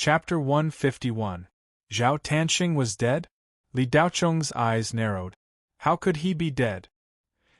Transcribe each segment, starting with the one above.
Chapter 151. Zhao Tanxing was dead? Li Daocheng's eyes narrowed. How could he be dead?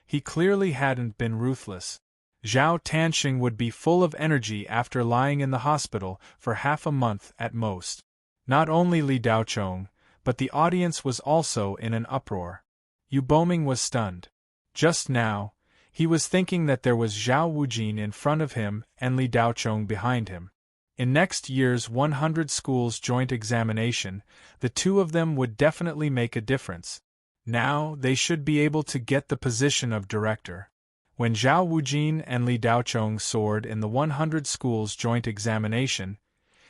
He clearly hadn't been ruthless. Zhao Tanxing would be full of energy after lying in the hospital for half a month at most. Not only Li Daocheng, but the audience was also in an uproar. Yu Boming was stunned. Just now, he was thinking that there was Zhao Wujin in front of him and Li Daocheng behind him. In next year's 100 schools joint examination, the two of them would definitely make a difference. Now, they should be able to get the position of director. When Zhao Wujin and Li Daocheng soared in the 100 schools joint examination,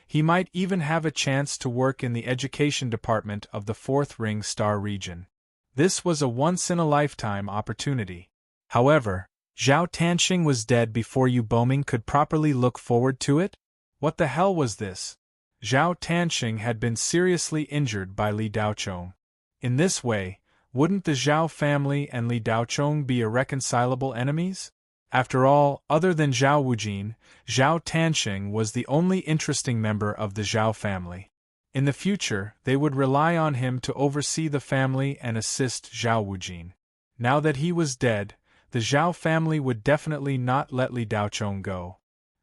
he might even have a chance to work in the education department of the 4th Ring Star region. This was a once-in-a-lifetime opportunity. However, Zhao Tanxing was dead before Yu Boming could properly look forward to it? What the hell was this? Zhao Tanxing had been seriously injured by Li Daocheng. In this way, wouldn't the Zhao family and Li Daocheng be irreconcilable enemies? After all, other than Zhao Wujin, Zhao Tanxing was the only interesting member of the Zhao family. In the future, they would rely on him to oversee the family and assist Zhao Wujin. Now that he was dead, the Zhao family would definitely not let Li Daocheng go.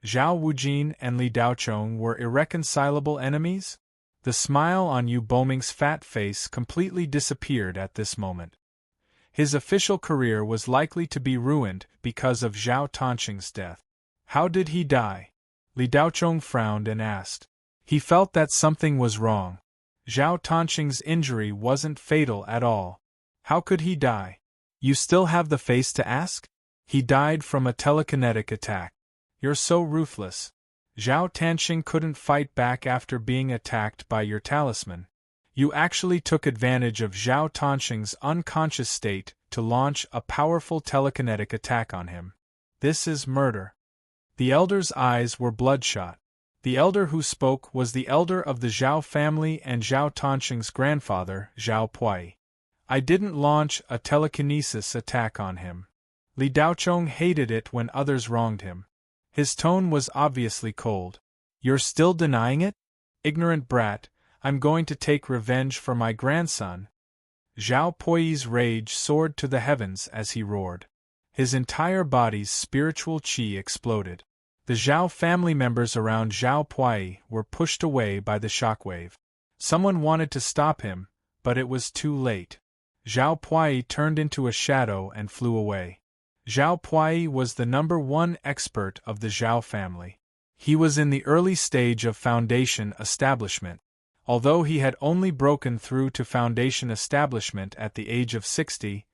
Zhao Wujin and Li Daocheng were irreconcilable enemies? The smile on Yu Boming's fat face completely disappeared at this moment. His official career was likely to be ruined because of Zhao Tanxing's death. How did he die? Li Daocheng frowned and asked. He felt that something was wrong. Zhao Tanxing's injury wasn't fatal at all. How could he die? You still have the face to ask? He died from a telekinetic attack. You're so ruthless. Zhao Tanxing couldn't fight back after being attacked by your talisman. You actually took advantage of Zhao Tanxing's unconscious state to launch a powerful telekinetic attack on him. This is murder. The elder's eyes were bloodshot. The elder who spoke was the elder of the Zhao family and Zhao Tanxing's grandfather, Zhao Puyi. I didn't launch a telekinesis attack on him. Li Daocheng hated it when others wronged him. His tone was obviously cold. You're still denying it? Ignorant brat, I'm going to take revenge for my grandson. Zhao Puyi's rage soared to the heavens as he roared. His entire body's spiritual qi exploded. The Zhao family members around Zhao Puyi were pushed away by the shockwave. Someone wanted to stop him, but it was too late. Zhao Puyi turned into a shadow and flew away. Zhao Puyi was the #1 expert of the Zhao family. He was in the early stage of foundation establishment. Although he had only broken through to foundation establishment at the age of 60,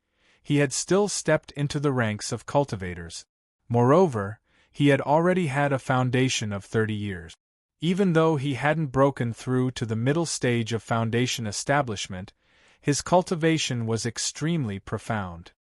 he had still stepped into the ranks of cultivators. Moreover, he had already had a foundation of 30 years. Even though he hadn't broken through to the middle stage of foundation establishment, his cultivation was extremely profound.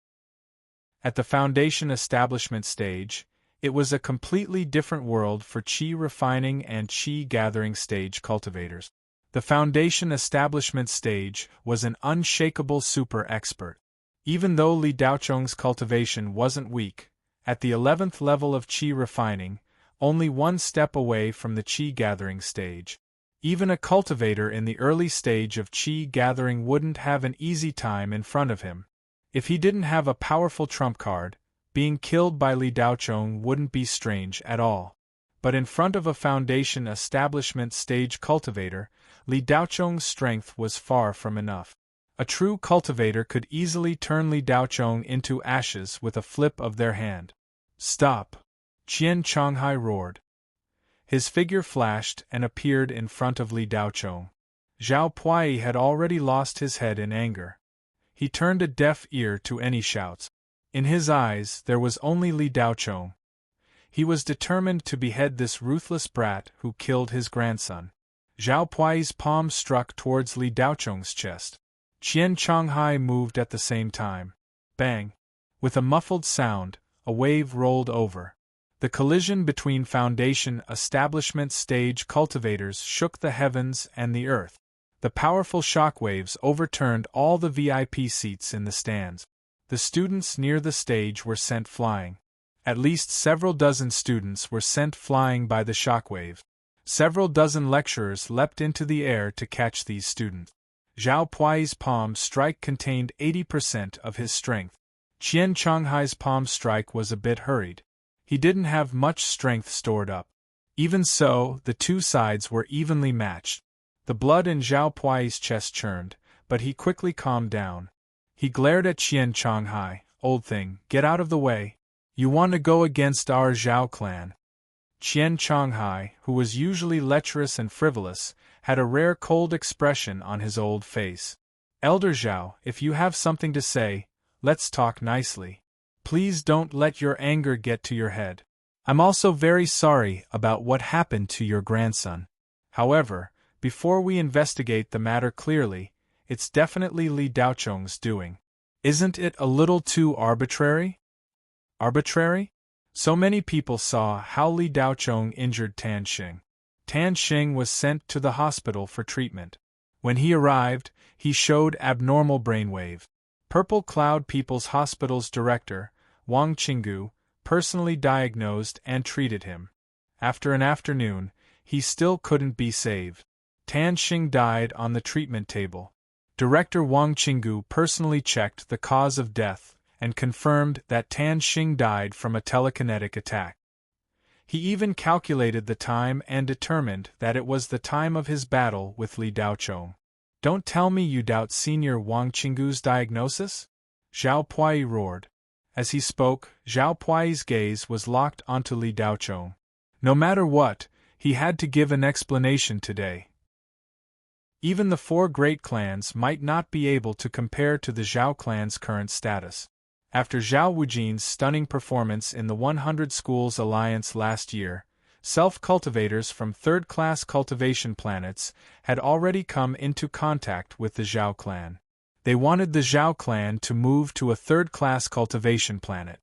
At the foundation establishment stage, it was a completely different world for qi refining and qi gathering stage cultivators. The foundation establishment stage was an unshakable super expert. Even though Li Daocheng's cultivation wasn't weak, at the 11th level of qi refining, only one step away from the qi gathering stage. Even a cultivator in the early stage of qi gathering wouldn't have an easy time in front of him. If he didn't have a powerful trump card, being killed by Li Daocheng wouldn't be strange at all. But in front of a foundation establishment stage cultivator, Li Daocheng's strength was far from enough. A true cultivator could easily turn Li Daocheng into ashes with a flip of their hand. Stop! Qian Changhai roared. His figure flashed and appeared in front of Li Daocheng. Zhao Puyi had already lost his head in anger. He turned a deaf ear to any shouts. In his eyes there was only Li Daocheng. He was determined to behead this ruthless brat who killed his grandson. Zhao Puyi's palm struck towards Li Daocheng's chest. Qian Changhai moved at the same time. Bang! With a muffled sound, a wave rolled over. The collision between foundation establishment stage cultivators shook the heavens and the earth. The powerful shockwaves overturned all the VIP seats in the stands. The students near the stage were sent flying. At least several dozen students were sent flying by the shockwave. Several dozen lecturers leapt into the air to catch these students. Zhao Pui's palm strike contained 80% of his strength. Qian Changhai's palm strike was a bit hurried. He didn't have much strength stored up. Even so, the two sides were evenly matched. The blood in Zhao Pui's chest churned, but he quickly calmed down. He glared at Qian Changhai. Old thing, get out of the way. You want to go against our Zhao clan. Qian Changhai, who was usually lecherous and frivolous, had a rare cold expression on his old face. Elder Zhao, if you have something to say, let's talk nicely. Please don't let your anger get to your head. I'm also very sorry about what happened to your grandson. However, before we investigate the matter clearly, it's definitely Li Daochong's doing. Isn't it a little too arbitrary? Arbitrary? So many people saw how Li Daochong injured Tan Xing. Tan Xing was sent to the hospital for treatment. When he arrived, he showed abnormal brainwave. Purple Cloud People's Hospital's director, Wang Qinggu, personally diagnosed and treated him. After an afternoon, he still couldn't be saved. Tan Xing died on the treatment table. Director Wang Qinggu personally checked the cause of death and confirmed that Tan Xing died from a telekinetic attack. He even calculated the time and determined that it was the time of his battle with Li Daochong. Don't tell me you doubt Senior Wang Qinggu's diagnosis? Zhao Pui roared. As he spoke, Zhao Pui's gaze was locked onto Li Daochong. No matter what, he had to give an explanation today. Even the four great clans might not be able to compare to the Zhao clan's current status. After Zhao Wujin's stunning performance in the 100 Schools Alliance last year, self-cultivators from third-class cultivation planets had already come into contact with the Zhao clan. They wanted the Zhao clan to move to a third-class cultivation planet.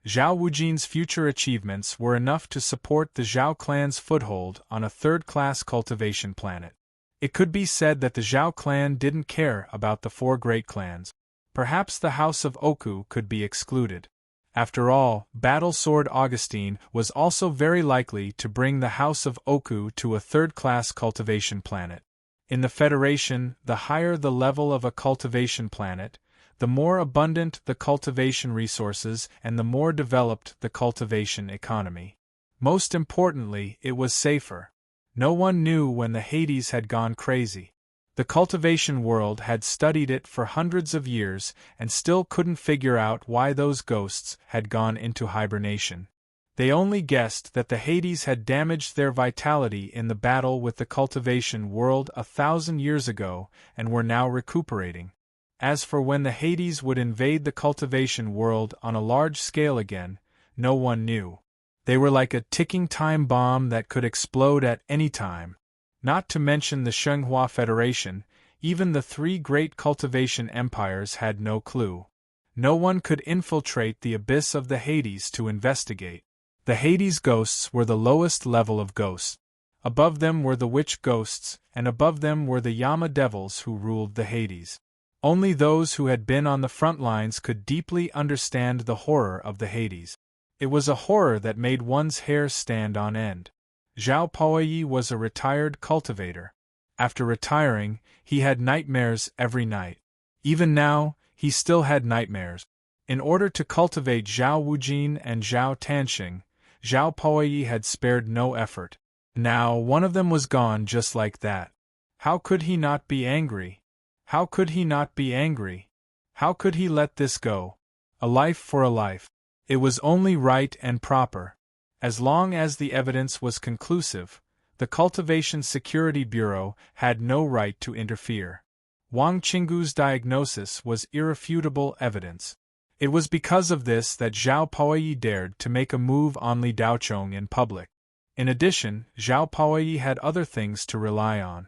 Zhao Wujin's future achievements were enough to support the Zhao clan's foothold on a third-class cultivation planet. It could be said that the Zhao clan didn't care about the four great clans. Perhaps the House of Oku could be excluded. After all, Battle Sword Augustine was also very likely to bring the House of Oku to a third-class cultivation planet. In the Federation, the higher the level of a cultivation planet, the more abundant the cultivation resources and the more developed the cultivation economy. Most importantly, it was safer. No one knew when the Hades had gone crazy. The cultivation world had studied it for hundreds of years and still couldn't figure out why those ghosts had gone into hibernation. They only guessed that the Hades had damaged their vitality in the battle with the cultivation world 1,000 years ago and were now recuperating. As for when the Hades would invade the cultivation world on a large scale again, no one knew. They were like a ticking time bomb that could explode at any time. Not to mention the Shenghua Federation, even the three great cultivation empires had no clue. No one could infiltrate the abyss of the Hades to investigate. The Hades ghosts were the lowest level of ghosts. Above them were the witch ghosts, and above them were the Yama devils who ruled the Hades. Only those who had been on the front lines could deeply understand the horror of the Hades. It was a horror that made one's hair stand on end. Zhao Puyi was a retired cultivator. After retiring, he had nightmares every night. Even now, he still had nightmares. In order to cultivate Zhao Wujin and Zhao Tanxing, Zhao Puyi had spared no effort. Now one of them was gone just like that. How could he not be angry? How could he not be angry? How could he let this go? A life for a life. It was only right and proper. As long as the evidence was conclusive, the Cultivation Security Bureau had no right to interfere. Wang Qinggu's diagnosis was irrefutable evidence. It was because of this that Zhao Puyi dared to make a move on Li Daochong in public. In addition, Zhao Puyi had other things to rely on.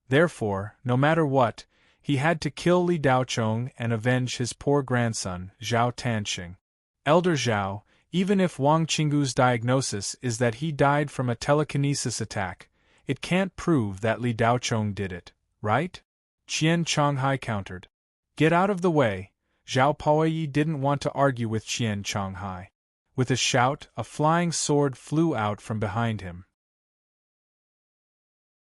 Therefore, no matter what, he had to kill Li Daochong and avenge his poor grandson, Zhao Tanxing. Elder Zhao, even if Wang Qinggu's diagnosis is that he died from a telekinesis attack, it can't prove that Li Daochong did it, right? Qian Changhai countered. Get out of the way. Zhao Puyi didn't want to argue with Qian Changhai. With a shout, a flying sword flew out from behind him.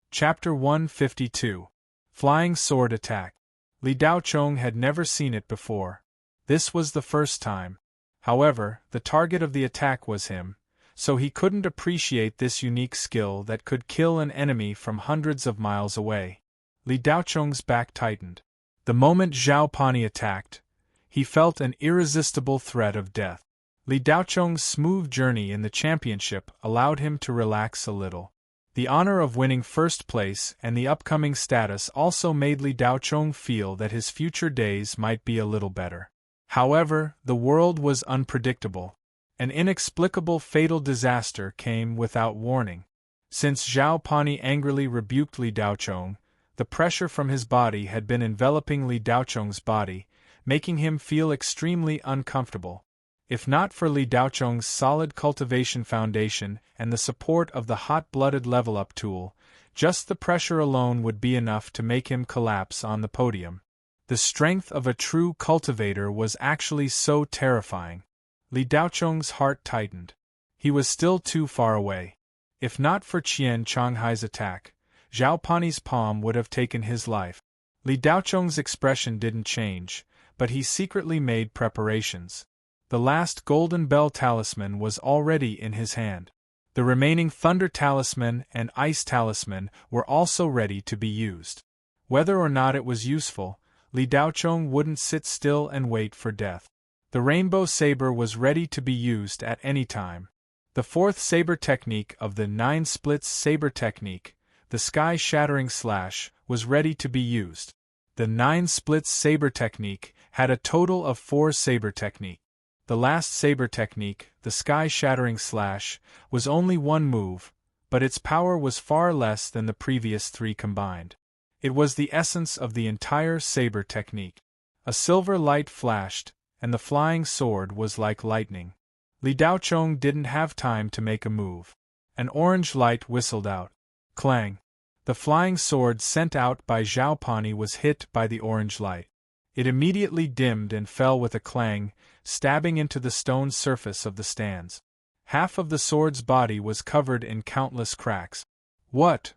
Chapter 152. Flying Sword Attack. Li Daochong had never seen it before. This was the first time. However, the target of the attack was him, so he couldn't appreciate this unique skill that could kill an enemy from hundreds of miles away. Li Daochong's back tightened. The moment Zhao Pani attacked, he felt an irresistible threat of death. Li Daochong's smooth journey in the championship allowed him to relax a little. The honor of winning first place and the upcoming status also made Li Daochong feel that his future days might be a little better. However, the world was unpredictable. An inexplicable fatal disaster came without warning. Since Zhao Pani angrily rebuked Li Daochong, the pressure from his body had been enveloping Li Daochong's body, making him feel extremely uncomfortable. If not for Li Daochong's solid cultivation foundation and the support of the hot-blooded level-up tool, just the pressure alone would be enough to make him collapse on the podium. The strength of a true cultivator was actually so terrifying. Li Daochong's heart tightened. He was still too far away. If not for Qian Changhai's attack, Zhao Pani's palm would have taken his life. Li Daochong's expression didn't change, but he secretly made preparations. The last Golden Bell Talisman was already in his hand. The remaining Thunder Talisman and Ice Talisman were also ready to be used. Whether or not it was useful, Li Daochong wouldn't sit still and wait for death. The Rainbow Saber was ready to be used at any time. The fourth saber technique of the 9 splits saber technique, the Sky-Shattering Slash, was ready to be used. The 9 splits saber technique had a total of 4 saber technique. The last saber technique, the Sky-Shattering Slash, was only one move, but its power was far less than the previous 3 combined. It was the essence of the entire saber technique. A silver light flashed, and the flying sword was like lightning. Li Daochong didn't have time to make a move. An orange light whistled out. Clang! The flying sword sent out by Zhao Pani was hit by the orange light. It immediately dimmed and fell with a clang, stabbing into the stone surface of the stands. Half of the sword's body was covered in countless cracks. What?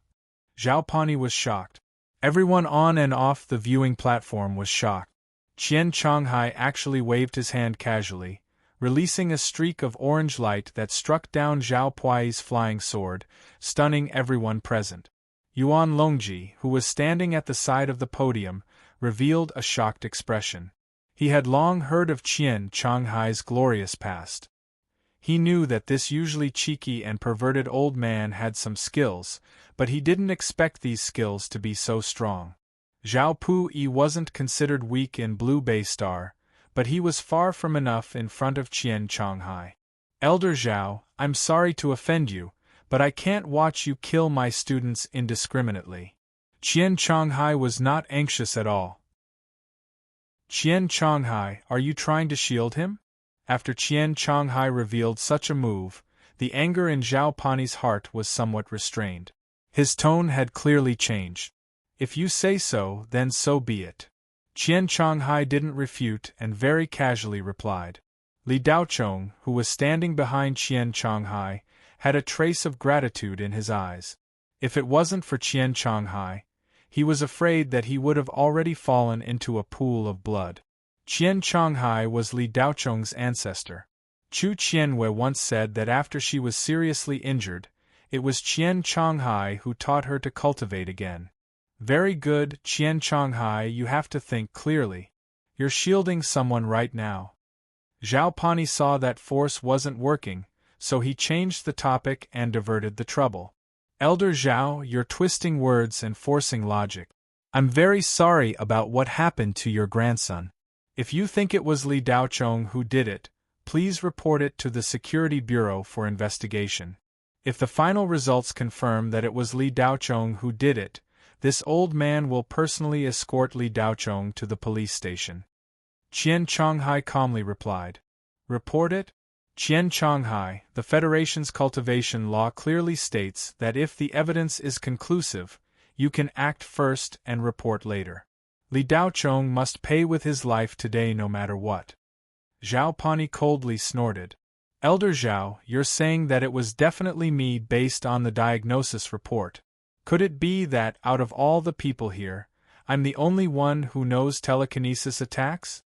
Zhao Pani was shocked. Everyone on and off the viewing platform was shocked. Qian Changhai actually waved his hand casually, releasing a streak of orange light that struck down Zhao Pui's flying sword, stunning everyone present. Yuan Longji, who was standing at the side of the podium, revealed a shocked expression. He had long heard of Qian Changhai's glorious past. He knew that this usually cheeky and perverted old man had some skills, but he didn't expect these skills to be so strong. Zhao Pui wasn't considered weak in Blue Bay Star, but he was far from enough in front of Qian Changhai. Elder Zhao, I'm sorry to offend you, but I can't watch you kill my students indiscriminately. Qian Changhai was not anxious at all. Qian Changhai, are you trying to shield him? After Qian Changhai revealed such a move, the anger in Zhao Pani's heart was somewhat restrained. His tone had clearly changed. If you say so, then so be it. Qian Changhai didn't refute and very casually replied. Li Daochong, who was standing behind Qian Changhai, had a trace of gratitude in his eyes. If it wasn't for Qian Changhai, he was afraid that he would have already fallen into a pool of blood. Qian Changhai was Li Daochong's ancestor. Chu Qianwei once said that after she was seriously injured, it was Qian Changhai who taught her to cultivate again. Very good, Qian Changhai, you have to think clearly. You're shielding someone right now. Zhao Pani saw that force wasn't working, so he changed the topic and diverted the trouble. Elder Zhao, you're twisting words and forcing logic. I'm very sorry about what happened to your grandson. If you think it was Li Daochong who did it, please report it to the Security Bureau for investigation. If the final results confirm that it was Li Daochong who did it, this old man will personally escort Li Daochong to the police station. Qian Changhai calmly replied. Report it? Qian Changhai, the Federation's cultivation law clearly states that if the evidence is conclusive, you can act first and report later. Li Daochong must pay with his life today no matter what. Zhao Pani coldly snorted. Elder Zhao, you're saying that it was definitely me based on the diagnosis report. Could it be that, out of all the people here, I'm the only one who knows telekinesis attacks?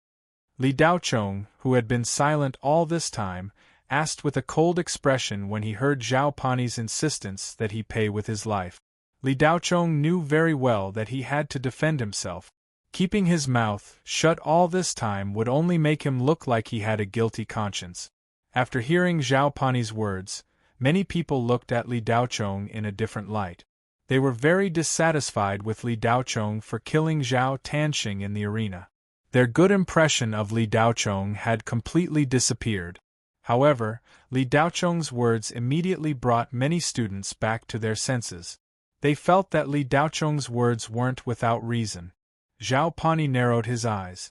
Li Daochong, who had been silent all this time, asked with a cold expression when he heard Zhao Pani's insistence that he pay with his life. Li Daochong knew very well that he had to defend himself. Keeping his mouth shut all this time would only make him look like he had a guilty conscience. After hearing Zhao Pani's words, many people looked at Li Daochong in a different light. They were very dissatisfied with Li Daochong for killing Zhao Tanxing in the arena. Their good impression of Li Daochong had completely disappeared. However, Li Daochong's words immediately brought many students back to their senses. They felt that Li Daochong's words weren't without reason. Zhao Pani narrowed his eyes.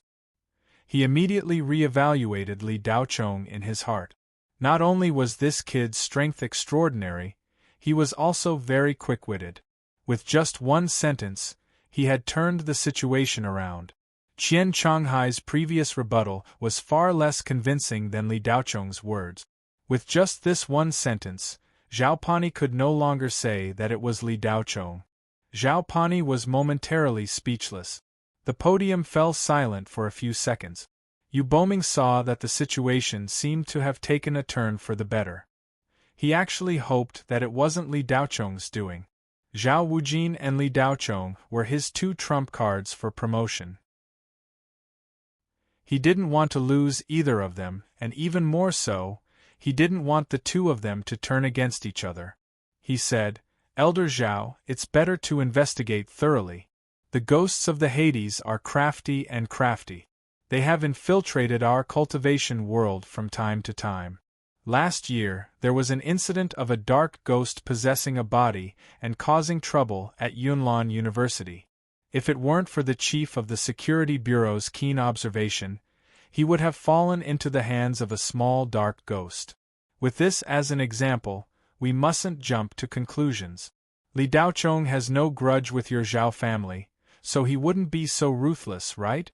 He immediately re-evaluated Li Daochong in his heart. Not only was this kid's strength extraordinary, he was also very quick-witted. With just one sentence, he had turned the situation around. Qian Changhai's previous rebuttal was far less convincing than Li Daochong's words. With just this one sentence, Zhao Pani could no longer say that it was Li Daochong. Zhao Pani was momentarily speechless. The podium fell silent for a few seconds. Yu Boming saw that the situation seemed to have taken a turn for the better. He actually hoped that it wasn't Li Daochong's doing. Zhao Wujin and Li Daochong were his two trump cards for promotion. He didn't want to lose either of them, and even more so, he didn't want the two of them to turn against each other. He said, "Elder Zhao, it's better to investigate thoroughly. The ghosts of the Hades are crafty and crafty. They have infiltrated our cultivation world from time to time. Last year, there was an incident of a dark ghost possessing a body and causing trouble at Yunlan University. If it weren't for the chief of the Security Bureau's keen observation, he would have fallen into the hands of a small dark ghost. With this as an example, we mustn't jump to conclusions. Li Daochong has no grudge with your Zhao family, so he wouldn't be so ruthless, right?"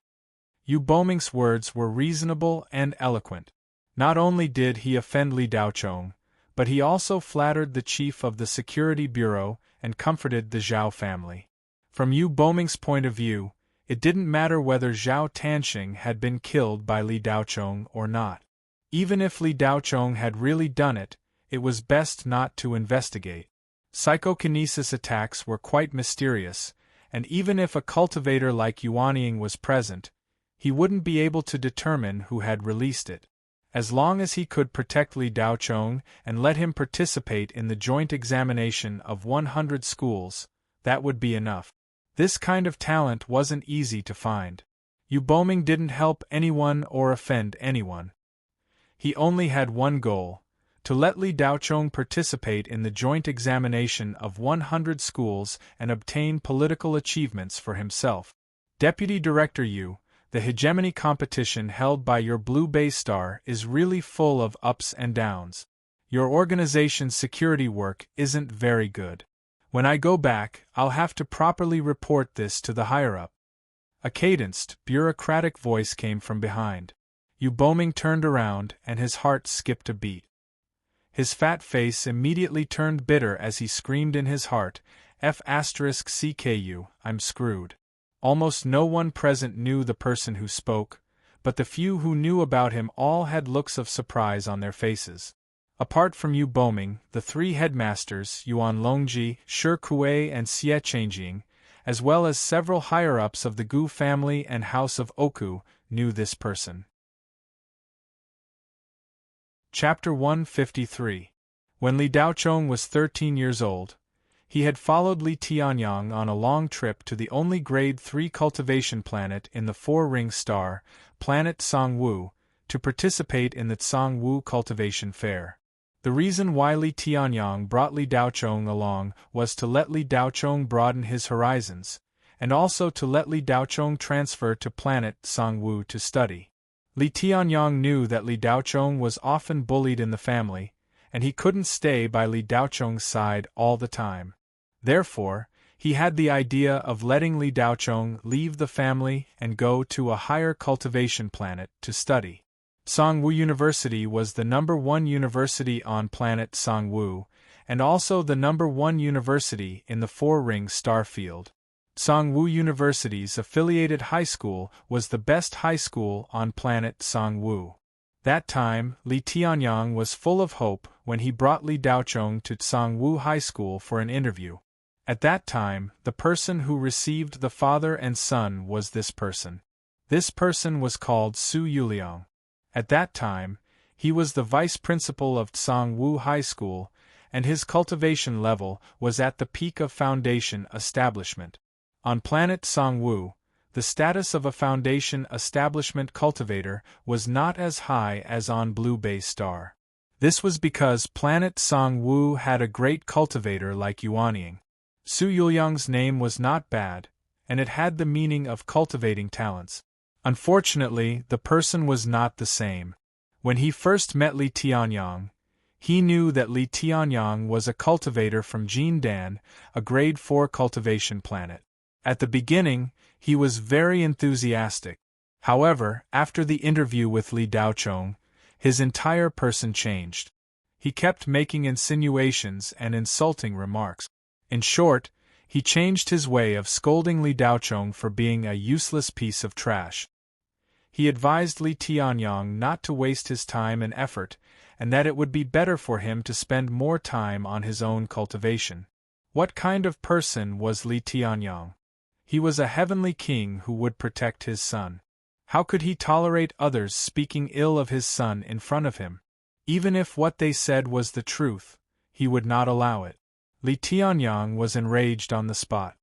Yu Boming's words were reasonable and eloquent. Not only did he offend Li Daochong, but he also flattered the chief of the Security Bureau and comforted the Zhao family. From Yu Boming's point of view, it didn't matter whether Zhao Tanxing had been killed by Li Daochong or not. Even if Li Daochong had really done it, it was best not to investigate. Psychokinesis attacks were quite mysterious, and even if a cultivator like Yuanying was present, he wouldn't be able to determine who had released it. As long as he could protect Li Daochong and let him participate in the joint examination of 100 schools, that would be enough. This kind of talent wasn't easy to find. Yu Boming didn't help anyone or offend anyone. He only had one goal: to let Li Daochong participate in the joint examination of 100 schools and obtain political achievements for himself. Deputy Director Yu, the hegemony competition held by your Blue Bay Star is really full of ups and downs. Your organization's security work isn't very good. When I go back, I'll have to properly report this to the higher-up." A cadenced, bureaucratic voice came from behind. Yu Boming turned around and his heart skipped a beat. His fat face immediately turned bitter as he screamed in his heart, "F***CKU, I'm screwed." Almost no one present knew the person who spoke, but the few who knew about him all had looks of surprise on their faces. Apart from Yu Boming, the three headmasters, Yuan Longji, Shi Kuei and Xie Changjing, as well as several higher-ups of the Gu family and House of Oku, knew this person. Chapter 153. When Li Daochong was 13 years old, he had followed Li Tianyang on a long trip to the only Grade 3 cultivation planet in the Four-Ring Star, planet Tsangwu, to participate in the Tsangwu Cultivation Fair. The reason why Li Tianyang brought Li Daochong along was to let Li Daochong broaden his horizons, and also to let Li Daochong transfer to planet Tsangwu to study. Li Tianyang knew that Li Daochong was often bullied in the family, and he couldn't stay by Li Daochong's side all the time. Therefore, he had the idea of letting Li Daochong leave the family and go to a higher cultivation planet to study. Tsangwu University was the #1 university on planet Tsangwu, and also the #1 university in the four-ring star field. Songwoo University's affiliated high school was the best high school on planet Songwoo. That time, Li Tianyang was full of hope when he brought Li Daochong to Songwoo High School for an interview. At that time, the person who received the father and son was this person. This person was called Su Yuliang. At that time, he was the vice principal of Songwoo High School, and his cultivation level was at the peak of foundation establishment. On planet Songwoo, the status of a foundation establishment cultivator was not as high as on Blue Bay Star. This was because planet Songwoo had a great cultivator like Yuanying. Su Yuliang's name was not bad, and it had the meaning of cultivating talents. Unfortunately, the person was not the same. When he first met Li Tianyang, he knew that Li Tianyang was a cultivator from Jindan, a grade 4 cultivation planet. At the beginning, he was very enthusiastic. However, after the interview with Li Daochong, his entire person changed. He kept making insinuations and insulting remarks. In short, he changed his way of scolding Li Daochong for being a useless piece of trash. He advised Li Tianyang not to waste his time and effort, and that it would be better for him to spend more time on his own cultivation. What kind of person was Li Tianyang? He was a heavenly king who would protect his son. How could he tolerate others speaking ill of his son in front of him? Even if what they said was the truth, he would not allow it. Li Tianyang was enraged on the spot.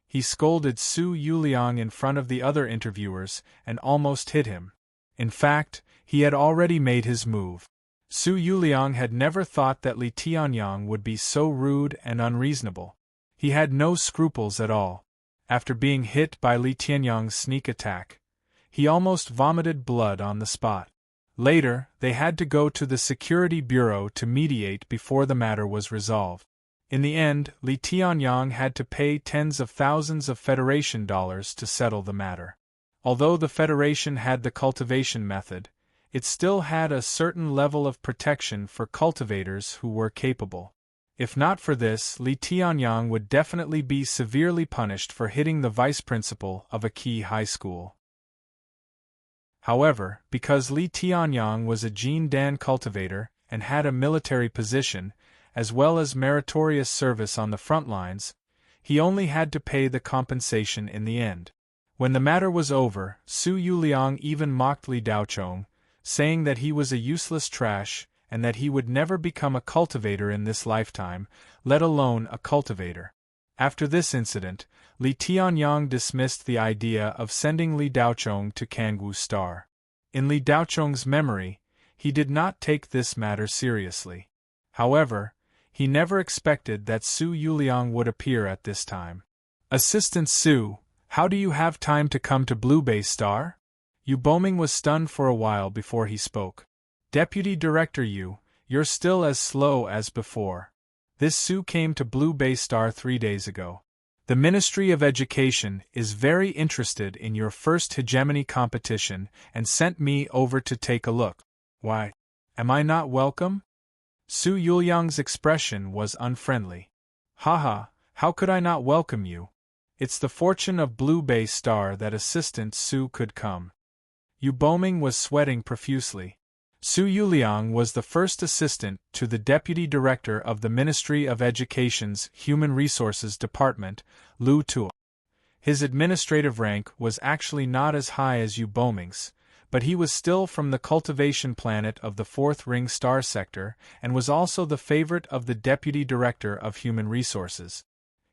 He scolded Su Yuliang in front of the other interviewers and almost hit him. In fact, he had already made his move. Su Yuliang had never thought that Li Tianyang would be so rude and unreasonable. He had no scruples at all. After being hit by Li Tianyang's sneak attack, he almost vomited blood on the spot. Later, they had to go to the security bureau to mediate before the matter was resolved. In the end, Li Tianyang had to pay tens of thousands of Federation dollars to settle the matter. Although the Federation had the cultivation method, it still had a certain level of protection for cultivators who were capable. If not for this, Li Tianyang would definitely be severely punished for hitting the vice principal of a key high school. However, because Li Tianyang was a Jindan cultivator and had a military position, as well as meritorious service on the front lines, he only had to pay the compensation in the end. When the matter was over, Su Yuliang even mocked Li Daochong, saying that he was a useless trash and that he would never become a cultivator in this lifetime, let alone a cultivator. After this incident, Li Tianyang dismissed the idea of sending Li Daochong to Kangwoo Star. In Li Daochong's memory, he did not take this matter seriously. However, he never expected that Su Yuliang would appear at this time. "Assistant Su, how do you have time to come to Blue Bay Star?" Yu Boming was stunned for a while before he spoke. "Deputy Director Yu, you're still as slow as before. This Su came to Blue Bay Star 3 days ago. The Ministry of Education is very interested in your first hegemony competition and sent me over to take a look. Why? Am I not welcome?" Su Yuliang's expression was unfriendly. "Haha, how could I not welcome you? It's the fortune of Blue Bay Star that Assistant Su could come." Yu Boming was sweating profusely. Su Yuliang was the first assistant to the Deputy Director of the Ministry of Education's Human Resources Department, Lu Tuo. His administrative rank was actually not as high as Yu Boming's, but he was still from the cultivation planet of the 4th ring star sector and was also the favorite of the Deputy Director of Human Resources.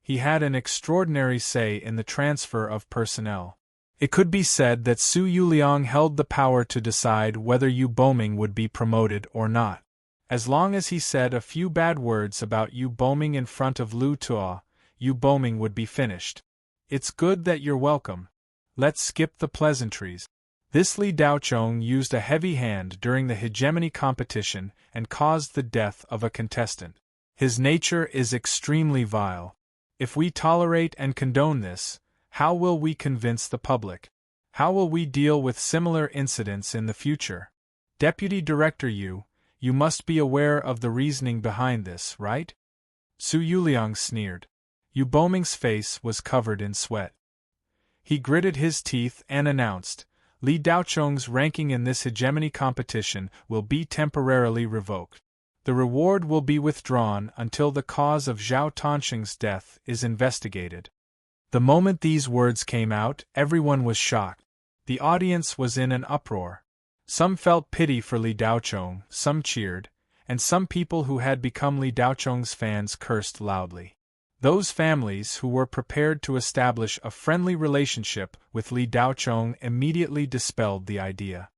He had an extraordinary say in the transfer of personnel. It could be said that Su Yuliang held the power to decide whether Yu Boming would be promoted or not. As long as he said a few bad words about Yu Boming in front of Lu Tuo, Yu Boming would be finished. "It's good that you're welcome. Let's skip the pleasantries." This Li Daochong used a heavy hand during the hegemony competition and caused the death of a contestant. His nature is extremely vile. If we tolerate and condone this, how will we convince the public? How will we deal with similar incidents in the future? Deputy Director Yu, you must be aware of the reasoning behind this, right? Su Yuliang sneered. Yu Boming's face was covered in sweat. He gritted his teeth and announced, Li Daochong's ranking in this hegemony competition will be temporarily revoked. The reward will be withdrawn until the cause of Zhao Tanxing's death is investigated. The moment these words came out, everyone was shocked. The audience was in an uproar. Some felt pity for Li Daochong, some cheered, and some people who had become Li Daochong's fans cursed loudly. Those families who were prepared to establish a friendly relationship with Li Daochong immediately dispelled the idea.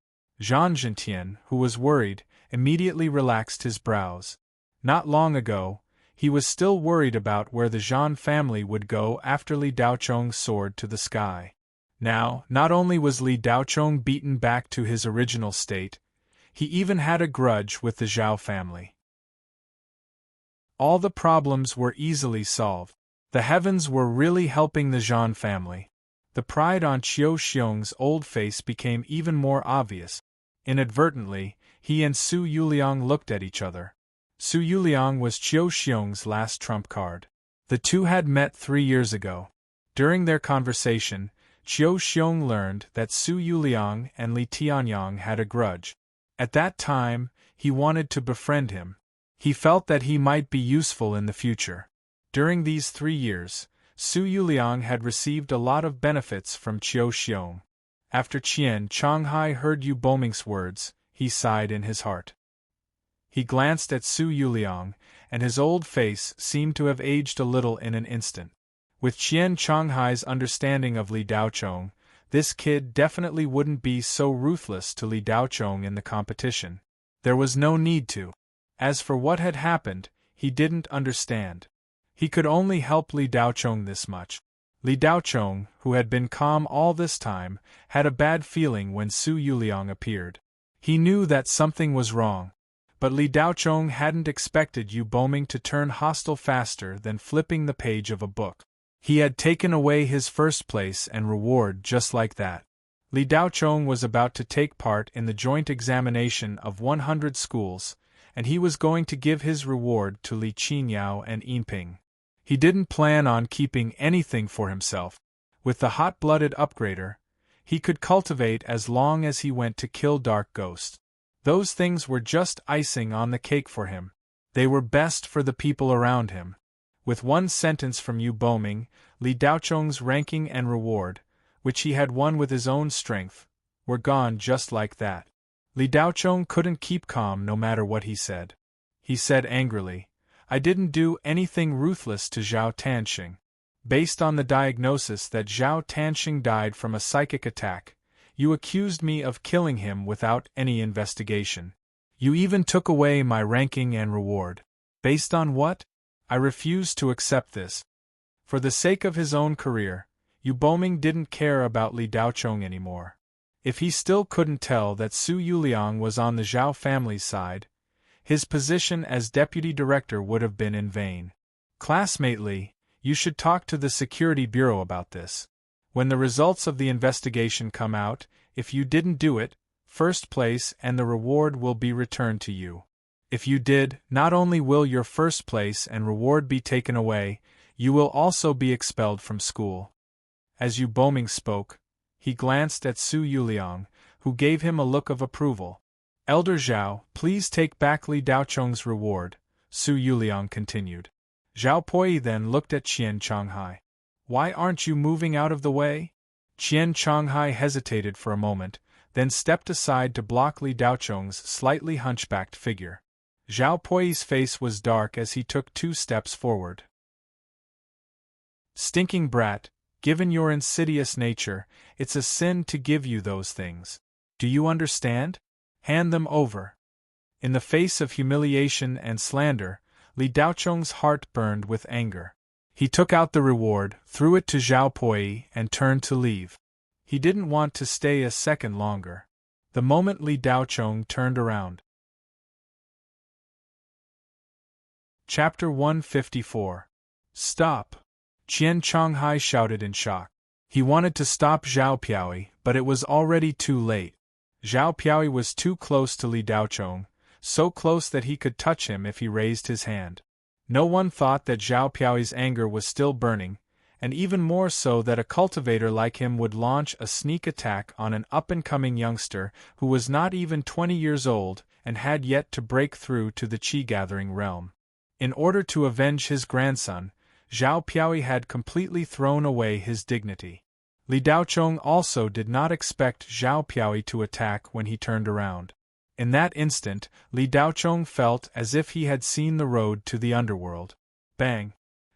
Zhang Zhentian, who was worried, immediately relaxed his brows. Not long ago, he was still worried about where the Zhang family would go after Li Daochong soared to the sky. Now, not only was Li Daochong beaten back to his original state, he even had a grudge with the Zhao family. All the problems were easily solved. The heavens were really helping the Zhang family. The pride on Qiu Xiong's old face became even more obvious. Inadvertently, he and Su Yuliang looked at each other. Su Yuliang was Qiu Xiong's last trump card. The two had met 3 years ago. During their conversation, Qiu Xiong learned that Su Yuliang and Li Tianyang had a grudge. At that time, he wanted to befriend him. He felt that he might be useful in the future. During these 3 years, Su Yuliang had received a lot of benefits from Qiu Xiong. After Qian Changhai heard Yu Boming's words, he sighed in his heart. He glanced at Su Yuliang, and his old face seemed to have aged a little in an instant. With Qian Changhai's understanding of Li Daochong, this kid definitely wouldn't be so ruthless to Li Daochong in the competition. There was no need to. As for what had happened, he didn't understand. He could only help Li Daochong this much. Li Daochong, who had been calm all this time, had a bad feeling when Su Yuliang appeared. He knew that something was wrong. But Li Daochong hadn't expected Yu Boming to turn hostile faster than flipping the page of a book. He had taken away his first place and reward just like that. Li Daochong was about to take part in the joint examination of 100 schools, and he was going to give his reward to Li Qinyao and Yinping. He didn't plan on keeping anything for himself. With the hot-blooded upgrader, he could cultivate as long as he went to kill dark ghosts. Those things were just icing on the cake for him. They were best for the people around him. With one sentence from Yu Boming, Li Daochong's ranking and reward, which he had won with his own strength, were gone just like that. Li Daochong couldn't keep calm no matter what he said. He said angrily, I didn't do anything ruthless to Zhao Tanxing. Based on the diagnosis that Zhao Tanxing died from a psychic attack, you accused me of killing him without any investigation. You even took away my ranking and reward. Based on what? I refuse to accept this. For the sake of his own career, Yu Boming didn't care about Li Daochong anymore. If he still couldn't tell that Su Yuliang was on the Zhao family's side, his position as deputy director would have been in vain. Classmate Li, you should talk to the Security Bureau about this. When the results of the investigation come out, if you didn't do it, first place and the reward will be returned to you. If you did, not only will your first place and reward be taken away, you will also be expelled from school. As Yu Boming spoke, he glanced at Su Yuliang, who gave him a look of approval. Elder Zhao, please take back Li Daochong's reward, Su Yuliang continued. Zhao Poi then looked at Qian Changhai. Why aren't you moving out of the way? Qian Changhai hesitated for a moment, then stepped aside to block Li Daochong's slightly hunchbacked figure. Zhao Poi's face was dark as he took 2 steps forward. Stinking brat, given your insidious nature, it's a sin to give you those things. Do you understand? Hand them over. In the face of humiliation and slander, Li Daochong's heart burned with anger. He took out the reward, threw it to Zhao Poi, and turned to leave. He didn't want to stay a second longer. The moment Li Daochong turned around. Chapter 154. Stop! Qian Changhai shouted in shock. He wanted to stop Zhao Piaoi, but it was already too late. Zhao Piaoi was too close to Li Daochong, so close that he could touch him if he raised his hand. No one thought that Zhao Piaoi's anger was still burning, and even more so that a cultivator like him would launch a sneak attack on an up-and-coming youngster who was not even 20 years old and had yet to break through to the qi-gathering realm. In order to avenge his grandson, Zhao Piaoi had completely thrown away his dignity. Li Daochong also did not expect Zhao Piaoi to attack when he turned around. In that instant, Li Daochong felt as if he had seen the road to the underworld. Bang!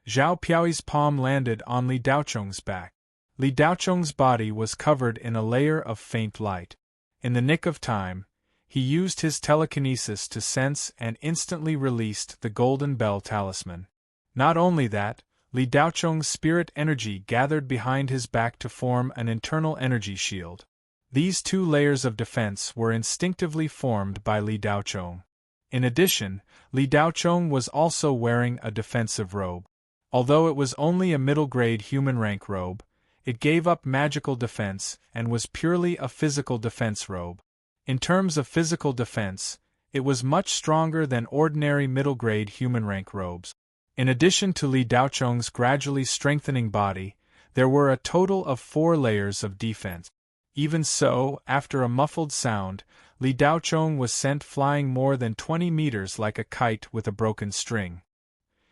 Zhao Piaoi's palm landed on Li Daochong's back. Li Daochong's body was covered in a layer of faint light. In the nick of time, he used his telekinesis to sense and instantly released the Golden Bell talisman. Not only that, Li Daochong's spirit energy gathered behind his back to form an internal energy shield. These two layers of defense were instinctively formed by Li Daochong. In addition, Li Daochong was also wearing a defensive robe. Although it was only a middle-grade human rank robe, it gave up magical defense and was purely a physical defense robe. In terms of physical defense, it was much stronger than ordinary middle-grade human rank robes. In addition to Li Daochong's gradually strengthening body, there were a total of 4 layers of defense. Even so, after a muffled sound, Li Daochong was sent flying more than 20 meters like a kite with a broken string.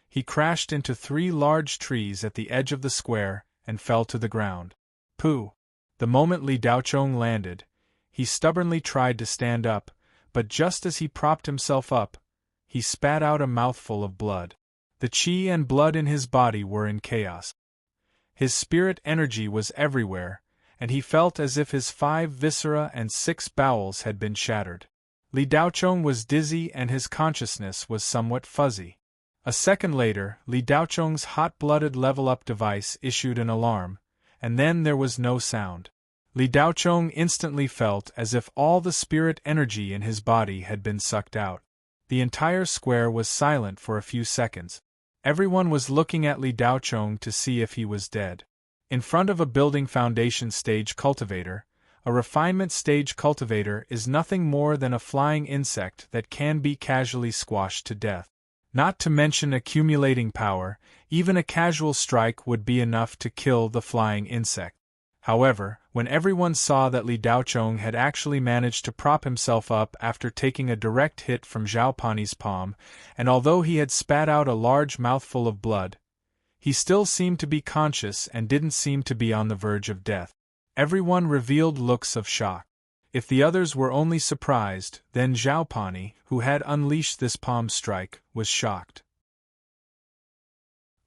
He crashed into 3 large trees at the edge of the square and fell to the ground. Pooh! The moment Li Daochong landed, he stubbornly tried to stand up, but just as he propped himself up, he spat out a mouthful of blood. The qi and blood in his body were in chaos. His spirit energy was everywhere, and he felt as if his 5 viscera and 6 bowels had been shattered. Li Daochong was dizzy and his consciousness was somewhat fuzzy. A second later, Li Daochong's hot-blooded level-up device issued an alarm, and then there was no sound. Li Daochong instantly felt as if all the spirit energy in his body had been sucked out. The entire square was silent for a few seconds. Everyone was looking at Li Daochong to see if he was dead. In front of a building foundation stage cultivator, a refinement stage cultivator is nothing more than a flying insect that can be casually squashed to death. Not to mention accumulating power, even a casual strike would be enough to kill the flying insect. However, when everyone saw that Li Daochong had actually managed to prop himself up after taking a direct hit from Zhao Pani's palm, and although he had spat out a large mouthful of blood, he still seemed to be conscious and didn't seem to be on the verge of death. Everyone revealed looks of shock. If the others were only surprised, then Zhao Pani, who had unleashed this palm strike, was shocked.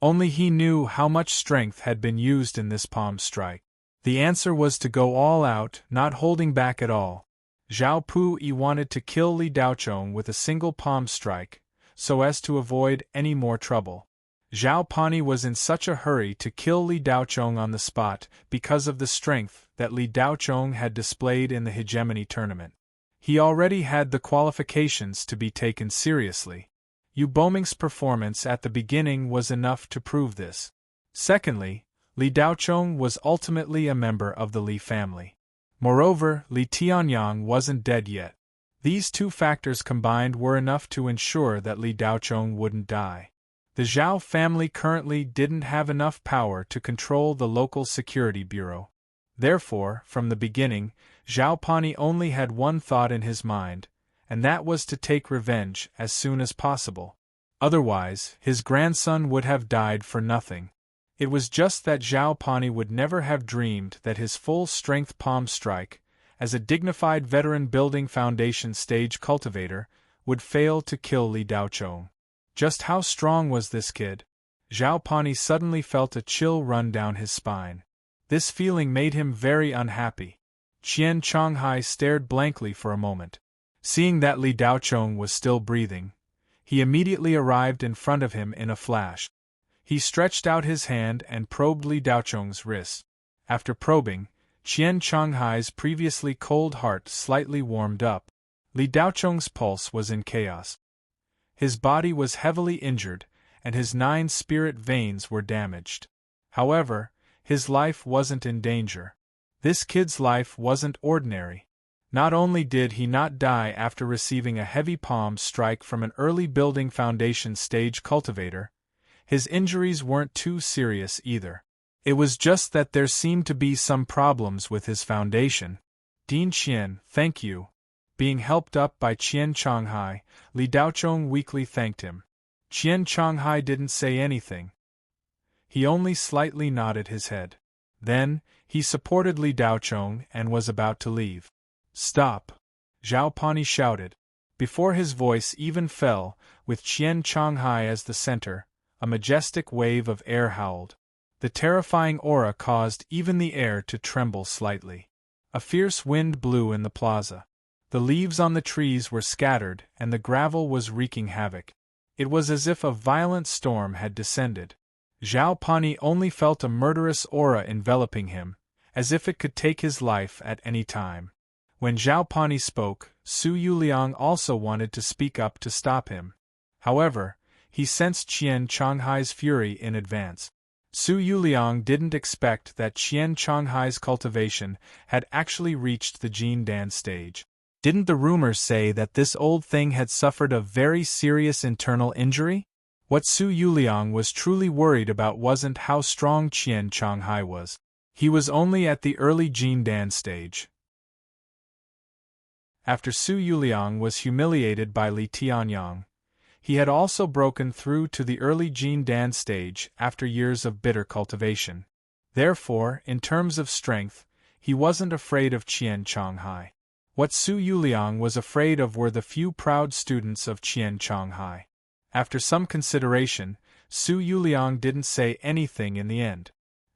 Only he knew how much strength had been used in this palm strike. The answer was to go all out, not holding back at all. Zhao Pu-yi wanted to kill Li Daochong with a single palm strike, so as to avoid any more trouble. Zhao Pani was in such a hurry to kill Li Daochong on the spot because of the strength that Li Daochong had displayed in the hegemony tournament. He already had the qualifications to be taken seriously. Yu Boming's performance at the beginning was enough to prove this. Secondly, Li Daochong was ultimately a member of the Li family. Moreover, Li Tianyang wasn't dead yet. These two factors combined were enough to ensure that Li Daochong wouldn't die. The Zhao family currently didn't have enough power to control the local security bureau. Therefore, from the beginning, Zhao Pani only had one thought in his mind, and that was to take revenge as soon as possible. Otherwise, his grandson would have died for nothing. It was just that Zhao Pani would never have dreamed that his full-strength palm strike, as a dignified veteran building foundation stage cultivator, would fail to kill Li Daochong. Just how strong was this kid? Zhao Pani suddenly felt a chill run down his spine. This feeling made him very unhappy. Qian Chonghai stared blankly for a moment. Seeing that Li Daochong was still breathing, he immediately arrived in front of him in a flash. He stretched out his hand and probed Li Daochong's wrist. After probing, Qian Chonghai's previously cold heart slightly warmed up. Li Daochong's pulse was in chaos. His body was heavily injured, and his 9 spirit veins were damaged. However, his life wasn't in danger. This kid's life wasn't ordinary. Not only did he not die after receiving a heavy palm strike from an early building foundation stage cultivator, his injuries weren't too serious either. It was just that there seemed to be some problems with his foundation. Dean Qian, thank you. Being helped up by Qian Changhai, Li Daochong weakly thanked him. Qian Changhai didn't say anything. He only slightly nodded his head. Then, he supported Li Daochong and was about to leave. Stop! Zhao Pani shouted. Before his voice even fell, with Qian Changhai as the center, a majestic wave of air howled. The terrifying aura caused even the air to tremble slightly. A fierce wind blew in the plaza. The leaves on the trees were scattered and the gravel was wreaking havoc. It was as if a violent storm had descended. Zhao Pani only felt a murderous aura enveloping him, as if it could take his life at any time. When Zhao Pani spoke, Su Yuliang also wanted to speak up to stop him. However, he sensed Qian Changhai's fury in advance. Su Yuliang didn't expect that Qian Changhai's cultivation had actually reached the Jin Dan stage. Didn't the rumors say that this old thing had suffered a very serious internal injury? What Su Yuliang was truly worried about wasn't how strong Qian Changhai was. He was only at the early Jin Dan stage. After Su Yuliang was humiliated by Li Tianyang, he had also broken through to the early Jin Dan stage after years of bitter cultivation. Therefore, in terms of strength, he wasn't afraid of Qian Changhai. What Su Yuliang was afraid of were the few proud students of Qian Changhai. After some consideration, Su Yuliang didn't say anything in the end.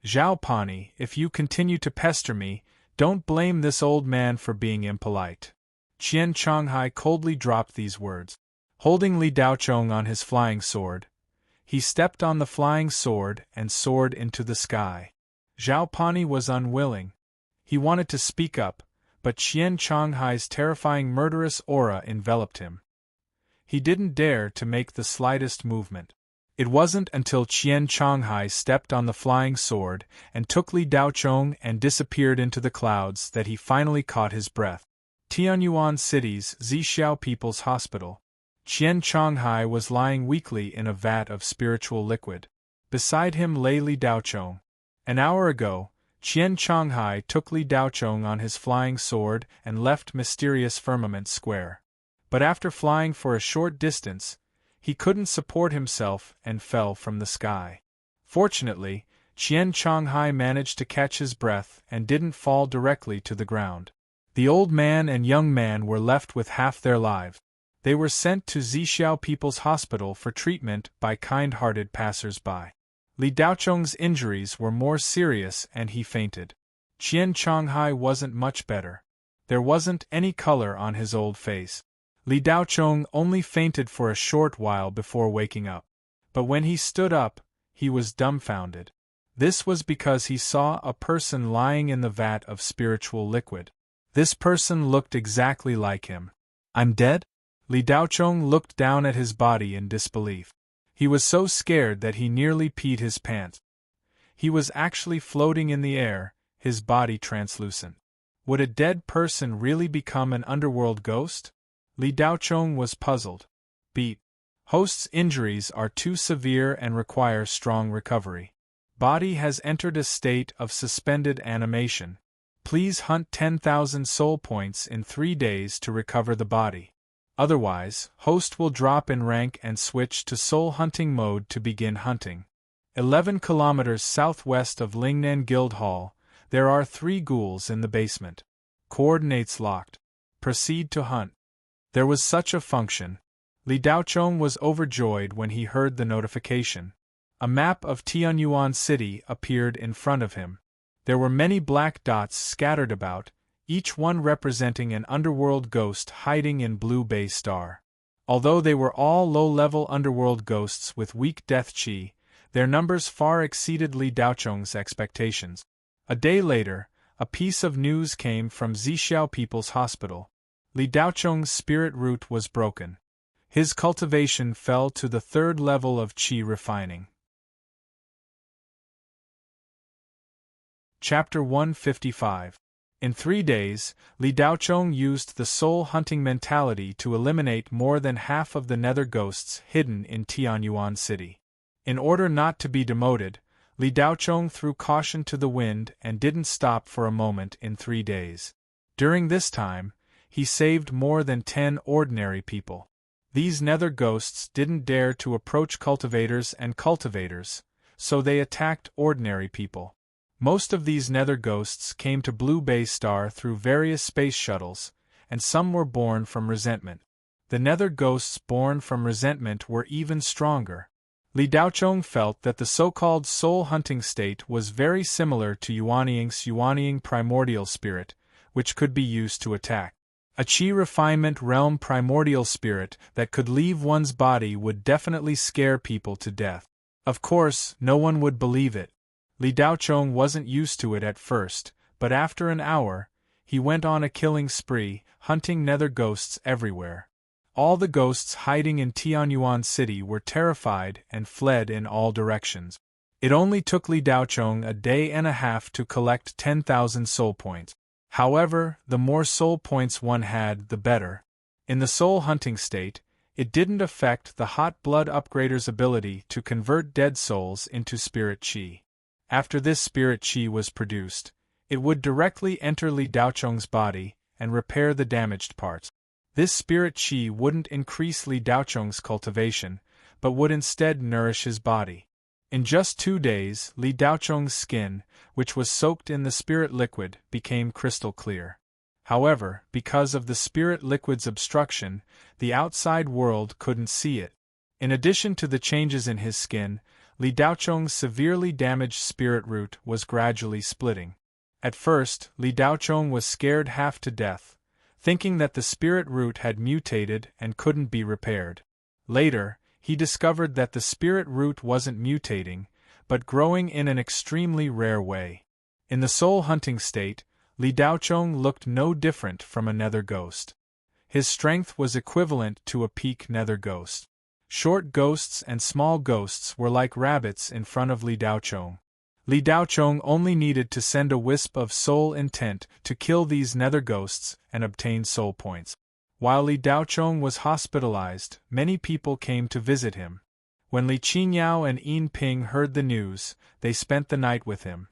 Zhao Pani, if you continue to pester me, don't blame this old man for being impolite. Qian Changhai coldly dropped these words. Holding Li Daochong on his flying sword, he stepped on the flying sword and soared into the sky. Zhao Pani was unwilling. He wanted to speak up, but Qian Changhai's terrifying murderous aura enveloped him. He didn't dare to make the slightest movement. It wasn't until Qian Changhai stepped on the flying sword and took Li Daochong and disappeared into the clouds that he finally caught his breath. Tianyuan City's Zixiao People's Hospital. Qian Changhai was lying weakly in a vat of spiritual liquid. Beside him lay Li Daochong. An hour ago, Qian Changhai took Li Daochong on his flying sword and left Mysterious Firmament Square. But after flying for a short distance, he couldn't support himself and fell from the sky. Fortunately, Qian Changhai managed to catch his breath and didn't fall directly to the ground. The old man and young man were left with half their lives. They were sent to Zixiao People's Hospital for treatment by kind-hearted passers-by. Li Daochong's injuries were more serious and he fainted. Qian Changhai wasn't much better. There wasn't any color on his old face. Li Daochong only fainted for a short while before waking up. But when he stood up, he was dumbfounded. This was because he saw a person lying in the vat of spiritual liquid. This person looked exactly like him. I'm dead? Li Daochong looked down at his body in disbelief. He was so scared that he nearly peed his pants. He was actually floating in the air, his body translucent. Would a dead person really become an underworld ghost? Li Daochong was puzzled. Beat. Host's injuries are too severe and require strong recovery. Body has entered a state of suspended animation. Please hunt 10,000 soul points in 3 days to recover the body. Otherwise, host will drop in rank and switch to soul hunting mode to begin hunting. 11 kilometers southwest of Lingnan Guild Hall, there are 3 ghouls in the basement. Coordinates locked. Proceed to hunt. There was such a function. Li Daochong was overjoyed when he heard the notification. A map of Tianyuan City appeared in front of him. There were many black dots scattered about, each one representing an underworld ghost hiding in Blue Bay Star. Although they were all low-level underworld ghosts with weak death chi, their numbers far exceeded Li Daochong's expectations. A day later, a piece of news came from Zixiao People's Hospital. Li Daochong's spirit root was broken. His cultivation fell to the 3rd level of chi refining. Chapter 155. In 3 days, Li Daochong used the soul-hunting mentality to eliminate more than half of the nether ghosts hidden in Tianyuan City. In order not to be demoted, Li Daochong threw caution to the wind and didn't stop for a moment in 3 days. During this time, he saved more than 10 ordinary people. These nether ghosts didn't dare to approach cultivators, so they attacked ordinary people. Most of these nether ghosts came to Blue Bay Star through various space shuttles, and some were born from resentment. The nether ghosts born from resentment were even stronger. Li Daochong felt that the so-called soul-hunting state was very similar to Yuanying's primordial spirit, which could be used to attack. A Qi refinement realm primordial spirit that could leave one's body would definitely scare people to death. Of course, no one would believe it. Li Daochong wasn't used to it at first, but after an hour, he went on a killing spree, hunting nether ghosts everywhere. All the ghosts hiding in Tianyuan City were terrified and fled in all directions. It only took Li Daochong a day and a half to collect 10,000 soul points. However, the more soul points one had, the better. In the soul hunting state, it didn't affect the hot blood upgrader's ability to convert dead souls into spirit qi. After this spirit qi was produced, it would directly enter Li Daochong's body and repair the damaged parts. This spirit qi wouldn't increase Li Daochong's cultivation, but would instead nourish his body. In just 2 days, Li Daochong's skin, which was soaked in the spirit liquid, became crystal clear. However, because of the spirit liquid's obstruction, the outside world couldn't see it. In addition to the changes in his skin, Li Daochong's severely damaged spirit root was gradually splitting. At first, Li Daochong was scared half to death, thinking that the spirit root had mutated and couldn't be repaired. Later, he discovered that the spirit root wasn't mutating, but growing in an extremely rare way. In the soul-hunting state, Li Daochong looked no different from a nether ghost. His strength was equivalent to a peak nether ghost. Short ghosts and small ghosts were like rabbits in front of Li Daochong. Li Daochong only needed to send a wisp of soul intent to kill these nether ghosts and obtain soul points. While Li Daochong was hospitalized, many people came to visit him. When Li Qingyao and Yin Ping heard the news, they spent the night with him.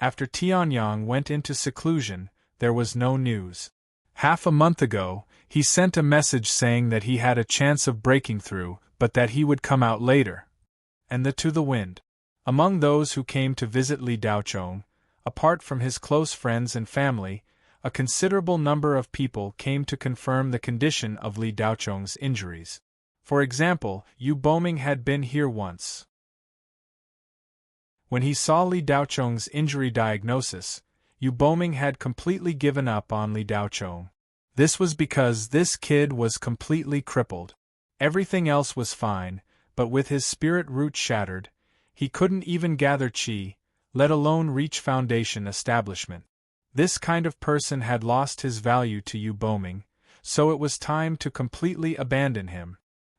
After Tianyang went into seclusion, there was no news. Half a month ago, he sent a message saying that he had a chance of breaking through, but that he would come out later. And to the wind. Among those who came to visit Li Daochong, apart from his close friends and family, a considerable number of people came to confirm the condition of Li Daochong's injuries. For example, Yu Boming had been here once. When he saw Li Daochong's injury diagnosis, Yu Boming had completely given up on Li Daochong. This was because this kid was completely crippled. Everything else was fine, but with his spirit root shattered, he couldn't even gather qi, let alone reach foundation establishment. This kind of person had lost his value to Yu Boming, so it was time to completely abandon him.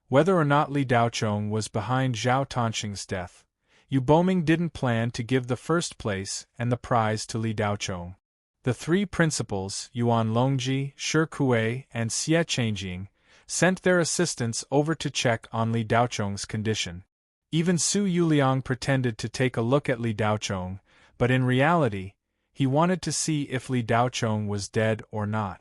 Whether or not Li Daochong was behind Zhao Tanxing's death, Yu Boming didn't plan to give the first place and the prize to Li Daochong. The 3 principals, Yuan Longji, Shi Kuei, and Xie Chengjing, sent their assistants over to check on Li Daochong's condition. Even Su Yuliang pretended to take a look at Li Daochong, but in reality, he wanted to see if Li Daochong was dead or not.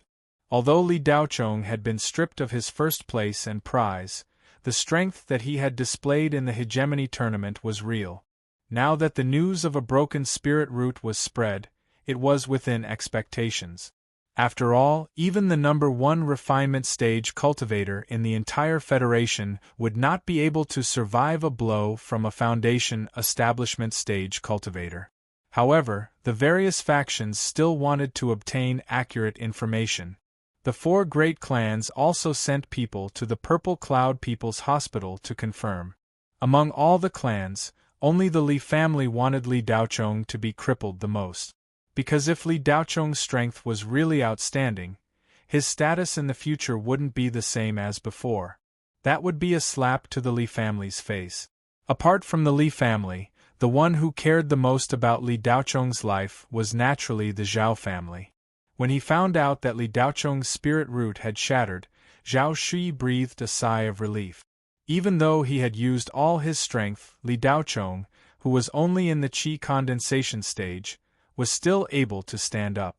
Although Li Daochong had been stripped of his first place and prize, the strength that he had displayed in the hegemony tournament was real. Now that the news of a broken spirit root was spread, it was within expectations. After all, even the number 1 refinement stage cultivator in the entire Federation would not be able to survive a blow from a foundation establishment stage cultivator. However, the various factions still wanted to obtain accurate information. The 4 great clans also sent people to the Purple Cloud People's Hospital to confirm. Among all the clans, only the Li family wanted Li Daochong to be crippled the most. Because if Li Daochong's strength was really outstanding, his status in the future wouldn't be the same as before. That would be a slap to the Li family's face. Apart from the Li family, the one who cared the most about Li Daochong's life was naturally the Zhao family. When he found out that Li Daocheng's spirit root had shattered, Zhao Shi breathed a sigh of relief. Even though he had used all his strength, Li Daocheng, who was only in the qi condensation stage, was still able to stand up.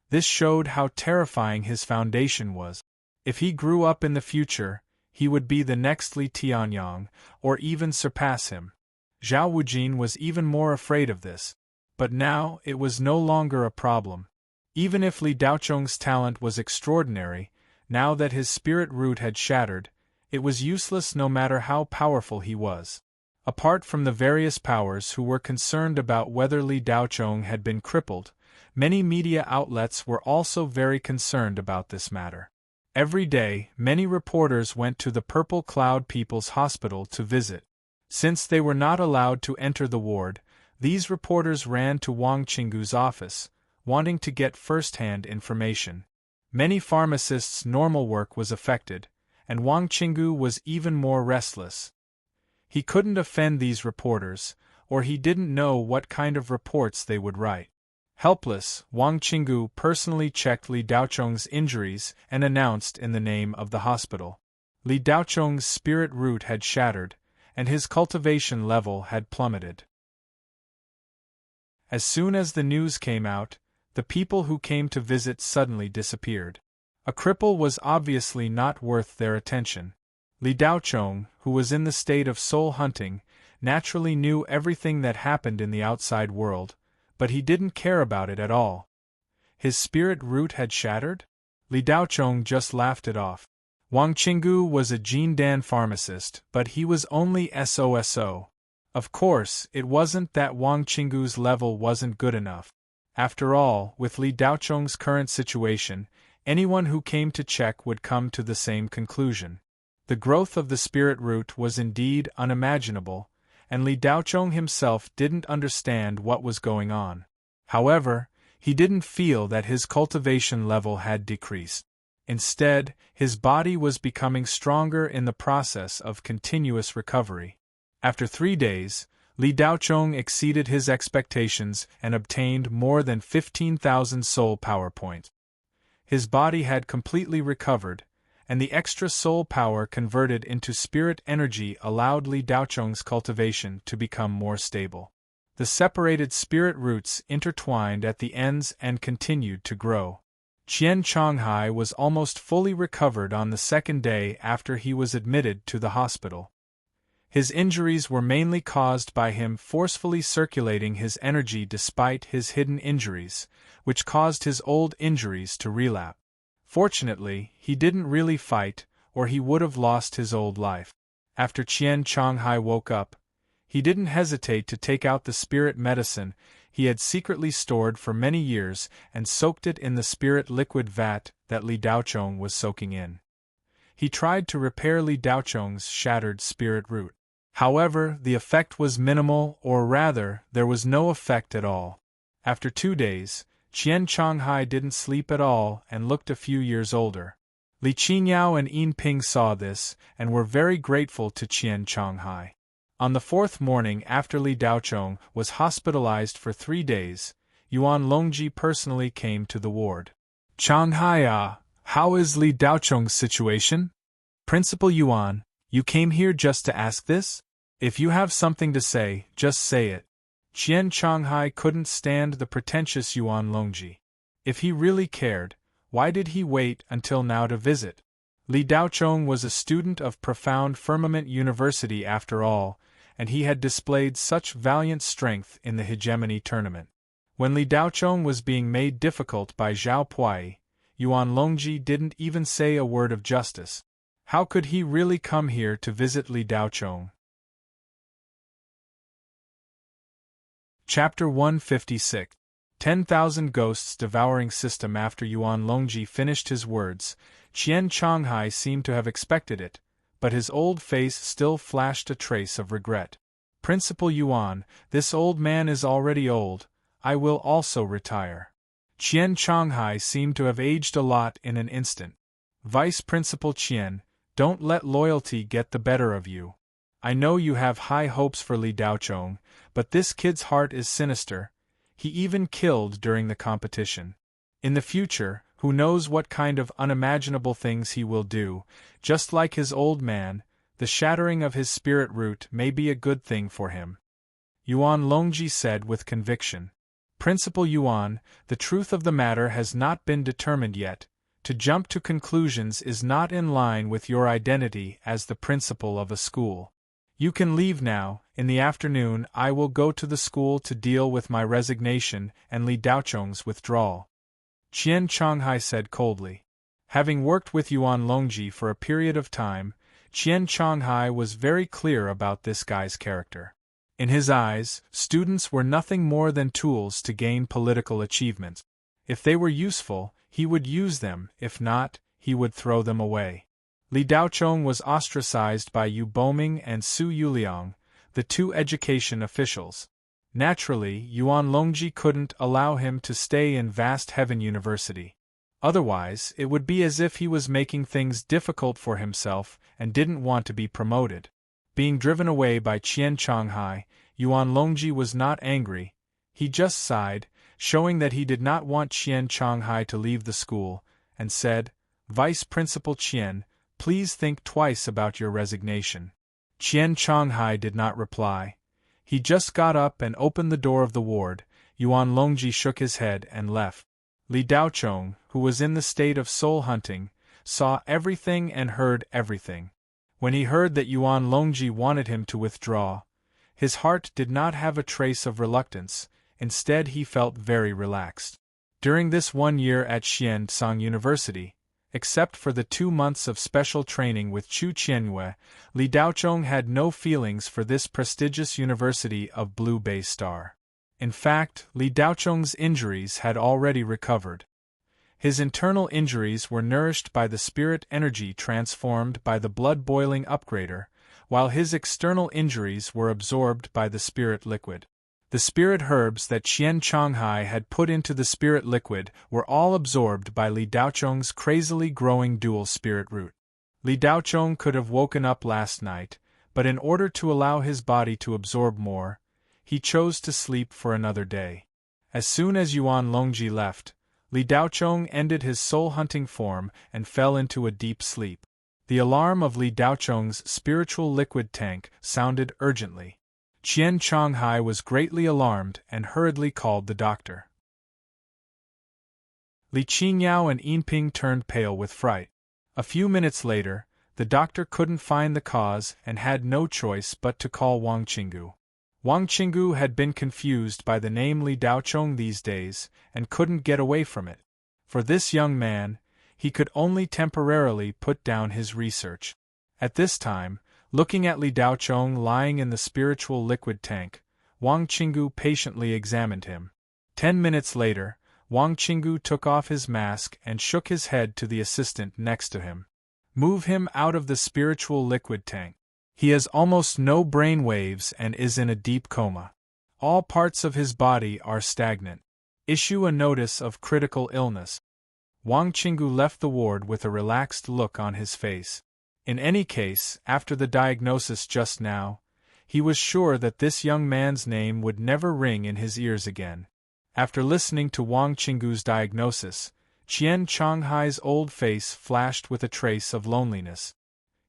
This showed how terrifying his foundation was. If he grew up in the future, he would be the next Li Tianyang, or even surpass him. Zhao Wujin was even more afraid of this. But now it was no longer a problem. Even if Li Daocheng's talent was extraordinary, now that his spirit root had shattered, it was useless no matter how powerful he was. Apart from the various powers who were concerned about whether Li Daocheng had been crippled, many media outlets were also very concerned about this matter. Every day, many reporters went to the Purple Cloud People's Hospital to visit. Since they were not allowed to enter the ward, these reporters ran to Wang Qinggu's office, wanting to get first-hand information. Many pharmacists' normal work was affected, and Wang Qinggu was even more restless. He couldn't offend these reporters, or he didn't know what kind of reports they would write. Helpless, Wang Qinggu personally checked Li Daocheng's injuries and announced in the name of the hospital. Li Daocheng's spirit root had shattered, and his cultivation level had plummeted. As soon as the news came out, the people who came to visit suddenly disappeared. A cripple was obviously not worth their attention. Li Daocheng, who was in the state of soul hunting, naturally knew everything that happened in the outside world, but he didn't care about it at all. His spirit root had shattered? Li Daocheng just laughed it off. Wang Qinggu was a Jindan pharmacist, but he was only SOSO. Of course, it wasn't that Wang Qinggu's level wasn't good enough. After all, with Li Daocheng's current situation, anyone who came to check would come to the same conclusion. The growth of the spirit root was indeed unimaginable, and Li Daocheng himself didn't understand what was going on. However, he didn't feel that his cultivation level had decreased. Instead, his body was becoming stronger in the process of continuous recovery. After 3 days, Li Daocheng exceeded his expectations and obtained more than 15,000 soul power points. His body had completely recovered, and the extra soul power converted into spirit energy allowed Li Daocheng's cultivation to become more stable. The separated spirit roots intertwined at the ends and continued to grow. Qian Chonghai was almost fully recovered on the 2nd day after he was admitted to the hospital. His injuries were mainly caused by him forcefully circulating his energy despite his hidden injuries, which caused his old injuries to relapse. Fortunately, he didn't really fight, or he would have lost his old life. After Qian Chonghai woke up, he didn't hesitate to take out the spirit medicine he had secretly stored for many years and soaked it in the spirit liquid vat that Li Daocheng was soaking in. He tried to repair Li Daocheng's shattered spirit root. However, the effect was minimal, or rather, there was no effect at all. After 2 days, Qian Chonghai didn't sleep at all and looked a few years older. Li Qinyao and Yin Ping saw this and were very grateful to Qian Chonghai. On the 4th morning after Li Daocheng was hospitalized for 3 days, Yuan Longji personally came to the ward. Chonghai, how is Li Daocheng's situation? Principal Yuan, you came here just to ask this? If you have something to say, just say it. Qian Chonghai couldn't stand the pretentious Yuan Longji. If he really cared, why did he wait until now to visit? Li Daocheng was a student of Profound Firmament University after all, and he had displayed such valiant strength in the hegemony tournament. When Li Daocheng was being made difficult by Zhao Puai, Yuan Longji didn't even say a word of justice. How could he really come here to visit Li Daocheng? Chapter 156. 10,000 Ghosts Devouring System. After Yuan Longji finished his words, Qian Chonghai seemed to have expected it, but his old face still flashed a trace of regret. Principal Yuan, this old man is already old, I will also retire. Qian Chonghai seemed to have aged a lot in an instant. Vice Principal Qian, don't let loyalty get the better of you. I know you have high hopes for Li Daocheng, but this kid's heart is sinister. He even killed during the competition. In the future, who knows what kind of unimaginable things he will do, just like his old man, the shattering of his spirit root may be a good thing for him. Yuan Longji said with conviction. Principal Yuan, the truth of the matter has not been determined yet. To jump to conclusions is not in line with your identity as the principal of a school. You can leave now. In the afternoon I will go to the school to deal with my resignation and Li Daocheng's withdrawal. Qian Changhai said coldly. Having worked with Yuan Longji for a period of time, Qian Changhai was very clear about this guy's character. In his eyes, students were nothing more than tools to gain political achievements. If they were useful, he would use them; if not, he would throw them away. Li Daocheng was ostracized by Yu Boming and Su Yuliang, the two education officials. Naturally, Yuan Longji couldn't allow him to stay in Vast Heaven University. Otherwise, it would be as if he was making things difficult for himself and didn't want to be promoted. Being driven away by Qian Changhai, Yuan Longji was not angry. He just sighed, showing that he did not want Qian Changhai to leave the school, and said, "Vice Principal Qian, please think twice about your resignation." Qian Changhai did not reply. He just got up and opened the door of the ward. Yuan Longji shook his head and left. Li Daocheng, who was in the state of soul hunting, saw everything and heard everything. When he heard that Yuan Longji wanted him to withdraw, his heart did not have a trace of reluctance. Instead, he felt very relaxed. During this 1 year at Xiansong University, except for the 2 months of special training with Chu Qianyue, Li Daocheng had no feelings for this prestigious university of Blue Bay Star. In fact, Li Daocheng's injuries had already recovered. His internal injuries were nourished by the spirit energy transformed by the blood-boiling upgrader, while his external injuries were absorbed by the spirit liquid. The spirit herbs that Qian Changhai had put into the spirit liquid were all absorbed by Li Daocheng's crazily growing dual spirit root. Li Daocheng could have woken up last night, but in order to allow his body to absorb more, he chose to sleep for another day. As soon as Yuan Longji left, Li Daocheng ended his soul-hunting form and fell into a deep sleep. The alarm of Li Daocheng's spiritual liquid tank sounded urgently. Qian Changhai was greatly alarmed and hurriedly called the doctor. Li Qingyao and Yinping turned pale with fright. A few minutes later, the doctor couldn't find the cause and had no choice but to call Wang Qinggu. Wang Qinggu had been confused by the name Li Daocheng these days and couldn't get away from it. For this young man, he could only temporarily put down his research. At this time, looking at Li Daocheng lying in the spiritual liquid tank, Wang Qinggu patiently examined him. 10 minutes later, Wang Qinggu took off his mask and shook his head to the assistant next to him. "Move him out of the spiritual liquid tank. He has almost no brain waves and is in a deep coma. All parts of his body are stagnant. Issue a notice of critical illness." Wang Qinggu left the ward with a relaxed look on his face. In any case, after the diagnosis just now, he was sure that this young man's name would never ring in his ears again. After listening to Wang Qinggu's diagnosis, Qian Changhai's old face flashed with a trace of loneliness.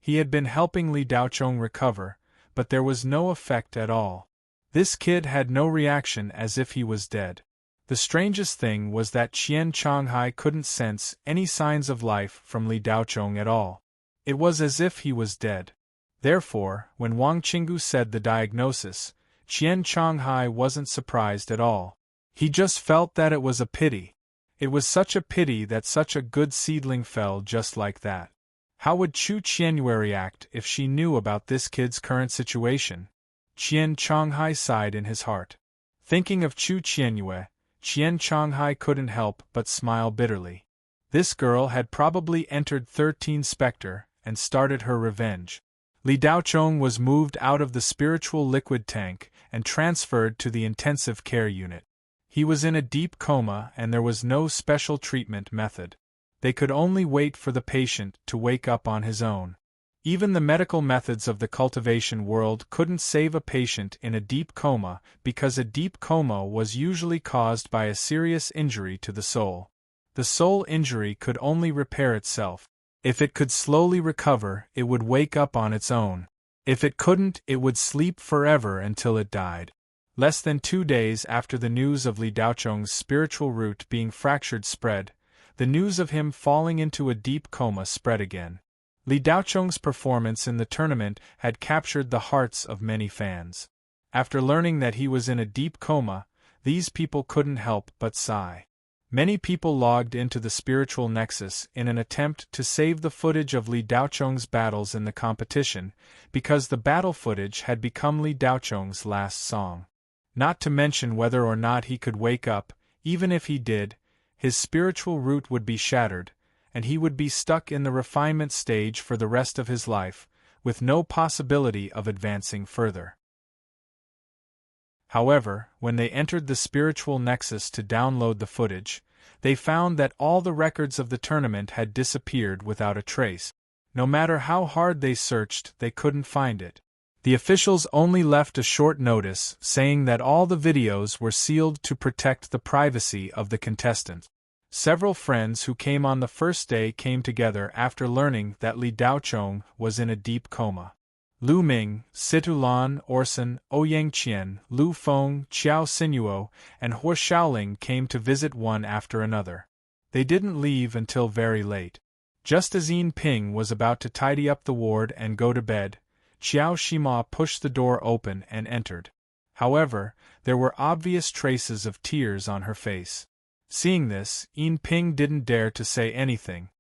He had been helping Li Daocheng recover, but there was no effect at all. This kid had no reaction, as if he was dead. The strangest thing was that Qian Changhai couldn't sense any signs of life from Li Daocheng at all. It was as if he was dead. Therefore, when Wang Qinggu said the diagnosis, Qian Changhai wasn't surprised at all. He just felt that it was a pity. It was such a pity that such a good seedling fell just like that. How would Chu Qianyue react if she knew about this kid's current situation? Qian Changhai sighed in his heart. Thinking of Chu Qianyue, Qian Changhai couldn't help but smile bitterly. This girl had probably entered 13 Specter and started her revenge. Li Daocheng was moved out of the spiritual liquid tank and transferred to the intensive care unit. He was in a deep coma and there was no special treatment method. They could only wait for the patient to wake up on his own. Even the medical methods of the cultivation world couldn't save a patient in a deep coma because a deep coma was usually caused by a serious injury to the soul. The soul injury could only repair itself. If it could slowly recover, it would wake up on its own. If it couldn't, it would sleep forever until it died. Less than 2 days after the news of Li Daocheng's spiritual root being fractured spread, the news of him falling into a deep coma spread again. Li Daocheng's performance in the tournament had captured the hearts of many fans. After learning that he was in a deep coma, these people couldn't help but sigh. Many people logged into the spiritual nexus in an attempt to save the footage of Li Daocheng's battles in the competition, because the battle footage had become Li Daocheng's last song. Not to mention whether or not he could wake up. Even if he did, his spiritual root would be shattered, and he would be stuck in the refinement stage for the rest of his life, with no possibility of advancing further. However, when they entered the spiritual nexus to download the footage, they found that all the records of the tournament had disappeared without a trace. No matter how hard they searched, they couldn't find it. The officials only left a short notice saying that all the videos were sealed to protect the privacy of the contestants. Several friends who came on the first day came together after learning that Li Daocheng was in a deep coma. Lu Ming, Situlan, Orson, Ouyang Qian, Lu Feng, Qiao Sinuo, and Huo Shaoling came to visit one after another. They didn't leave until very late. Just as Yin Ping was about to tidy up the ward and go to bed, Qiao Shima pushed the door open and entered. However, there were obvious traces of tears on her face. Seeing this, Yin Ping didn't dare to say anything.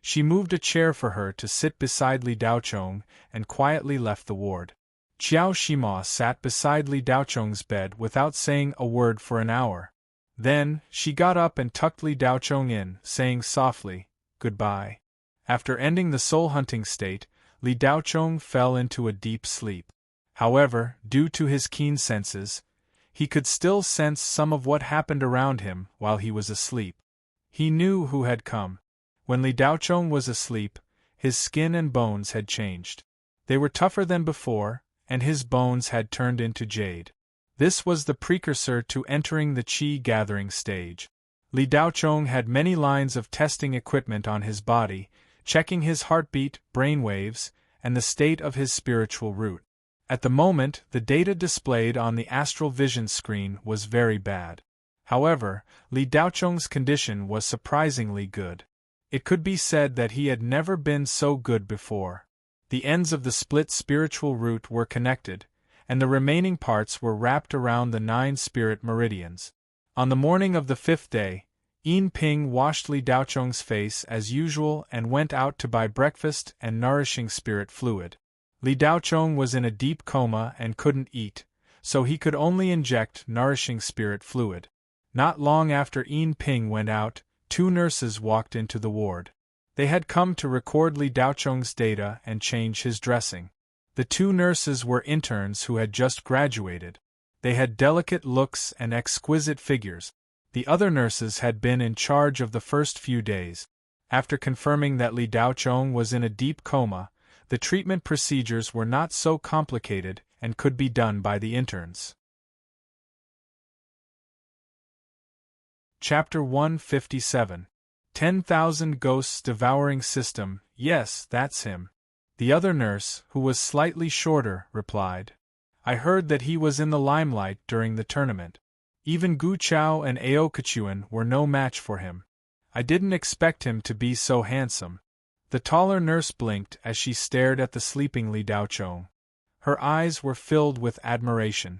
She moved a chair for her to sit beside Li Daocheng and quietly left the ward. Qiao Shima sat beside Li Daocheng's bed without saying a word for an hour. Then, she got up and tucked Li Daocheng in, saying softly, "Goodbye." After ending the soul-hunting state, Li Daocheng fell into a deep sleep. However, due to his keen senses, he could still sense some of what happened around him while he was asleep. He knew who had come. When Li Daocheng was asleep, his skin and bones had changed. They were tougher than before, and his bones had turned into jade. This was the precursor to entering the Qi gathering stage. Li Daocheng had many lines of testing equipment on his body, checking his heartbeat, brainwaves, and the state of his spiritual root. At the moment, the data displayed on the astral vision screen was very bad. However, Li Daocheng's condition was surprisingly good. It could be said that he had never been so good before. The ends of the split spiritual root were connected, and the remaining parts were wrapped around the 9 spirit meridians. On the morning of the 5th day, Yin Ping washed Li Daocheng's face as usual and went out to buy breakfast and nourishing spirit fluid. Li Daocheng was in a deep coma and couldn't eat, so he could only inject nourishing spirit fluid. Not long after Yin Ping went out, 2 nurses walked into the ward. They had come to record Li Daocheng's data and change his dressing. The 2 nurses were interns who had just graduated. They had delicate looks and exquisite figures. The other nurses had been in charge of the first few days. After confirming that Li Daocheng was in a deep coma, the treatment procedures were not so complicated and could be done by the interns. Chapter 157. 10,000 Ghosts Devouring System. Yes, that's him. The other nurse, who was slightly shorter, replied. I heard that he was in the limelight during the tournament. Even Gu Chao and Ao Kachuan were no match for him. I didn't expect him to be so handsome. The taller nurse blinked as she stared at the sleeping Li Daocheng. Her eyes were filled with admiration.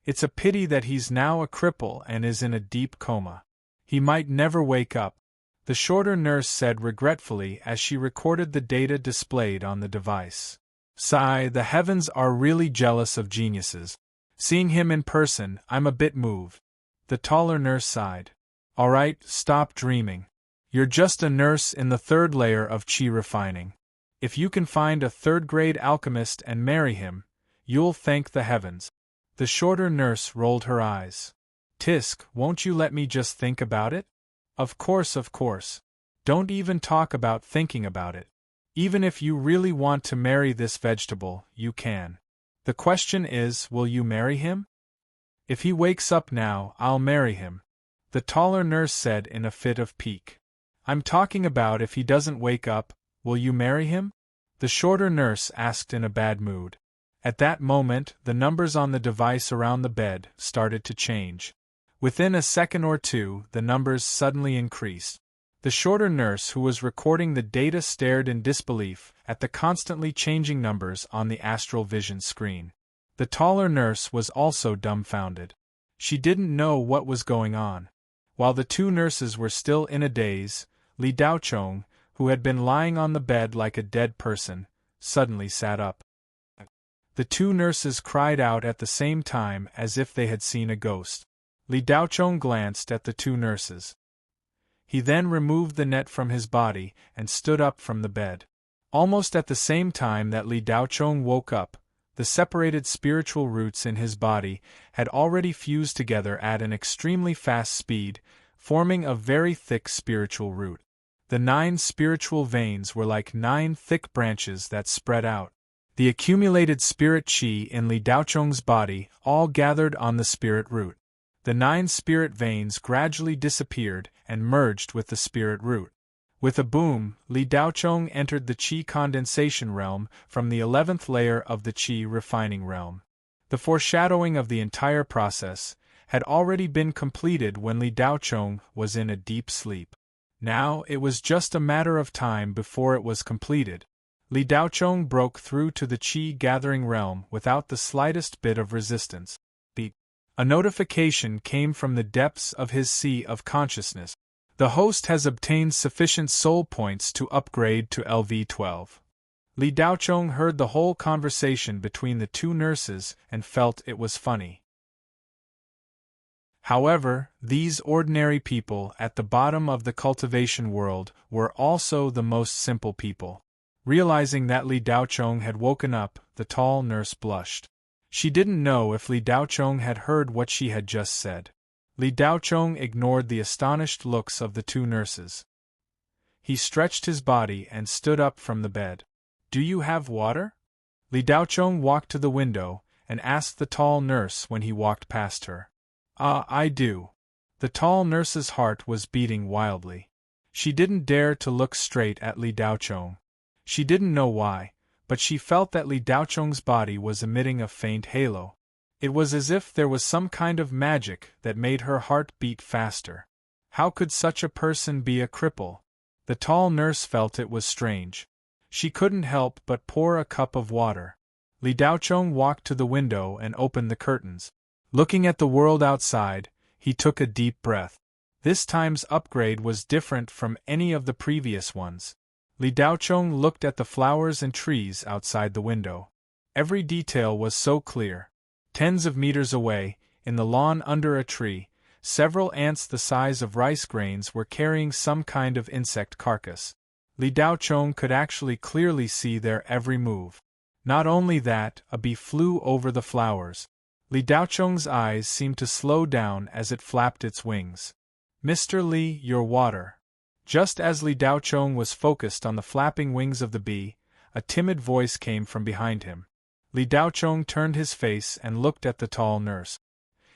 It's a pity that he's now a cripple and is in a deep coma. He might never wake up, the shorter nurse said regretfully as she recorded the data displayed on the device. Sigh, the heavens are really jealous of geniuses. Seeing him in person, I'm a bit moved. The taller nurse sighed. All right, stop dreaming. You're just a nurse in the 3rd layer of Qi refining. If you can find a 3rd-grade alchemist and marry him, you'll thank the heavens. The shorter nurse rolled her eyes. Tisk, won't you let me just think about it? Of course, of course. Don't even talk about thinking about it. Even if you really want to marry this vegetable, you can. The question is, will you marry him? If he wakes up now, I'll marry him, the taller nurse said in a fit of pique. I'm talking about if he doesn't wake up, will you marry him? The shorter nurse asked in a bad mood. At that moment, the numbers on the device around the bed started to change. Within a second or two, the numbers suddenly increased. The shorter nurse who was recording the data stared in disbelief at the constantly changing numbers on the astral vision screen. The taller nurse was also dumbfounded. She didn't know what was going on. While the two nurses were still in a daze, Li Daochong, who had been lying on the bed like a dead person, suddenly sat up. The two nurses cried out at the same time as if they had seen a ghost. Li Daochong glanced at the two nurses. He then removed the net from his body and stood up from the bed. Almost at the same time that Li Daochong woke up, the separated spiritual roots in his body had already fused together at an extremely fast speed, forming a very thick spiritual root. The 9 spiritual veins were like 9 thick branches that spread out. The accumulated spirit qi in Li Daochong's body all gathered on the spirit root. The 9 spirit veins gradually disappeared and merged with the spirit root. With a boom, Li Daochong entered the qi condensation realm from the 11th layer of the qi refining realm. The foreshadowing of the entire process had already been completed when Li Daochong was in a deep sleep. Now it was just a matter of time before it was completed. Li Daochong broke through to the qi gathering realm without the slightest bit of resistance. A notification came from the depths of his sea of consciousness. The host has obtained sufficient soul points to upgrade to LV-12. Li Daochong heard the whole conversation between the two nurses and felt it was funny. However, these ordinary people at the bottom of the cultivation world were also the most simple people. Realizing that Li Daochong had woken up, the tall nurse blushed. She didn't know if Li Daochong had heard what she had just said. Li Daochong ignored the astonished looks of the two nurses. He stretched his body and stood up from the bed. "Do you have water?" Li Daochong walked to the window and asked the tall nurse when he walked past her. I do." The tall nurse's heart was beating wildly. She didn't dare to look straight at Li Daochong. She didn't know why, but she felt that Li Daochong's body was emitting a faint halo. It was as if there was some kind of magic that made her heart beat faster. How could such a person be a cripple? The tall nurse felt it was strange. She couldn't help but pour a cup of water. Li Daochong walked to the window and opened the curtains. Looking at the world outside, he took a deep breath. This time's upgrade was different from any of the previous ones. Li Daochong looked at the flowers and trees outside the window. Every detail was so clear. Tens of meters away, in the lawn under a tree, several ants the size of rice grains were carrying some kind of insect carcass. Li Daochong could actually clearly see their every move. Not only that, a bee flew over the flowers. Li Daochong's eyes seemed to slow down as it flapped its wings. "Mr. Li, your water." Just as Li Daochong was focused on the flapping wings of the bee, a timid voice came from behind him. Li Daochong turned his face and looked at the tall nurse.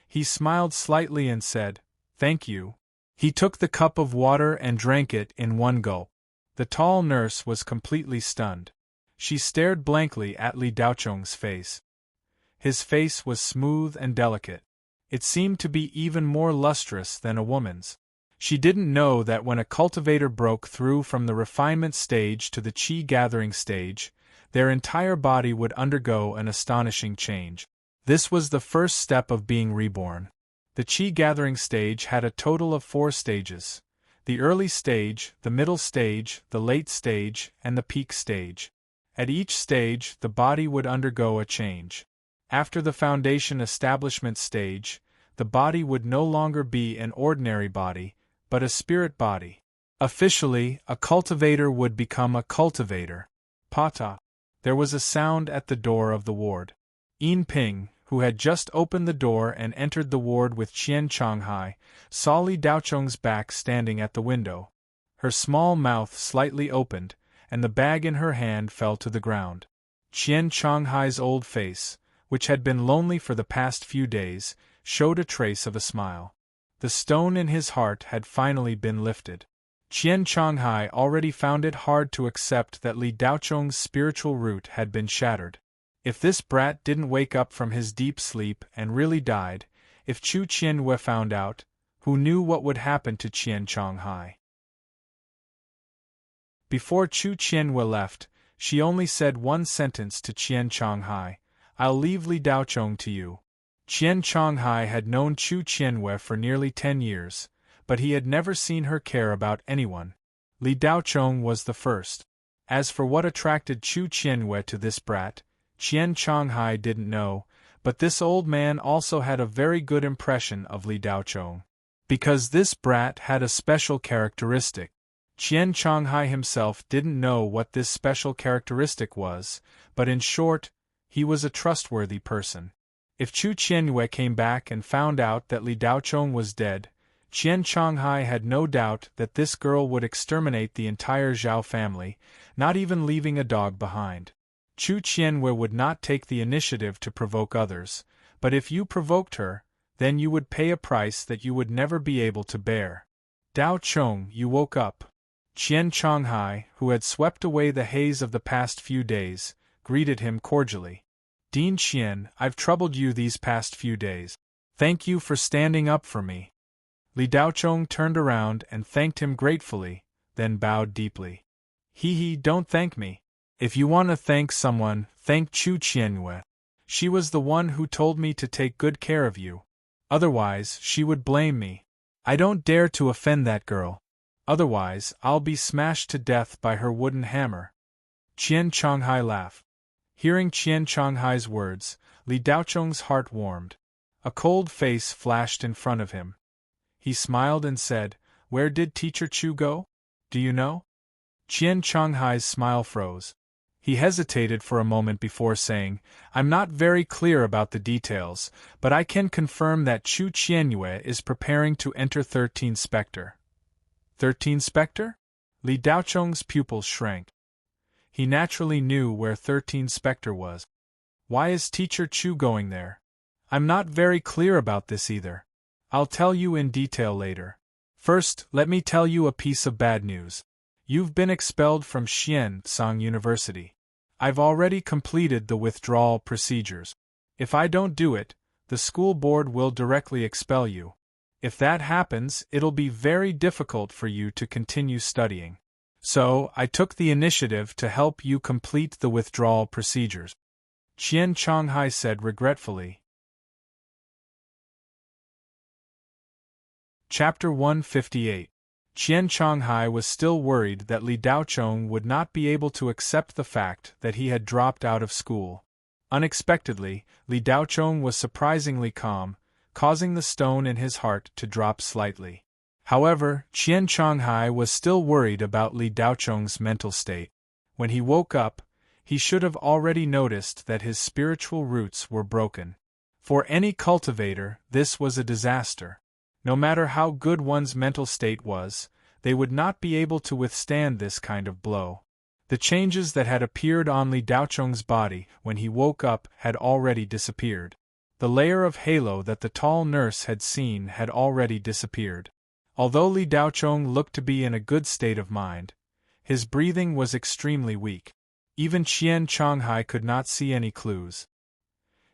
He smiled slightly and said, "Thank you." He took the cup of water and drank it in one gulp. The tall nurse was completely stunned. She stared blankly at Li Daochong's face. His face was smooth and delicate. It seemed to be even more lustrous than a woman's. She didn't know that when a cultivator broke through from the refinement stage to the qi gathering stage, their entire body would undergo an astonishing change. This was the first step of being reborn. The qi gathering stage had a total of 4 stages: the early stage, the middle stage, the late stage, and the peak stage. At each stage, the body would undergo a change. After the foundation establishment stage, the body would no longer be an ordinary body, but a spirit body. Officially, a cultivator would become a cultivator. Pata. There was a sound at the door of the ward. Yin Ping, who had just opened the door and entered the ward with Qian Changhai, saw Li Daochong's back standing at the window. Her small mouth slightly opened, and the bag in her hand fell to the ground. Qian Changhai's old face, which had been lonely for the past few days, showed a trace of a smile. The stone in his heart had finally been lifted. Qian Chonghai already found it hard to accept that Li Daocheng's spiritual root had been shattered. If this brat didn't wake up from his deep sleep and really died, if Chu Qianwei found out, who knew what would happen to Qian Chonghai? Before Chu Qianwei left, she only said one sentence to Qian Chonghai: "I'll leave Li Daocheng to you." Qian Chonghai had known Chu Qianwei for nearly 10 years, but he had never seen her care about anyone. Li Daocheng was the first. As for what attracted Chu Qianwei to this brat, Qian Chonghai didn't know, but this old man also had a very good impression of Li Daocheng. Because this brat had a special characteristic. Qian Chonghai himself didn't know what this special characteristic was, but in short, he was a trustworthy person. If Chu Qianwei came back and found out that Li Daocheng was dead, Qian Chonghai had no doubt that this girl would exterminate the entire Zhao family, not even leaving a dog behind. Chu Qianwei would not take the initiative to provoke others, but if you provoked her, then you would pay a price that you would never be able to bear. Daocheng, you woke up. Qian Chonghai, who had swept away the haze of the past few days, greeted him cordially. Dean Qian, I've troubled you these past few days. Thank you for standing up for me. Li Daocheng turned around and thanked him gratefully, then bowed deeply. Don't thank me. If you want to thank someone, thank Chu Qianwei. She was the one who told me to take good care of you. Otherwise, she would blame me. I don't dare to offend that girl. Otherwise, I'll be smashed to death by her wooden hammer. Qian Chonghai laughed. Hearing Qian Chonghai's words, Li Daocheng's heart warmed. A cold face flashed in front of him. He smiled and said, "Where did Teacher Chu go? Do you know?" Qian Chonghai's smile froze. He hesitated for a moment before saying, "I'm not very clear about the details, but I can confirm that Chu Qianwei is preparing to enter 13 Specter." 13 Specter? Li Daocheng's pupils shrank. He naturally knew where 13 Specter was. Why is Teacher Chu going there? I'm not very clear about this either. I'll tell you in detail later. First, let me tell you a piece of bad news. You've been expelled from Xiansong University. I've already completed the withdrawal procedures. If I don't do it, the school board will directly expel you. If that happens, it'll be very difficult for you to continue studying. So, I took the initiative to help you complete the withdrawal procedures. Qian Chonghai said regretfully. Chapter 158. Qian Chonghai was still worried that Li Daocheng would not be able to accept the fact that he had dropped out of school. Unexpectedly, Li Daocheng was surprisingly calm, causing the stone in his heart to drop slightly. However, Qian Chonghai was still worried about Li Daocheng's mental state. When he woke up, he should have already noticed that his spiritual roots were broken. For any cultivator, this was a disaster. No matter how good one's mental state was, they would not be able to withstand this kind of blow. The changes that had appeared on Li Daocheng's body when he woke up had already disappeared. The layer of halo that the tall nurse had seen had already disappeared. Although Li Daocheng looked to be in a good state of mind, his breathing was extremely weak. Even Qian Chonghai could not see any clues.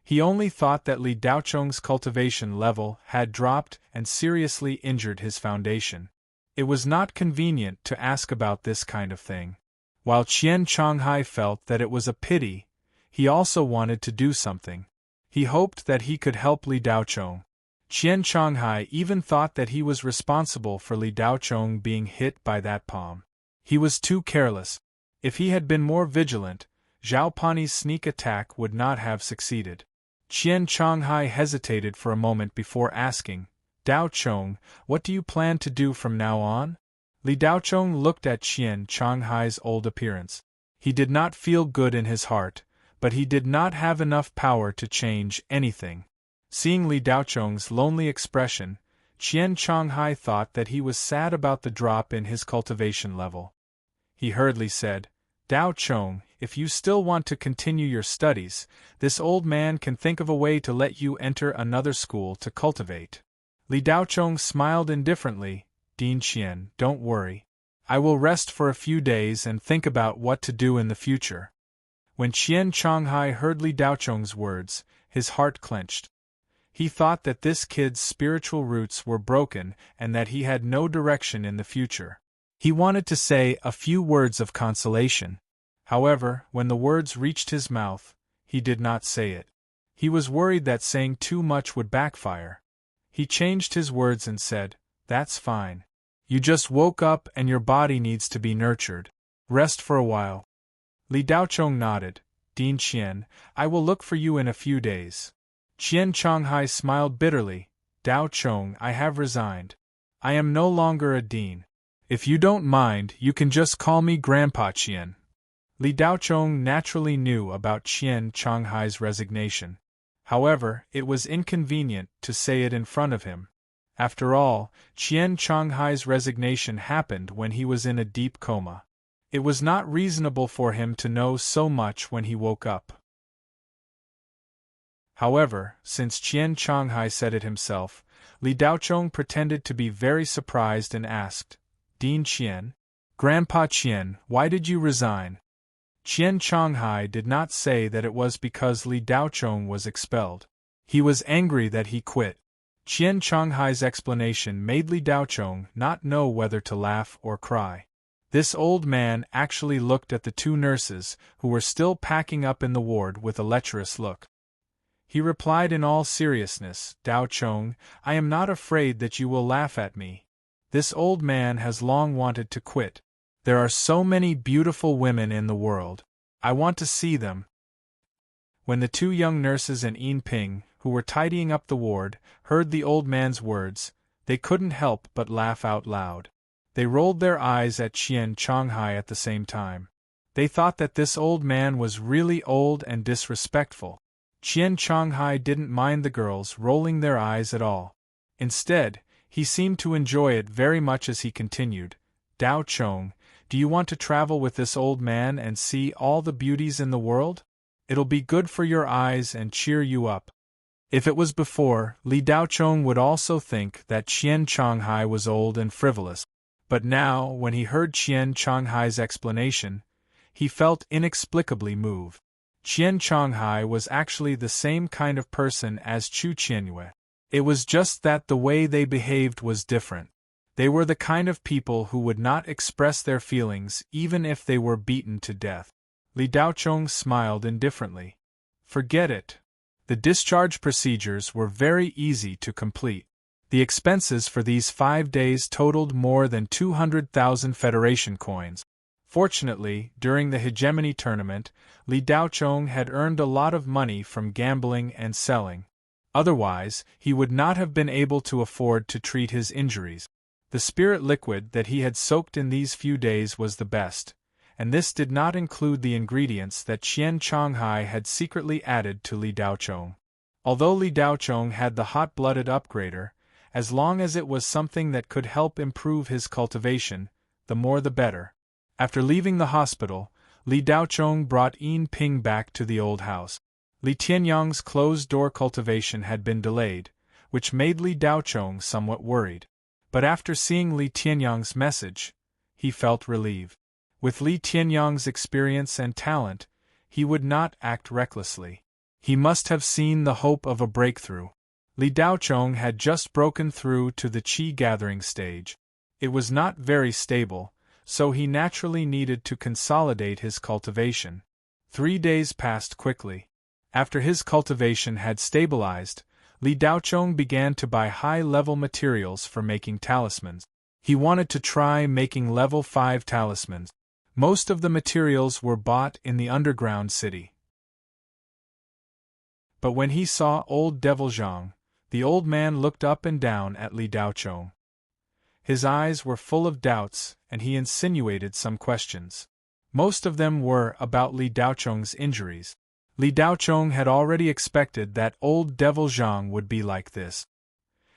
He only thought that Li Daocheng's cultivation level had dropped and seriously injured his foundation. It was not convenient to ask about this kind of thing. While Qian Chonghai felt that it was a pity, he also wanted to do something. He hoped that he could help Li Daocheng. Qian Chonghai even thought that he was responsible for Li Daocheng being hit by that palm. He was too careless. If he had been more vigilant, Zhao Pani's sneak attack would not have succeeded. Qian Chonghai hesitated for a moment before asking, "Daocheng, what do you plan to do from now on?" Li Daocheng looked at Qian Chonghai's old appearance. He did not feel good in his heart, but he did not have enough power to change anything. Seeing Li Daocheng's lonely expression, Qian Chonghai thought that he was sad about the drop in his cultivation level. He hurriedly said, "Daocheng, if you still want to continue your studies, this old man can think of a way to let you enter another school to cultivate." Li Daocheng smiled indifferently. "Dean Qian, don't worry. I will rest for a few days and think about what to do in the future. When Qian Changhai heard Li Daocheng's words, his heart clenched. He thought that this kid's spiritual roots were broken and that he had no direction in the future. He wanted to say a few words of consolation. However, when the words reached his mouth, he did not say it. He was worried that saying too much would backfire. He changed his words and said, "That's fine. You just woke up and your body needs to be nurtured. Rest for a while." Li Daocheng nodded. "Dean Qian, I will look for you in a few days." Qian Changhai smiled bitterly. "Daocheng, I have resigned. I am no longer a dean. If you don't mind, you can just call me Grandpa Qian." Li Daocheng naturally knew about Qian Changhai's resignation. However, it was inconvenient to say it in front of him. After all, Qian Changhai's resignation happened when he was in a deep coma. It was not reasonable for him to know so much when he woke up. However, since Qian Changhai said it himself, Li Daocheng pretended to be very surprised and asked, "Dean Qian? Grandpa Qian, why did you resign?" Qian Changhai did not say that it was because Li Daocheng was expelled. He was angry that he quit. Qian Changhai's explanation made Li Daocheng not know whether to laugh or cry. This old man actually looked at the two nurses, who were still packing up in the ward, with a lecherous look. He replied in all seriousness, "Daocheng, I am not afraid that you will laugh at me. This old man has long wanted to quit. There are so many beautiful women in the world. I want to see them." When the two young nurses and Yin Ping, who were tidying up the ward, heard the old man's words, they couldn't help but laugh out loud. They rolled their eyes at Qian Changhai at the same time. They thought that this old man was really old and disrespectful. Qian Changhai didn't mind the girls rolling their eyes at all. Instead, he seemed to enjoy it very much as he continued, "Daocheng, do you want to travel with this old man and see all the beauties in the world? It'll be good for your eyes and cheer you up." If it was before, Li Daocheng would also think that Qian Changhai was old and frivolous. But now, when he heard Qian Changhai's explanation, he felt inexplicably moved. Qian Changhai was actually the same kind of person as Chu Qianyue. It was just that the way they behaved was different. They were the kind of people who would not express their feelings even if they were beaten to death. Li Daocheng smiled indifferently. Forget it. The discharge procedures were very easy to complete. The expenses for these 5 days totaled more than 200,000 Federation coins. Fortunately, during the hegemony tournament, Li Daocheng had earned a lot of money from gambling and selling. Otherwise, he would not have been able to afford to treat his injuries. The spirit liquid that he had soaked in these few days was the best, and this did not include the ingredients that Qian Changhai had secretly added to Li Daocheng. Although Li Daocheng had the hot-blooded upgrader, as long as it was something that could help improve his cultivation, the more the better. After leaving the hospital, Li Daocheng brought Yin Ping back to the old house. Li Tianyang's closed-door cultivation had been delayed, which made Li Daocheng somewhat worried. But after seeing Li Tianyang's message, he felt relieved. With Li Tianyang's experience and talent, he would not act recklessly. He must have seen the hope of a breakthrough. Li Daocheng had just broken through to the qi gathering stage. It was not very stable, so he naturally needed to consolidate his cultivation. 3 days passed quickly. After his cultivation had stabilized, Li Daocheng began to buy high-level materials for making talismans. He wanted to try making level 5 talismans. Most of the materials were bought in the underground city. But when he saw old Devil Zhang, the old man looked up and down at Li Daocheng. His eyes were full of doubts, and he insinuated some questions. Most of them were about Li Daocheng's injuries. Li Daocheng had already expected that old Devil Zhang would be like this.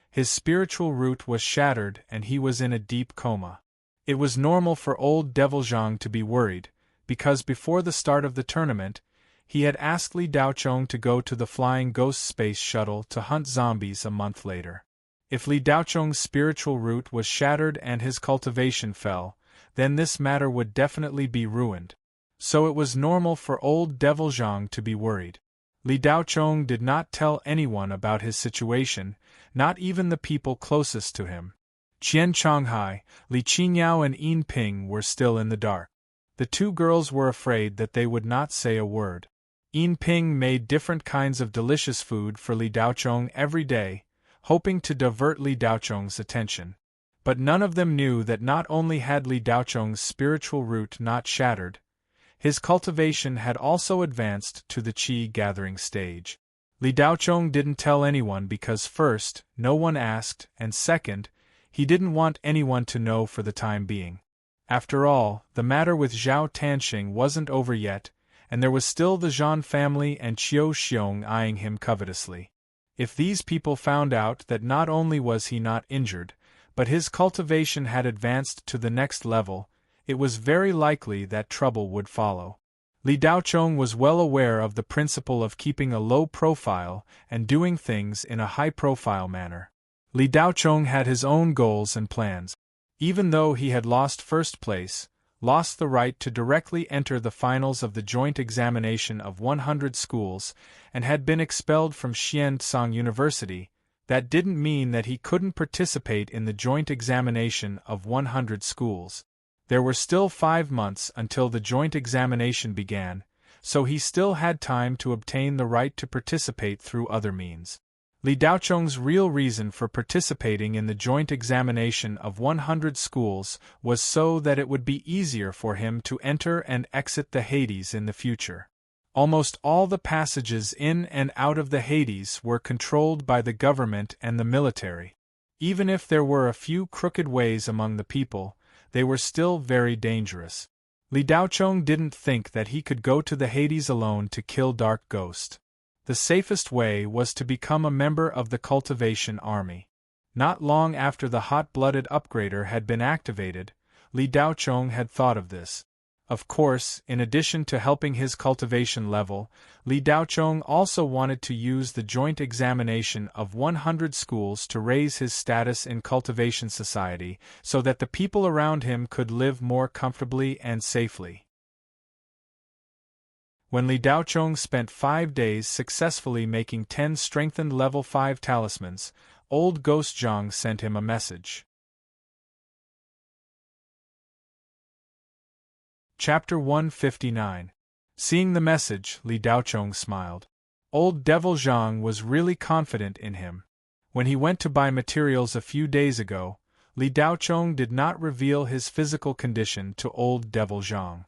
His spiritual root was shattered and he was in a deep coma. It was normal for old Devil Zhang to be worried, because before the start of the tournament, he had asked Li Daocheng to go to the Flying Ghost space shuttle to hunt zombies a month later. If Li Daocheng's spiritual root was shattered and his cultivation fell, then this matter would definitely be ruined. So it was normal for old Devil Zhang to be worried. Li Daochong did not tell anyone about his situation, not even the people closest to him. Qian Chonghai, Li Qiniao and Yin Ping were still in the dark. The two girls were afraid that they would not say a word. Yin Ping made different kinds of delicious food for Li Daochong every day, hoping to divert Li Daochong's attention. But none of them knew that not only had Li Daochong's spiritual root not shattered, his cultivation had also advanced to the qi gathering stage. Li Daochong didn't tell anyone because first, no one asked, and second, he didn't want anyone to know for the time being. After all, the matter with Zhao Tanxing wasn't over yet, and there was still the Zhan family and Qiu Xiong eyeing him covetously. If these people found out that not only was he not injured, but his cultivation had advanced to the next level, it was very likely that trouble would follow. Li Daochong was well aware of the principle of keeping a low profile and doing things in a high-profile manner. Li Daochong had his own goals and plans. Even though he had lost first place, lost the right to directly enter the finals of the joint examination of 100 schools, and had been expelled from Xiantsang University, that didn't mean that he couldn't participate in the joint examination of 100 schools. There were still 5 months until the joint examination began, so he still had time to obtain the right to participate through other means. Li Daochong's real reason for participating in the joint examination of 100 schools was so that it would be easier for him to enter and exit the Hades in the future. Almost all the passages in and out of the Hades were controlled by the government and the military. Even if there were a few crooked ways among the people, they were still very dangerous. Li Daochong didn't think that he could go to the Hades alone to kill Dark Ghost. The safest way was to become a member of the cultivation army. Not long after the hot-blooded upgrader had been activated, Li Daochong had thought of this. Of course, in addition to helping his cultivation level, Li Daochong also wanted to use the joint examination of 100 schools to raise his status in cultivation society so that the people around him could live more comfortably and safely. When Li Daochong spent 5 days successfully making 10 strengthened level 5 talismans, old Ghost Zhang sent him a message. Chapter 159. Seeing the message, Li Daochong smiled. Old Devil Zhang was really confident in him. When he went to buy materials a few days ago, Li Daochong did not reveal his physical condition to old Devil Zhang.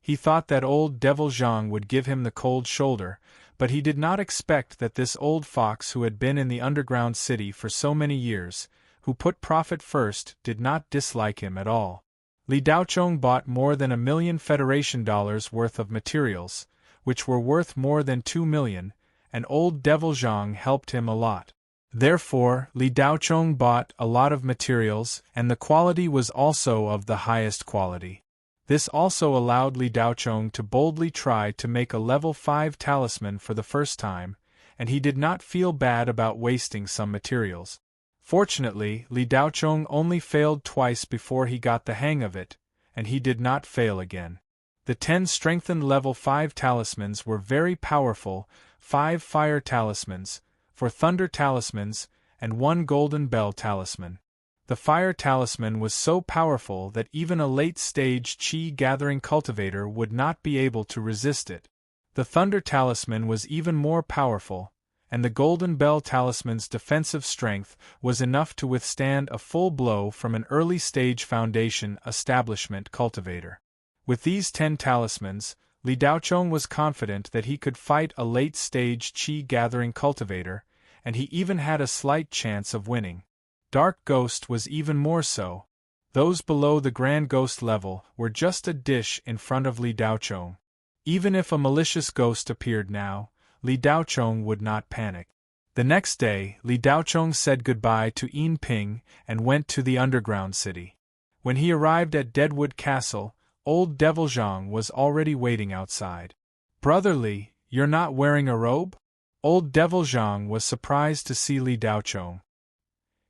He thought that old Devil Zhang would give him the cold shoulder, but he did not expect that this old fox who had been in the underground city for so many years, who put profit first, did not dislike him at all. Li Daochong bought more than $1 million Federation dollars worth of materials, which were worth more than 2 million, and old Devil Zhang helped him a lot. Therefore, Li Daochong bought a lot of materials, and the quality was also of the highest quality. This also allowed Li Daochong to boldly try to make a level 5 talisman for the first time, and he did not feel bad about wasting some materials. Fortunately, Li Daochong only failed twice before he got the hang of it, and he did not fail again. The 10 strengthened level 5 talismans were very powerful, 5 fire talismans, 4 thunder talismans, and 1 golden bell talisman. The fire talisman was so powerful that even a late-stage qi-gathering cultivator would not be able to resist it. The thunder talisman was even more powerful, and the golden bell talisman's defensive strength was enough to withstand a full blow from an early-stage foundation establishment cultivator. With these 10 talismans, Li Daochong was confident that he could fight a late-stage qi-gathering cultivator, and he even had a slight chance of winning. Dark Ghost was even more so. Those below the Grand Ghost level were just a dish in front of Li Daochong. Even if a malicious ghost appeared now, Li Daochong would not panic. The next day, Li Daochong said goodbye to Yin Ping and went to the underground city. When he arrived at Deadwood Castle, old Devil Zhang was already waiting outside. "Brother Li, you're not wearing a robe?" Old Devil Zhang was surprised to see Li Daochong.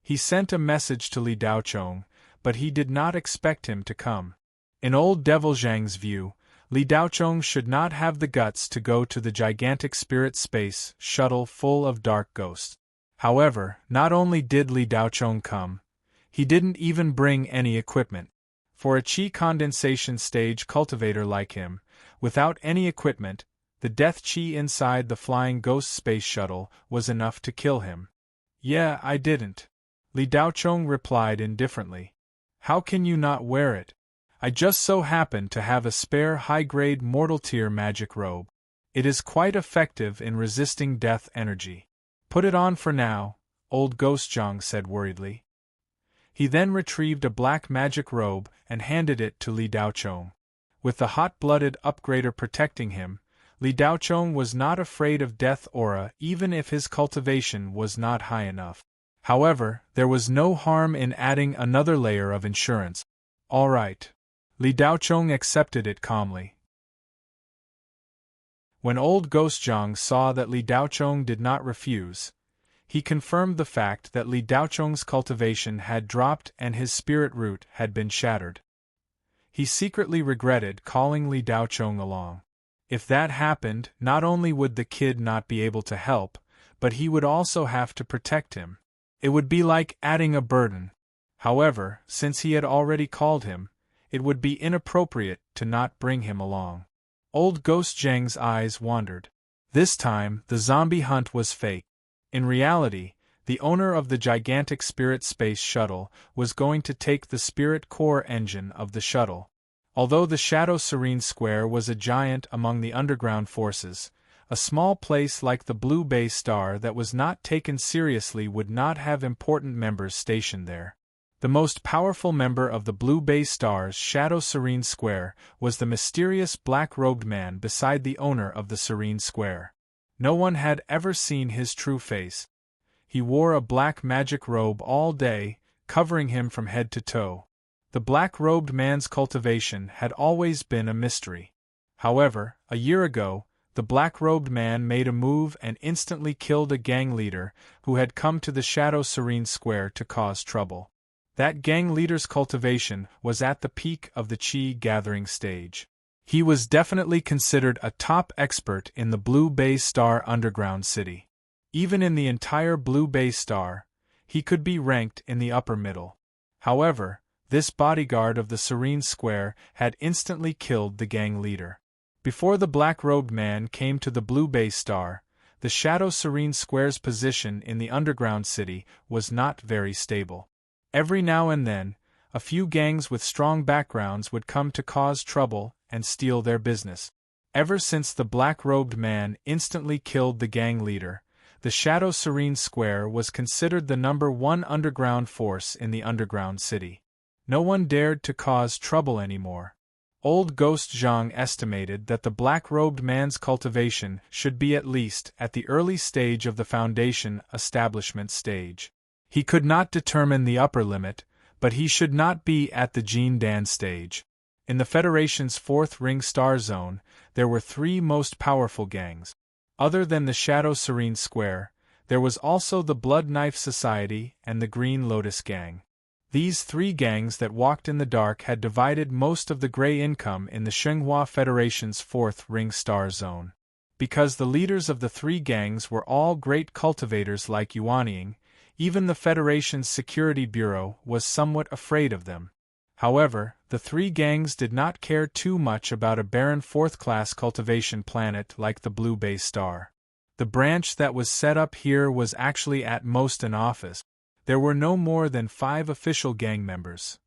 He sent a message to Li Daochong, but he did not expect him to come. In old Devil Zhang's view, Li Daochong should not have the guts to go to the gigantic spirit space shuttle full of dark ghosts. However, not only did Li Daochong come, he didn't even bring any equipment. For a qi condensation stage cultivator like him, without any equipment, the death qi inside the flying ghost space shuttle was enough to kill him. Yeah, I didn't. Li Daochong replied indifferently. How can you not wear it? I just so happen to have a spare high-grade mortal tier magic robe. It is quite effective in resisting death energy. Put it on for now, old Ghost Zhang said worriedly. He then retrieved a black magic robe and handed it to Li Daochong. With the hot-blooded upgrader protecting him, Li Daochong was not afraid of death aura even if his cultivation was not high enough. However, there was no harm in adding another layer of insurance. All right. Li Daochong accepted it calmly. When old Ghost Zhang saw that Li Daochong did not refuse, he confirmed the fact that Li Daochong's cultivation had dropped and his spirit root had been shattered. He secretly regretted calling Li Daochong along. If that happened, not only would the kid not be able to help, but he would also have to protect him. It would be like adding a burden. However, since he had already called him, it would be inappropriate to not bring him along. Old Ghost Zhang's eyes wandered. This time, the zombie hunt was fake. In reality, the owner of the gigantic spirit space shuttle was going to take the spirit core engine of the shuttle. Although the Shadow Serene Square was a giant among the underground forces, a small place like the Blue Bay Star that was not taken seriously would not have important members stationed there. The most powerful member of the Blue Bay Star's Shadow Serene Square was the mysterious black-robed man beside the owner of the Serene Square. No one had ever seen his true face. He wore a black magic robe all day, covering him from head to toe. The black-robed man's cultivation had always been a mystery. However, a year ago, the black-robed man made a move and instantly killed a gang leader who had come to the Shadow Serene Square to cause trouble. That gang leader's cultivation was at the peak of the Qi gathering stage. He was definitely considered a top expert in the Blue Bay Star underground city. Even in the entire Blue Bay Star, he could be ranked in the upper middle. However, this bodyguard of the Serene Square had instantly killed the gang leader. Before the black-robed man came to the Blue Bay Star, the Shadow Serene Square's position in the underground city was not very stable. Every now and then, a few gangs with strong backgrounds would come to cause trouble and steal their business. Ever since the black-robed man instantly killed the gang leader, the Shadow Serene Square was considered the #1 underground force in the underground city. No one dared to cause trouble anymore. Old Ghost Zhang estimated that the black-robed man's cultivation should be at least at the early stage of the foundation establishment stage. He could not determine the upper limit, but he should not be at the Jin Dan stage. In the Federation's 4th Ring Star Zone, there were 3 most powerful gangs. Other than the Shadow Serene Square, there was also the Blood Knife Society and the Green Lotus Gang. These 3 gangs that walked in the dark had divided most of the gray income in the Shenghua Federation's 4th Ring Star Zone. Because the leaders of the 3 gangs were all great cultivators like Yuanying, even the Federation's Security Bureau was somewhat afraid of them. However, the 3 gangs did not care too much about a barren 4th-class cultivation planet like the Blue Bay Star. The branch that was set up here was actually at most an office. There were no more than 5 official gang members.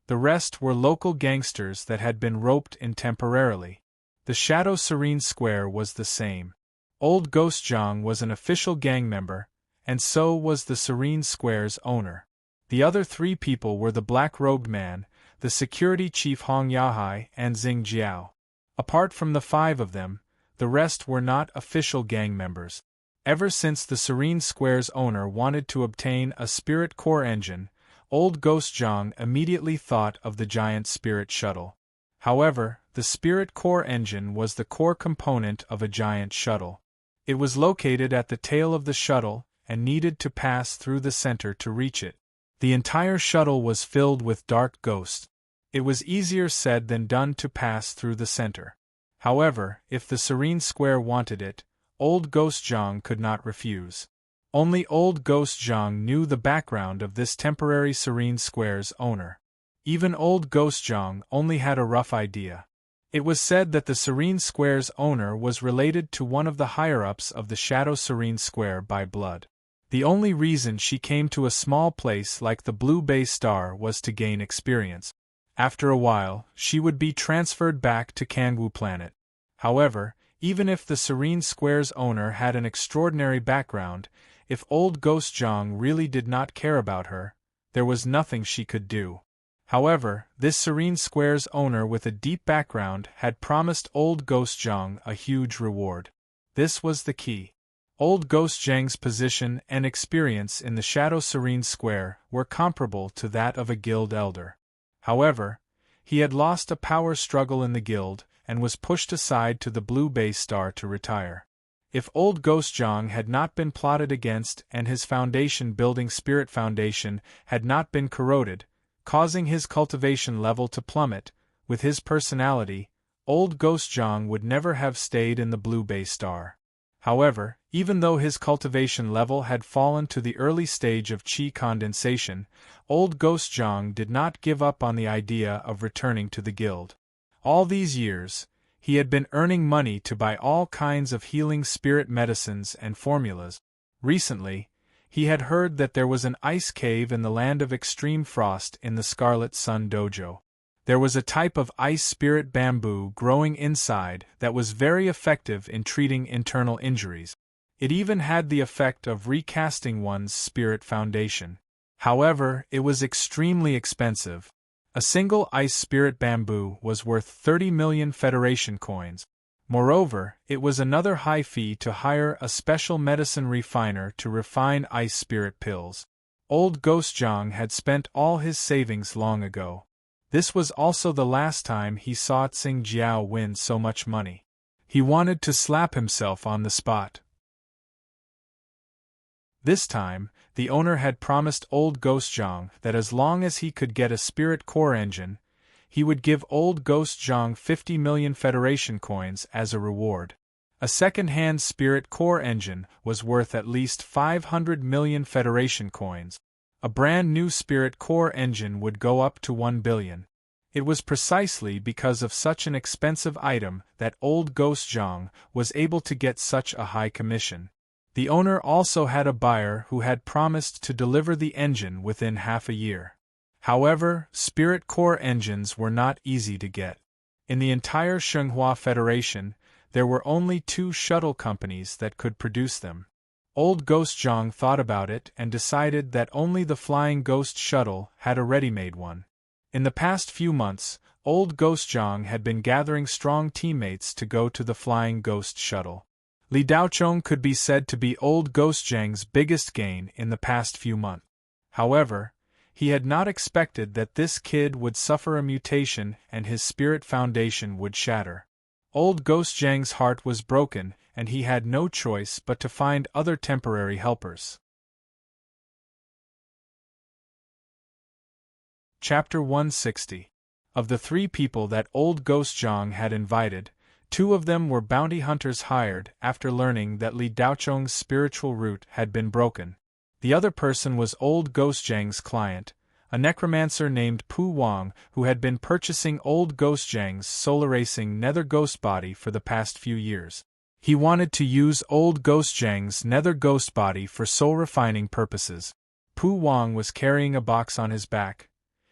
The rest were local gangsters that had been roped in temporarily. The Shadow Serene Square was the same. Old Ghost Zhang was an official gang member, and so was the Serene Square's owner. The other 3 people were the black-robed man, the security chief Hong Yahai, and Xing Jiao. Apart from the 5 of them, the rest were not official gang members. Ever since the Serene Square's owner wanted to obtain a spirit core engine, Old Ghost Zhang immediately thought of the giant spirit shuttle. However, the spirit core engine was the core component of a giant shuttle. It was located at the tail of the shuttle and needed to pass through the center to reach it. The entire shuttle was filled with dark ghosts. It was easier said than done to pass through the center. However, if the Serene Square wanted it, Old Ghost Zhang could not refuse. Only Old Ghost Zhang knew the background of this temporary Serene Square's owner. Even Old Ghost Zhang only had a rough idea. It was said that the Serene Square's owner was related to one of the higher-ups of the Shadow Serene Square by blood. The only reason she came to a small place like the Blue Bay Star was to gain experience. After a while, she would be transferred back to Kangwu Planet. However, even if the Serene Square's owner had an extraordinary background, if Old Ghost Zhang really did not care about her, there was nothing she could do. However, this Serene Square's owner with a deep background had promised Old Ghost Zhang a huge reward. This was the key. Old Ghost Zhang's position and experience in the Shadow Serene Square were comparable to that of a guild elder. However, he had lost a power struggle in the guild, and was pushed aside to the Blue Bay Star to retire. If Old Ghost Zhang had not been plotted against and his foundation building Spirit Foundation had not been corroded, causing his cultivation level to plummet, with his personality, Old Ghost Zhang would never have stayed in the Blue Bay Star. However, even though his cultivation level had fallen to the early stage of qi condensation, Old Ghost Zhang did not give up on the idea of returning to the guild. All these years, he had been earning money to buy all kinds of healing spirit medicines and formulas. Recently, he had heard that there was an ice cave in the land of extreme frost in the Scarlet Sun Dojo. There was a type of ice spirit bamboo growing inside that was very effective in treating internal injuries. It even had the effect of recasting one's spirit foundation. However, it was extremely expensive. A single ice spirit bamboo was worth 30 million Federation coins. Moreover, it was another high fee to hire a special medicine refiner to refine ice spirit pills. Old Ghost Zhang had spent all his savings long ago. This was also the last time he saw Tsing Jiao win so much money. He wanted to slap himself on the spot. This time, the owner had promised Old Ghost Zhang that as long as he could get a spirit core engine, he would give Old Ghost Zhang 50 million Federation coins as a reward. A second-hand spirit core engine was worth at least 500 million Federation coins. A brand new spirit core engine would go up to 1 billion. It was precisely because of such an expensive item that Old Ghost Zhang was able to get such a high commission. The owner also had a buyer who had promised to deliver the engine within half a year. However, spirit core engines were not easy to get. In the entire Shenghua Federation, there were only 2 shuttle companies that could produce them. Old Ghost Zhang thought about it and decided that only the Flying Ghost Shuttle had a ready-made one. In the past few months, Old Ghost Zhang had been gathering strong teammates to go to the Flying Ghost Shuttle. Li Daochong could be said to be Old Ghost Zhang's biggest gain in the past few months. However, he had not expected that this kid would suffer a mutation and his spirit foundation would shatter. Old Ghost Zhang's heart was broken, and he had no choice but to find other temporary helpers. Chapter 160. Of the 3 people that Old Ghost Zhang had invited, 2 of them were bounty hunters hired after learning that Li Daochong's spiritual root had been broken. The other person was Old Ghost Zhang's client, a necromancer named Pu Wang who had been purchasing Old Ghost Zhang's solar racing nether ghost body for the past few years. He wanted to use Old Ghost Zhang's nether ghost body for soul refining purposes. Pu Wang was carrying a box on his back.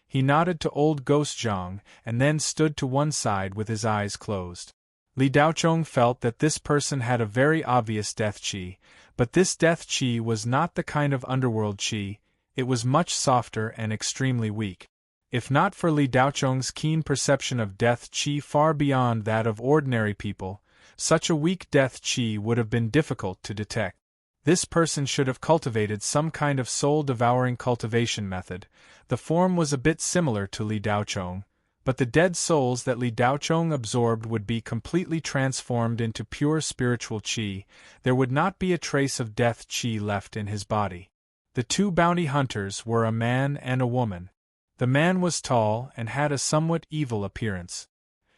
He nodded to Old Ghost Zhang and then stood to one side with his eyes closed. Li Daochong felt that this person had a very obvious death qi, but this death qi was not the kind of underworld qi. It was much softer and extremely weak. If not for Li Daochong's keen perception of death qi far beyond that of ordinary people, such a weak death qi would have been difficult to detect. This person should have cultivated some kind of soul-devouring cultivation method. The form was a bit similar to Li Daochong, but the dead souls that Li Daochong absorbed would be completely transformed into pure spiritual qi. There would not be a trace of death qi left in his body. The two bounty hunters were a man and a woman. The man was tall and had a somewhat evil appearance.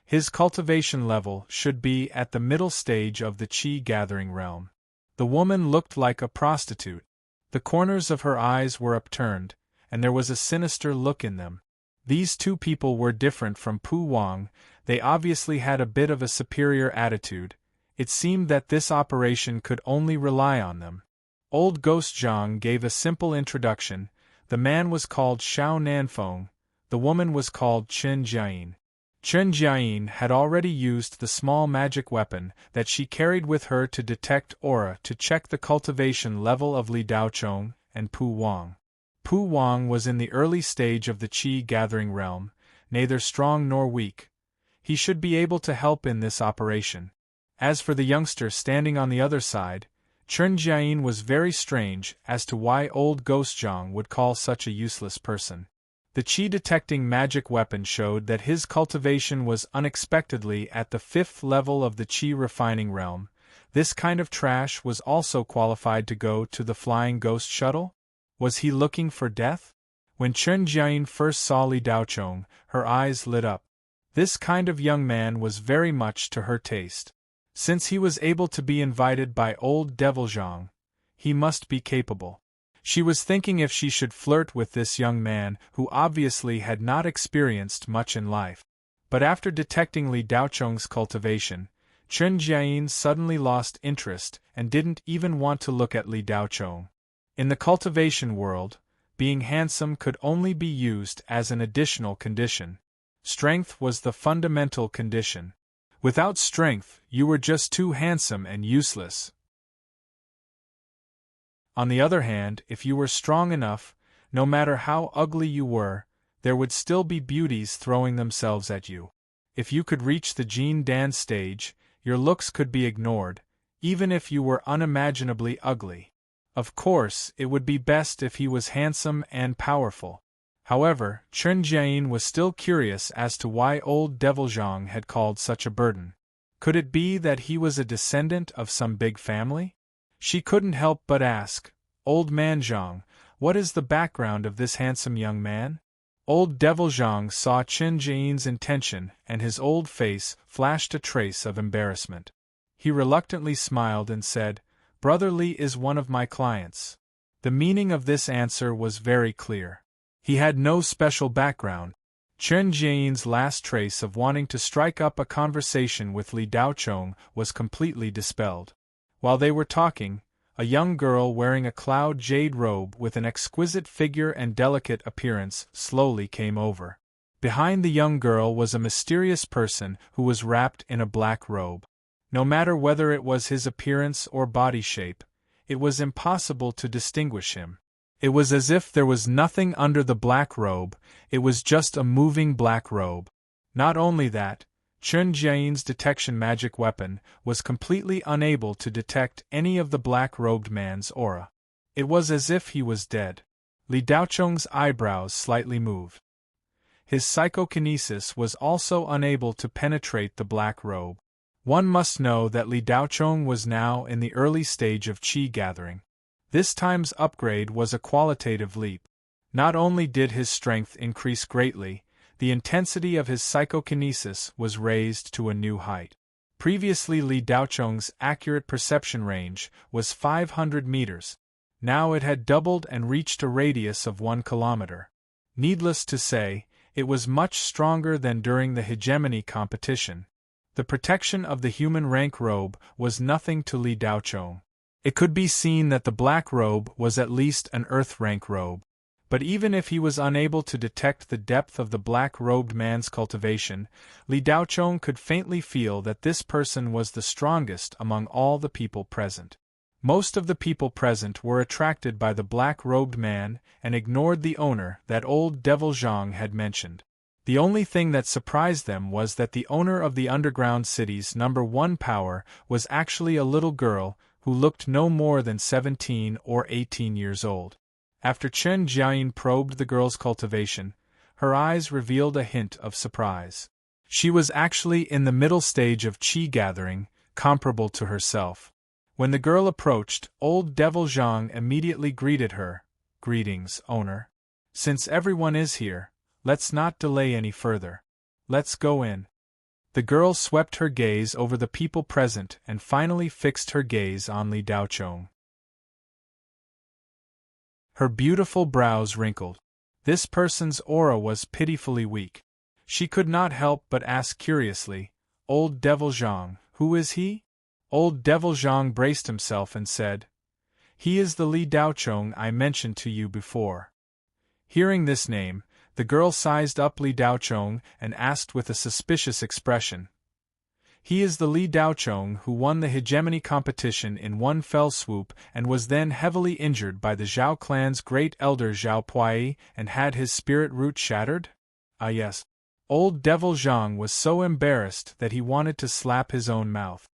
His cultivation level should be at the middle stage of the chi-gathering realm. The woman looked like a prostitute. The corners of her eyes were upturned, and there was a sinister look in them. These two people were different from Pu Wang. They obviously had a bit of a superior attitude. It seemed that this operation could only rely on them. Old Ghost Zhang gave a simple introduction. The man was called Xiao Nanfeng, the woman was called Chen Jiayin. Chen Jiayin had already used the small magic weapon that she carried with her to detect aura to check the cultivation level of Li Daochong and Pu Wang. Pu Wang was in the early stage of the chi-gathering realm, neither strong nor weak. He should be able to help in this operation. As for the youngster standing on the other side, Chen Jiayin was very strange as to why old Ghost Zhang would call such a useless person. The chi-detecting magic weapon showed that his cultivation was unexpectedly at the 5th level of the chi-refining realm. This kind of trash was also qualified to go to the flying ghost shuttle? Was he looking for death? When Chen Jiayin first saw Li Daochong, her eyes lit up. This kind of young man was very much to her taste. Since he was able to be invited by old Devil Zhang, he must be capable. She was thinking if she should flirt with this young man who obviously had not experienced much in life. But after detecting Li Daochong's cultivation, Chen Jiayin suddenly lost interest and didn't even want to look at Li Daochong. In the cultivation world, being handsome could only be used as an additional condition. Strength was the fundamental condition. Without strength, you were just too handsome and useless. On the other hand, if you were strong enough, no matter how ugly you were, there would still be beauties throwing themselves at you. If you could reach the Jin Dan stage, your looks could be ignored, even if you were unimaginably ugly. Of course, it would be best if he was handsome and powerful. However, Chen Jiayin was still curious as to why old Devil Zhang had called such a burden. Could it be that he was a descendant of some big family? She couldn't help but ask, "Old man Zhang, what is the background of this handsome young man?" Old Devil Zhang saw Chen Jiayin's intention and his old face flashed a trace of embarrassment. He reluctantly smiled and said, "Brother Li is one of my clients." The meaning of this answer was very clear. He had no special background. Chen Jiayin's last trace of wanting to strike up a conversation with Li Daochong was completely dispelled. While they were talking, a young girl wearing a cloud jade robe with an exquisite figure and delicate appearance slowly came over. Behind the young girl was a mysterious person who was wrapped in a black robe. No matter whether it was his appearance or body shape, it was impossible to distinguish him. It was as if there was nothing under the black robe, it was just a moving black robe. Not only that, Chen Jiayin's detection magic weapon was completely unable to detect any of the black-robed man's aura. It was as if he was dead. Li Daochong's eyebrows slightly moved. His psychokinesis was also unable to penetrate the black robe. One must know that Li Daochong was now in the early stage of chi gathering. This time's upgrade was a qualitative leap. Not only did his strength increase greatly, the intensity of his psychokinesis was raised to a new height. Previously Li Daochong's accurate perception range was 500 meters. Now it had doubled and reached a radius of 1 kilometer. Needless to say, it was much stronger than during the hegemony competition. The protection of the human rank robe was nothing to Li Daochong. It could be seen that the black robe was at least an earth rank robe. But even if he was unable to detect the depth of the black-robed man's cultivation, Li Daochong could faintly feel that this person was the strongest among all the people present. Most of the people present were attracted by the black-robed man and ignored the owner that old Devil Zhang had mentioned. The only thing that surprised them was that the owner of the underground city's #1 power was actually a little girl who looked no more than 17 or 18 years old. After Chen Jiayin probed the girl's cultivation, her eyes revealed a hint of surprise. She was actually in the middle stage of chi gathering, comparable to herself. When the girl approached, old Devil Zhang immediately greeted her. Greetings, owner. Since everyone is here, let's not delay any further. Let's go in. The girl swept her gaze over the people present and finally fixed her gaze on Li Daochong. Her beautiful brows wrinkled. This person's aura was pitifully weak. She could not help but ask curiously, "Old Devil Zhang, who is he?" Old Devil Zhang braced himself and said, "He is the Li Daochong I mentioned to you before." Hearing this name, the girl sized up Li Daochong and asked with a suspicious expression, "He is the Li Daochong who won the hegemony competition in one fell swoop and was then heavily injured by the Zhao clan's great elder Zhao Puyi and had his spirit root shattered?" Ah yes. Old Devil Zhang was so embarrassed that he wanted to slap his own mouth.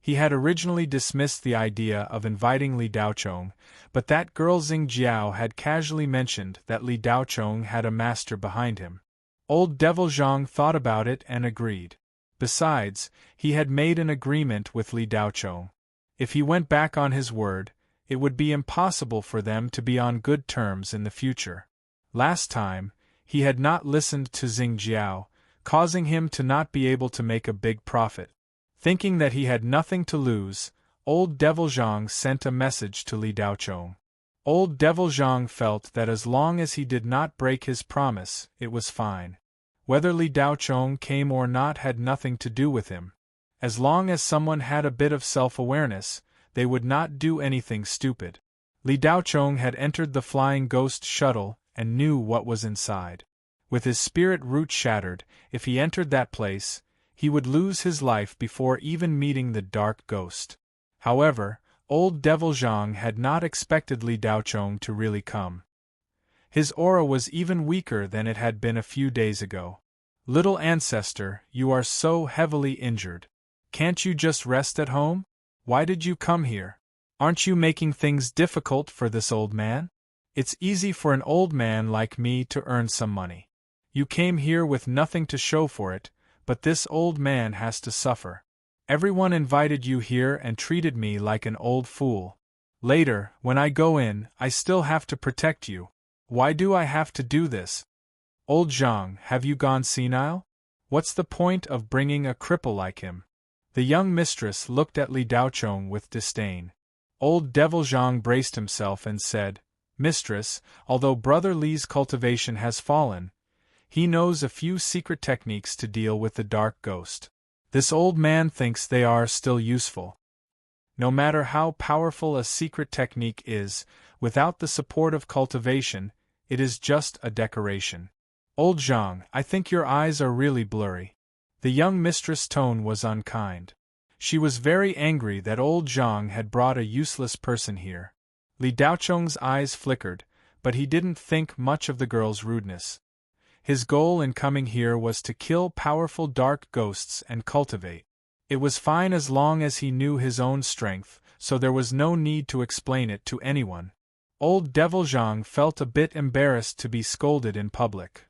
He had originally dismissed the idea of inviting Li Daochong, but that girl Xing Jiao had casually mentioned that Li Daochong had a master behind him. Old Devil Zhang thought about it and agreed. Besides, he had made an agreement with Li Daochong. If he went back on his word, it would be impossible for them to be on good terms in the future. Last time, he had not listened to Xing Jiao, causing him to not be able to make a big profit. Thinking that he had nothing to lose, Old Devil Zhang sent a message to Li Daochong. Old Devil Zhang felt that as long as he did not break his promise, it was fine. Whether Li Daochong came or not had nothing to do with him. As long as someone had a bit of self-awareness, they would not do anything stupid. Li Daochong had entered the flying ghost shuttle and knew what was inside. With his spirit root shattered, if he entered that place, he would lose his life before even meeting the dark ghost. However, Old Devil Zhang had not expected Li Daochong to really come. His aura was even weaker than it had been a few days ago. "Little ancestor, you are so heavily injured. Can't you just rest at home? Why did you come here? Aren't you making things difficult for this old man? It's easy for an old man like me to earn some money. You came here with nothing to show for it, but this old man has to suffer. Everyone invited you here and treated me like an old fool. Later, when I go in, I still have to protect you. Why do I have to do this? Old Zhang, have you gone senile? What's the point of bringing a cripple like him?" The young mistress looked at Li Daochong with disdain. Old Devil Zhang braced himself and said, "Mistress, although Brother Li's cultivation has fallen, he knows a few secret techniques to deal with the dark ghost. This old man thinks they are still useful. No matter how powerful a secret technique is, without the support of cultivation, it is just a decoration. Old Zhang, I think your eyes are really blurry." The young mistress' tone was unkind. She was very angry that old Zhang had brought a useless person here. Li Daochong's eyes flickered, but he didn't think much of the girl's rudeness. His goal in coming here was to kill powerful dark ghosts and cultivate. It was fine as long as he knew his own strength, so there was no need to explain it to anyone. Old Devil Zhang felt a bit embarrassed to be scolded in public.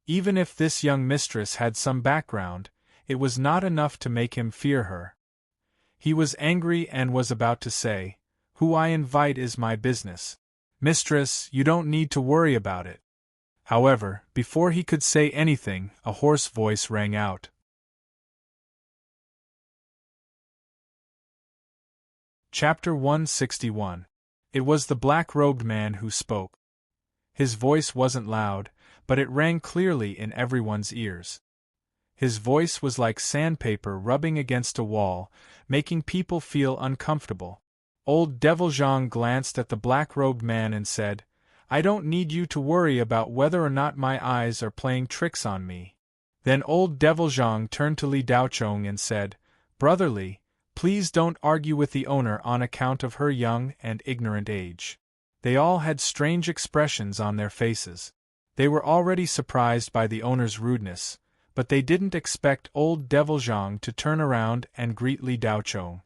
Even if this young mistress had some background, it was not enough to make him fear her. He was angry and was about to say, "Who I invite is my business. Mistress, you don't need to worry about it." However, before he could say anything, a hoarse voice rang out. Chapter 161. It was the black-robed man who spoke. His voice wasn't loud, but it rang clearly in everyone's ears. His voice was like sandpaper rubbing against a wall, making people feel uncomfortable. Old Devil Zhang glanced at the black-robed man and said, "I don't need you to worry about whether or not my eyes are playing tricks on me." Then Old Devil Zhang turned to Li Daochong and said, "Brother Li, please don't argue with the owner on account of her young and ignorant age." They all had strange expressions on their faces. They were already surprised by the owner's rudeness, but they didn't expect Old Devil Zhang to turn around and greet Li Daochong.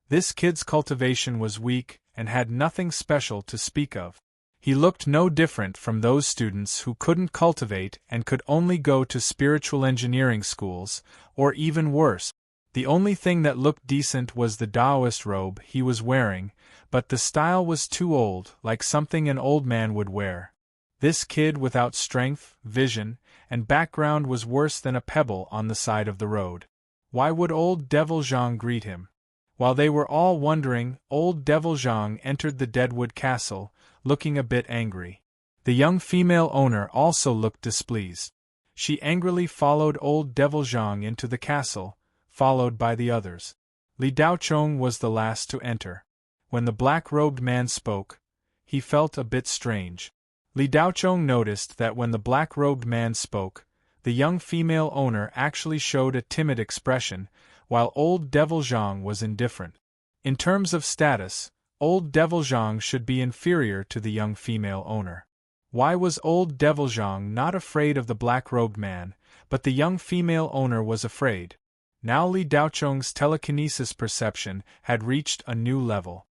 This kid's cultivation was weak and had nothing special to speak of. He looked no different from those students who couldn't cultivate and could only go to spiritual engineering schools, or even worse, The only thing that looked decent was the Taoist robe he was wearing, but the style was too old, like something an old man would wear. This kid without strength, vision, and background was worse than a pebble on the side of the road. Why would old Devil Zhang greet him? While they were all wondering, old Devil Zhang entered the Deadwood Castle, looking a bit angry. The young female owner also looked displeased. She angrily followed old Devil Zhang into the castle, followed by the others. Li Daochong was the last to enter. When the black-robed man spoke, he felt a bit strange. Li Daochong noticed that when the black-robed man spoke, the young female owner actually showed a timid expression, while old Devil Zhang was indifferent. In terms of status, old Devil Zhang should be inferior to the young female owner. Why was old Devil Zhang not afraid of the black-robed man, but the young female owner was afraid? Now Li Daochong's telekinesis perception had reached a new level.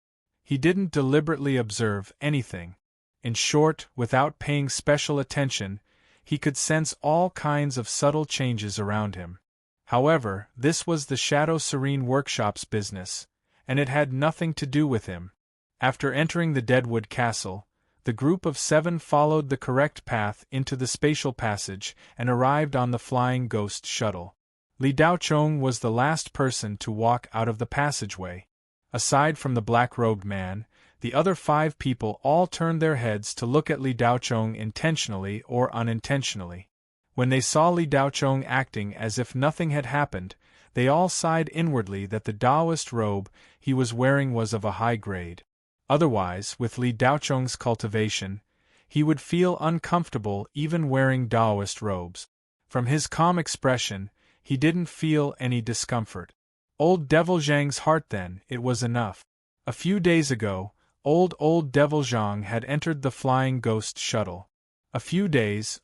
He didn't deliberately observe anything. In short, without paying special attention, he could sense all kinds of subtle changes around him. However, this was the Shadow Serene Workshop's business, and it had nothing to do with him. After entering the Deadwood Castle, the group of 7 followed the correct path into the spatial passage and arrived on the flying ghost shuttle. Li Daochong was the last person to walk out of the passageway. Aside from the black-robed man, the other 5 people all turned their heads to look at Li Daochong intentionally or unintentionally. When they saw Li Daochong acting as if nothing had happened, they all sighed inwardly that the Taoist robe he was wearing was of a high grade. Otherwise, with Li Daochong's cultivation, he would feel uncomfortable even wearing Taoist robes. From his calm expression, he didn't feel any discomfort. Old Devil Zhang's heart then, it was enough. A few days ago, old Devil Zhang had entered the flying ghost shuttle.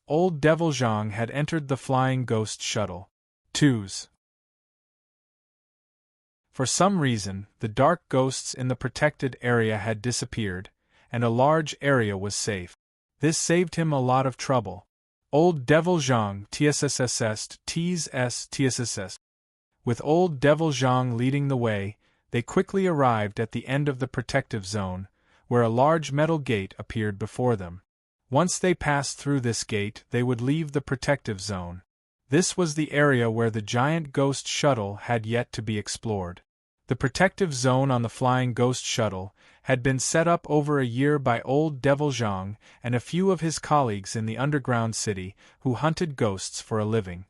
Old Devil Zhang had entered the flying ghost shuttle. 2s. For some reason, the dark ghosts in the protected area had disappeared, and a large area was safe. This saved him a lot of trouble. Old Devil Zhang TSSS. With old Devil Zhang leading the way, they quickly arrived at the end of the protective zone, where a large metal gate appeared before them. Once they passed through this gate, they would leave the protective zone. This was the area where the giant ghost shuttle had yet to be explored. The protective zone on the flying ghost shuttle had been set up over a year by old Devil Zhang and a few of his colleagues in the underground city who hunted ghosts for a living.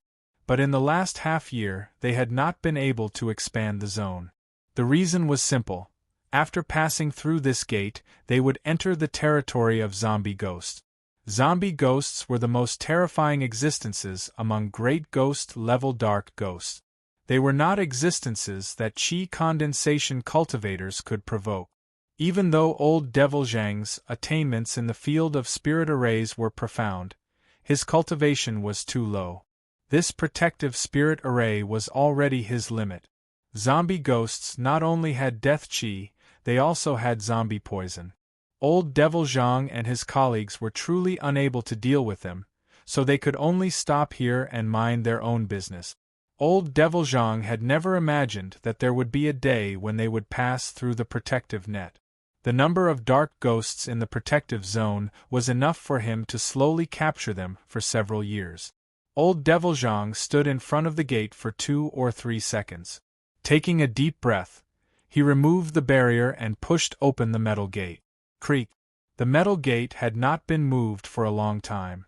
But in the last half-year, they had not been able to expand the zone. The reason was simple. After passing through this gate, they would enter the territory of zombie ghosts. Zombie ghosts were the most terrifying existences among great ghost-level dark ghosts. They were not existences that qi condensation cultivators could provoke. Even though old Devil Zhang's attainments in the field of spirit arrays were profound, his cultivation was too low. This protective spirit array was already his limit. Zombie ghosts not only had death qi, they also had zombie poison. Old Devil Zhang and his colleagues were truly unable to deal with them, so they could only stop here and mind their own business. Old Devil Zhang had never imagined that there would be a day when they would pass through the protective net. The number of dark ghosts in the protective zone was enough for him to slowly capture them for several years. Old Devil Zhang stood in front of the gate for 2 or 3 seconds. Taking a deep breath, he removed the barrier and pushed open the metal gate. Creak. The metal gate had not been moved for a long time.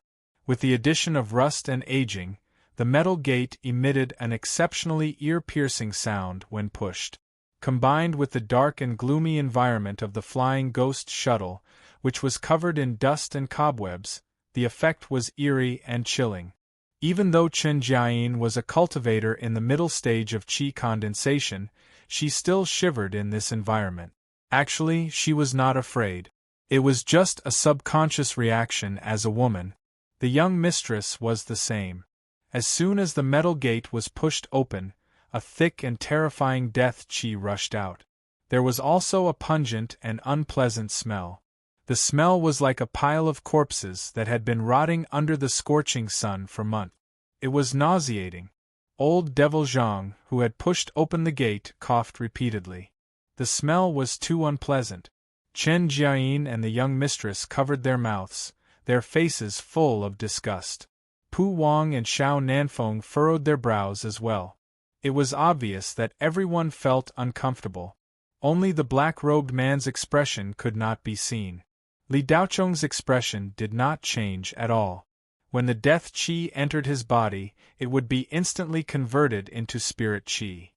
With the addition of rust and aging, the metal gate emitted an exceptionally ear-piercing sound when pushed. Combined with the dark and gloomy environment of the flying ghost shuttle, which was covered in dust and cobwebs, the effect was eerie and chilling. Even though Chen Jiayin was a cultivator in the middle stage of qi condensation, she still shivered in this environment. Actually, she was not afraid. It was just a subconscious reaction as a woman. The young mistress was the same. As soon as the metal gate was pushed open, a thick and terrifying death qi rushed out. There was also a pungent and unpleasant smell. The smell was like a pile of corpses that had been rotting under the scorching sun for months. It was nauseating. Old Devil Zhang, who had pushed open the gate, coughed repeatedly. The smell was too unpleasant. Chen Jiayin and the young mistress covered their mouths, their faces full of disgust. Pu Wang and Xiao Nanfeng furrowed their brows as well. It was obvious that everyone felt uncomfortable. Only the black-robed man's expression could not be seen. Li Daocheng's expression did not change at all. When the death qi entered his body, it would be instantly converted into spirit qi.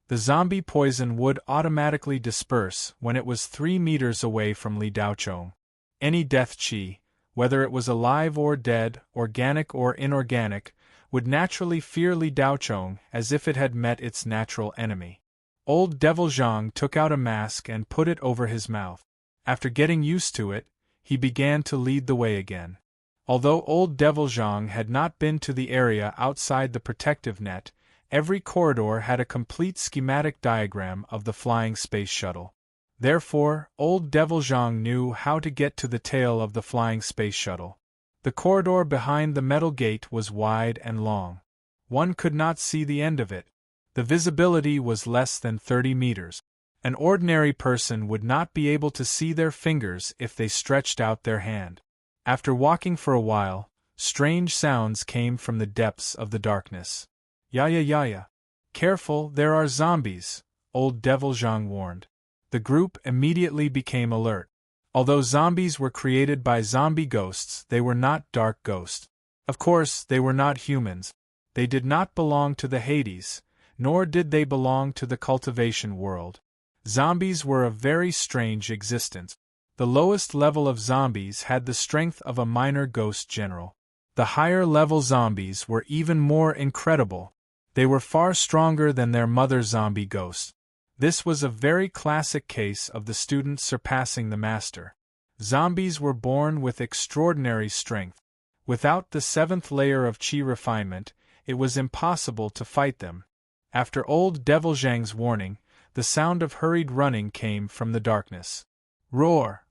The zombie poison would automatically disperse when it was 3 meters away from Li Daocheng. Any death qi, whether it was alive or dead, organic or inorganic, would naturally fear Li Daocheng as if it had met its natural enemy. Old Devil Zhang took out a mask and put it over his mouth. After getting used to it, he began to lead the way again. Although Old Devil Zhang had not been to the area outside the protective net, every corridor had a complete schematic diagram of the flying space shuttle. Therefore, Old Devil Zhang knew how to get to the tail of the flying space shuttle. The corridor behind the metal gate was wide and long. One could not see the end of it. The visibility was less than 30 meters. An ordinary person would not be able to see their fingers if they stretched out their hand. After walking for a while, strange sounds came from the depths of the darkness. Ya. Careful, there are zombies, Old Devil Zhang warned. The group immediately became alert. Although zombies were created by zombie ghosts, they were not dark ghosts. Of course, they were not humans. They did not belong to the Hades, nor did they belong to the cultivation world. Zombies were a very strange existence. The lowest level of zombies had the strength of a minor ghost general. The higher level zombies were even more incredible. They were far stronger than their mother zombie ghosts. This was a very classic case of the student surpassing the master. Zombies were born with extraordinary strength. Without the 7th layer of qi refinement, it was impossible to fight them. After Old Devil Zhang's warning, the sound of hurried running came from the darkness. Roar!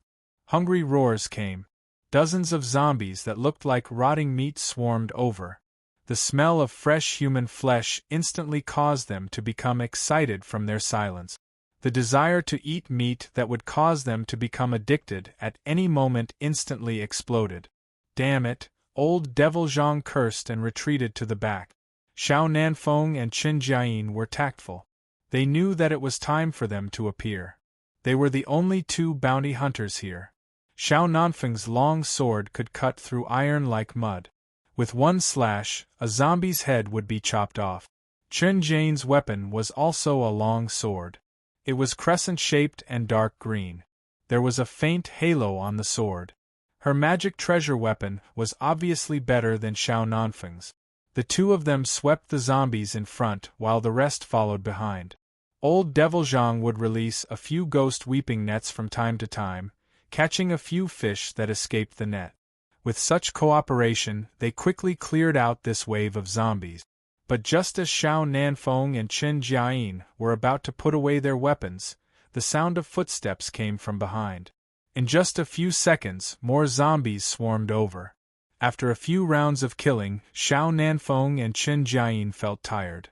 Hungry roars came. Dozens of zombies that looked like rotting meat swarmed over. The smell of fresh human flesh instantly caused them to become excited from their silence. The desire to eat meat that would cause them to become addicted at any moment instantly exploded. Damn it, Old Devil Zhang cursed and retreated to the back. Xiao Nanfeng and Qin Jiayin were tactful. They knew that it was time for them to appear. They were the only 2 bounty hunters here. Xiao Nanfeng's long sword could cut through iron like mud. With one slash, a zombie's head would be chopped off. Chen Jianin's weapon was also a long sword. It was crescent-shaped and dark green. There was a faint halo on the sword. Her magic treasure weapon was obviously better than Xiao Nanfeng's. The 2 of them swept the zombies in front while the rest followed behind. Old Devil Zhang would release a few ghost weeping nets from time to time, catching a few fish that escaped the net. With such cooperation, they quickly cleared out this wave of zombies. But just as Xiao Nanfeng and Qin Jiayin were about to put away their weapons, the sound of footsteps came from behind. In just a few seconds, more zombies swarmed over. After a few rounds of killing, Xiao Nanfeng and Qin Jiayin felt tired.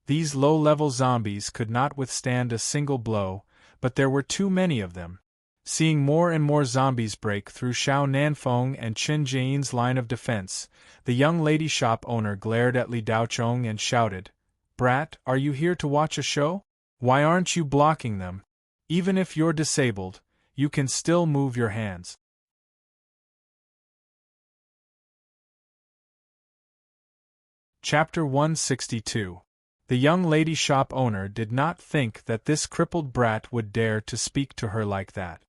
These low-level zombies could not withstand a single blow, but there were too many of them. Seeing more and more zombies break through Xiao Nanfeng and Qin Jiayin's line of defense, the young lady shop owner glared at Li Daocheng and shouted, "Brat, are you here to watch a show? Why aren't you blocking them? Even if you're disabled, you can still move your hands." Chapter 162. The young lady shop owner did not think that this crippled brat would dare to speak to her like that.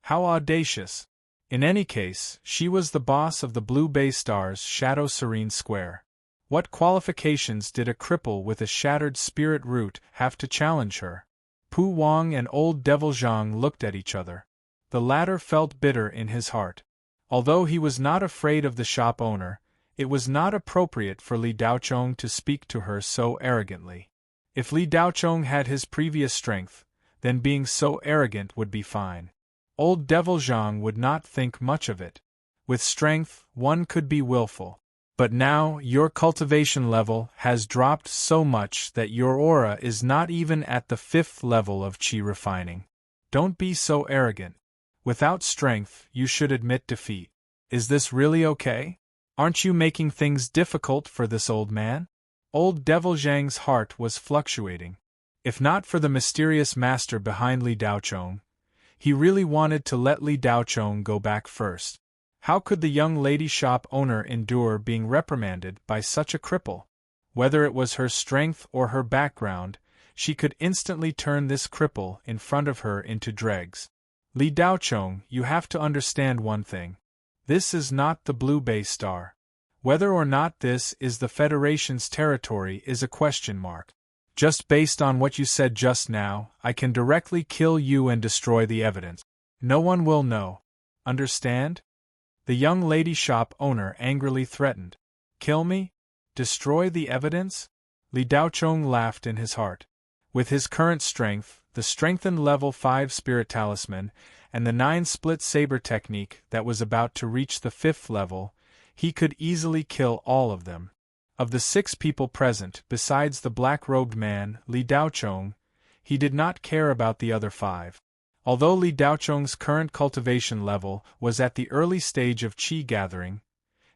How audacious! In any case, she was the boss of the Blue Bay Star's Shadow Serene Square. What qualifications did a cripple with a shattered spirit root have to challenge her? Pu Wang and Old Devil Zhang looked at each other. The latter felt bitter in his heart. Although he was not afraid of the shop owner, it was not appropriate for Li Daocheng to speak to her so arrogantly. If Li Daocheng had his previous strength, then being so arrogant would be fine. Old Devil Zhang would not think much of it. With strength, one could be willful. But now, your cultivation level has dropped so much that your aura is not even at the 5th level of chi refining. Don't be so arrogant. Without strength, you should admit defeat. Is this really okay? Aren't you making things difficult for this old man? Old Devil Zhang's heart was fluctuating. If not for the mysterious master behind Li Daochong, he really wanted to let Li Daochong go back first. How could the young lady shop owner endure being reprimanded by such a cripple? Whether it was her strength or her background, she could instantly turn this cripple in front of her into dregs. Li Daochong, you have to understand one thing. This is not the Blue Bay Star. Whether or not this is the Federation's territory is a question mark. Just based on what you said just now, I can directly kill you and destroy the evidence. No one will know. Understand? The young lady shop owner angrily threatened. Kill me? Destroy the evidence? Li Daochong laughed in his heart. With his current strength, the strengthened level 5 spirit talisman, and the 9 split saber technique that was about to reach the 5th level, he could easily kill all of them. Of the 6 people present, besides the black-robed man, Li Daochong, he did not care about the other 5. Although Li Daochong's current cultivation level was at the early stage of qi gathering,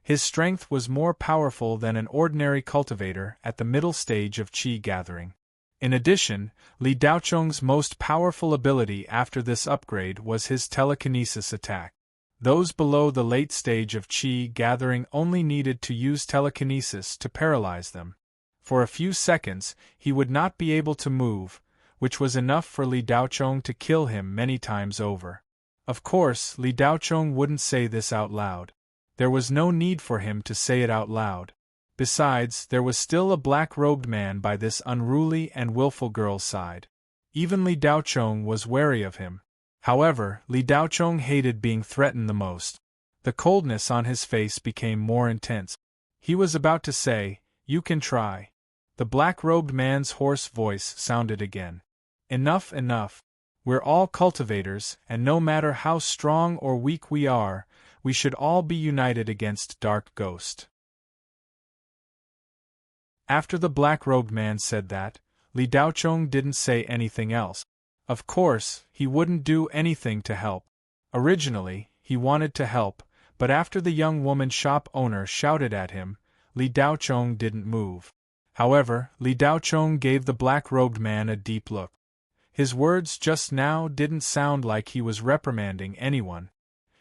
his strength was more powerful than an ordinary cultivator at the middle stage of qi gathering. In addition, Li Daochong's most powerful ability after this upgrade was his telekinesis attack. Those below the late stage of qi gathering only needed to use telekinesis to paralyze them. For a few seconds, he would not be able to move, which was enough for Li Daochong to kill him many times over. Of course, Li Daochong wouldn't say this out loud. There was no need for him to say it out loud. Besides, there was still a black-robed man by this unruly and willful girl's side. Even Li Daochong was wary of him. However, Li Daochong hated being threatened the most. The coldness on his face became more intense. He was about to say, "You can try." The black-robed man's hoarse voice sounded again. Enough, enough. We're all cultivators, and no matter how strong or weak we are, we should all be united against Dark Ghost. After the black-robed man said that, Li Daochong didn't say anything else. Of course, he wouldn't do anything to help. Originally, he wanted to help, but after the young woman shop owner shouted at him, Li Daochong didn't move. However, Li Daochong gave the black-robed man a deep look. His words just now didn't sound like he was reprimanding anyone.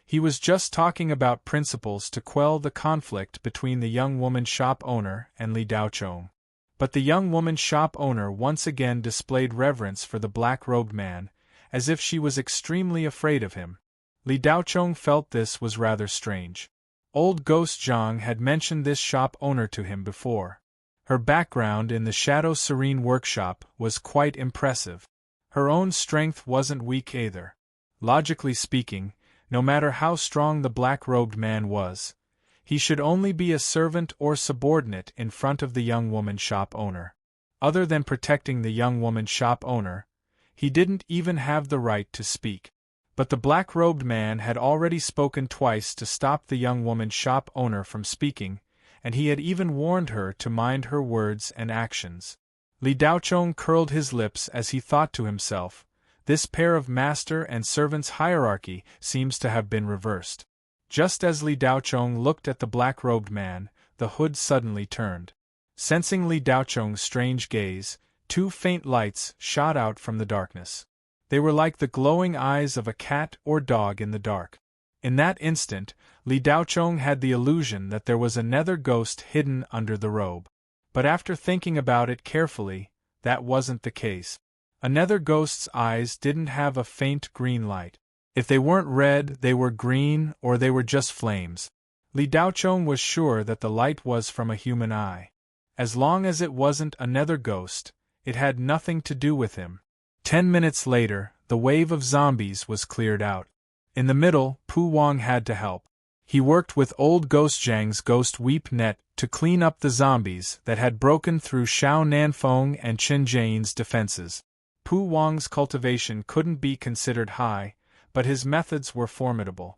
He was just talking about principles to quell the conflict between the young woman shop owner and Li Daochong. But the young woman shop owner once again displayed reverence for the black-robed man, as if she was extremely afraid of him. Li Daochong felt this was rather strange. Old Ghost Zhang had mentioned this shop owner to him before. Her background in the Shadow Serene workshop was quite impressive. Her own strength wasn't weak either. Logically speaking, no matter how strong the black-robed man was, he should only be a servant or subordinate in front of the young woman shop owner. Other than protecting the young woman shop owner, he didn't even have the right to speak. But the black-robed man had already spoken twice to stop the young woman shop owner from speaking, and he had even warned her to mind her words and actions. Li Daochong curled his lips as he thought to himself, this pair of master and servant's hierarchy seems to have been reversed. Just as Li Daochong looked at the black-robed man, the hood suddenly turned. Sensing Li Daochong's strange gaze, 2 faint lights shot out from the darkness. They were like the glowing eyes of a cat or dog in the dark. In that instant, Li Daochong had the illusion that there was another ghost hidden under the robe. But after thinking about it carefully, that wasn't the case. Another ghost's eyes didn't have a faint green light. If they weren't red, they were green, or they were just flames. Li Daochong was sure that the light was from a human eye. As long as it wasn't another ghost, it had nothing to do with him. 10 minutes later, the wave of zombies was cleared out. In the middle, Pu Wang had to help. He worked with old Ghost Zhang's ghost weep net to clean up the zombies that had broken through Xiao Nanfeng and Qin Jian's defenses. Pu Wang's cultivation couldn't be considered high, but his methods were formidable.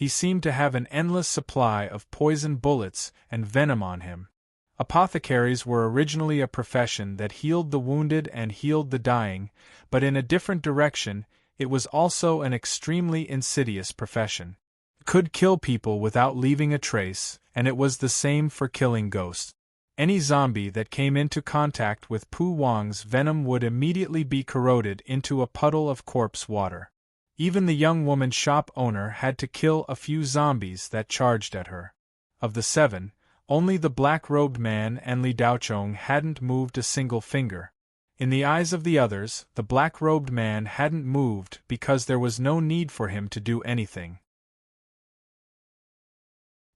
He seemed to have an endless supply of poison bullets and venom on him. Apothecaries were originally a profession that healed the wounded and healed the dying, but in a different direction, it was also an extremely insidious profession. It could kill people without leaving a trace, and it was the same for killing ghosts. Any zombie that came into contact with Pu Wang's venom would immediately be corroded into a puddle of corpse water. Even the young woman shop owner had to kill a few zombies that charged at her. Of the 7, only the black-robed man and Li Daochong hadn't moved a single finger. In the eyes of the others, the black-robed man hadn't moved because there was no need for him to do anything.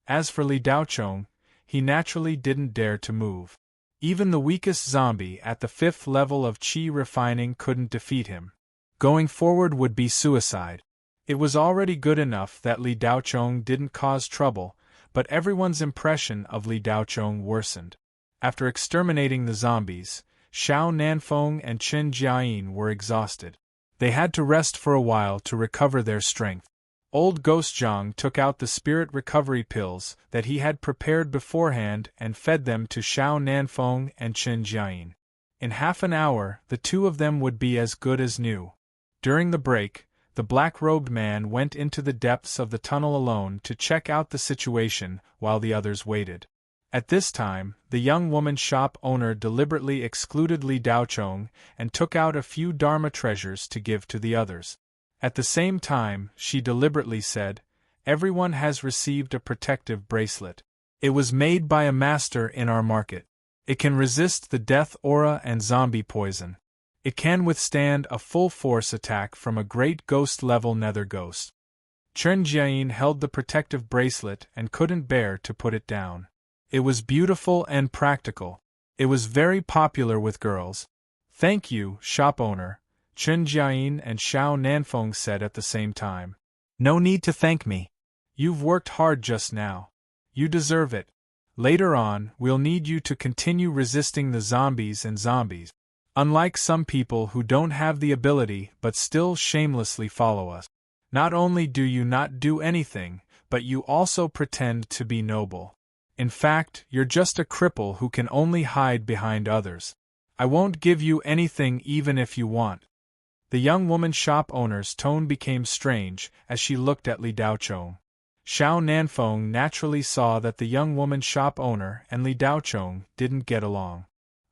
As for Li Daochong, he naturally didn't dare to move. Even the weakest zombie at the 5th level of Qi refining couldn't defeat him. Going forward would be suicide. It was already good enough that Li Daochong didn't cause trouble, but everyone's impression of Li Daochong worsened. After exterminating the zombies, Xiao Nanfeng and Chen Jiayin were exhausted. They had to rest for a while to recover their strength. Old Ghost Zhang took out the spirit recovery pills that he had prepared beforehand and fed them to Xiao Nanfeng and Chen Jiayin. In half an hour, the two of them would be as good as new. During the break, the black-robed man went into the depths of the tunnel alone to check out the situation while the others waited. At this time, the young woman shop owner deliberately excluded Li Daochong and took out a few Dharma treasures to give to the others. At the same time, she deliberately said, "Everyone has received a protective bracelet. It was made by a master in our market. It can resist the death aura and zombie poison. It can withstand a full-force attack from a great ghost-level nether ghost." Chen Jiayin held the protective bracelet and couldn't bear to put it down. It was beautiful and practical. It was very popular with girls. "Thank you, shop owner," Chen Jiayin and Xiao Nanfeng said at the same time. "No need to thank me. You've worked hard just now. You deserve it. Later on, we'll need you to continue resisting the zombies and zombies. Unlike some people who don't have the ability but still shamelessly follow us. Not only do you not do anything, but you also pretend to be noble. In fact, you're just a cripple who can only hide behind others. I won't give you anything even if you want." The young woman shop owner's tone became strange as she looked at Li Daochong. Xiao Nanfeng naturally saw that the young woman shop owner and Li Daochong didn't get along.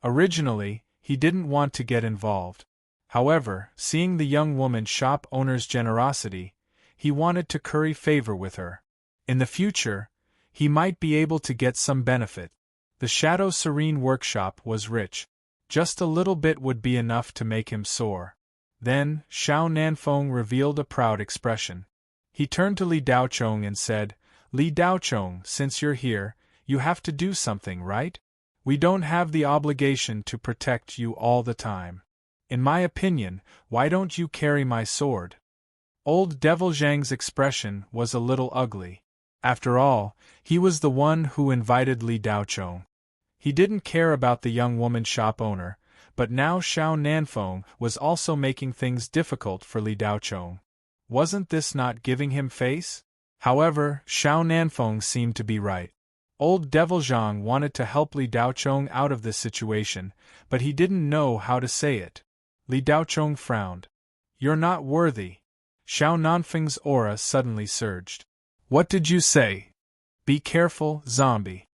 Originally, he didn't want to get involved. However, seeing the young woman shop owner's generosity, he wanted to curry favor with her. In the future, he might be able to get some benefit. The Shadow Serene workshop was rich. Just a little bit would be enough to make him soar. Then, Xiao Nanfeng revealed a proud expression. He turned to Li Daochong and said, "Li Daochong, since you're here, you have to do something, right? We don't have the obligation to protect you all the time. In my opinion, why don't you carry my sword?" Old Devil Zhang's expression was a little ugly. After all, he was the one who invited Li Daochong. He didn't care about the young woman shop owner, but now Xiao Nanfeng was also making things difficult for Li Daochong. Wasn't this not giving him face? However, Xiao Nanfeng seemed to be right. Old Devil Zhang wanted to help Li Daochong out of this situation, but he didn't know how to say it. Li Daochong frowned. "You're not worthy." Xiao Nanfeng's aura suddenly surged. "What did you say? Be careful, zombie."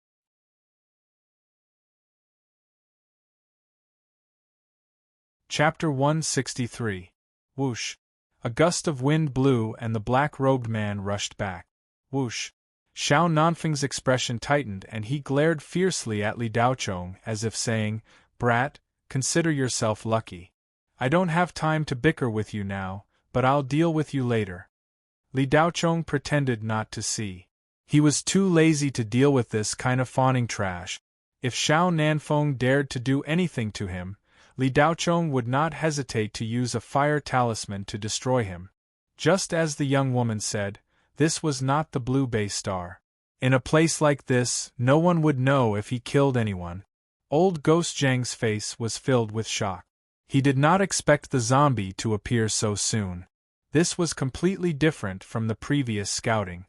Chapter 163. Whoosh. A gust of wind blew and the black-robed man rushed back. Whoosh. Xiao Nanfeng's expression tightened and he glared fiercely at Li Daochong as if saying, "Brat, consider yourself lucky. I don't have time to bicker with you now, but I'll deal with you later." Li Daochong pretended not to see. He was too lazy to deal with this kind of fawning trash. If Xiao Nanfeng dared to do anything to him, Li Daochong would not hesitate to use a fire talisman to destroy him. Just as the young woman said, this was not the Blue Bay Star. In a place like this, no one would know if he killed anyone. Old Ghost Zhang's face was filled with shock. He did not expect the zombie to appear so soon. This was completely different from the previous scouting.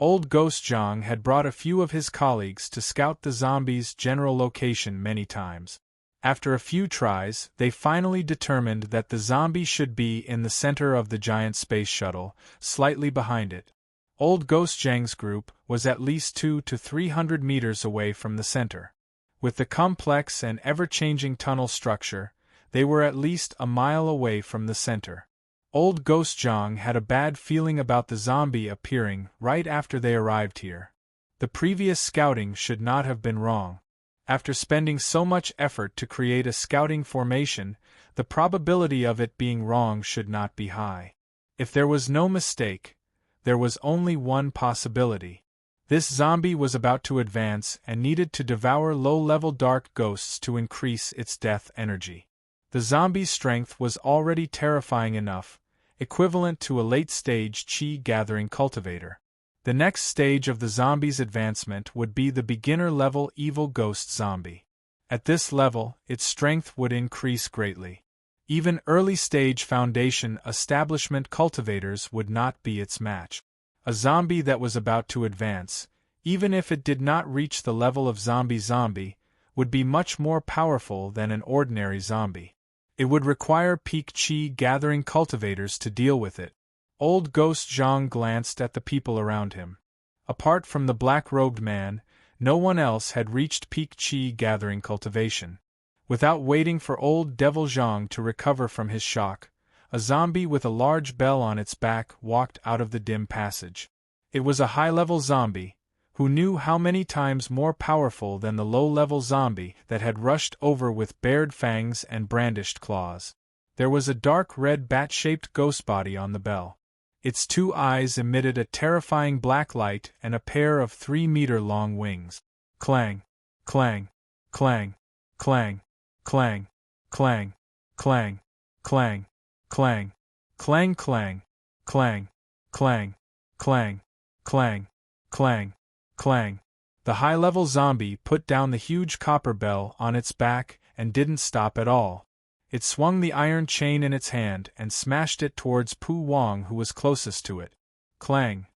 Old Ghost Zhang had brought a few of his colleagues to scout the zombie's general location many times. After a few tries, they finally determined that the zombie should be in the center of the giant space shuttle, slightly behind it. Old Ghost Zhang's group was at least 200 to 300 meters away from the center. With the complex and ever-changing tunnel structure, they were at least a mile away from the center. Old Ghost Zhang had a bad feeling about the zombie appearing right after they arrived here. The previous scouting should not have been wrong. After spending so much effort to create a scouting formation, the probability of it being wrong should not be high. If there was no mistake, there was only one possibility. This zombie was about to advance and needed to devour low-level dark ghosts to increase its death energy. The zombie's strength was already terrifying enough, equivalent to a late-stage chi-gathering cultivator. The next stage of the zombie's advancement would be the beginner-level evil ghost zombie. At this level, its strength would increase greatly. Even early-stage foundation establishment cultivators would not be its match. A zombie that was about to advance, even if it did not reach the level of zombie, would be much more powerful than an ordinary zombie. It would require peak chi-gathering cultivators to deal with it. Old Ghost Zhang glanced at the people around him. Apart from the black-robed man, no one else had reached peak chi-gathering cultivation. Without waiting for Old Devil Zhang to recover from his shock, a zombie with a large bell on its back walked out of the dim passage. It was a high-level zombie, who knew how many times more powerful than the low-level zombie that had rushed over with bared fangs and brandished claws. There was a dark red bat-shaped ghost body on the bell. Its 2 eyes emitted a terrifying black light and a pair of 3-meter-long wings. Clang, clang, clang, clang, clang, clang, clang, clang, clang, clang, clang, clang, clang, clang, clang, clang, clang. The high-level zombie put down the huge copper bell on its back and didn't stop at all. It swung the iron chain in its hand and smashed it towards Pu Wang, who was closest to it. Clang.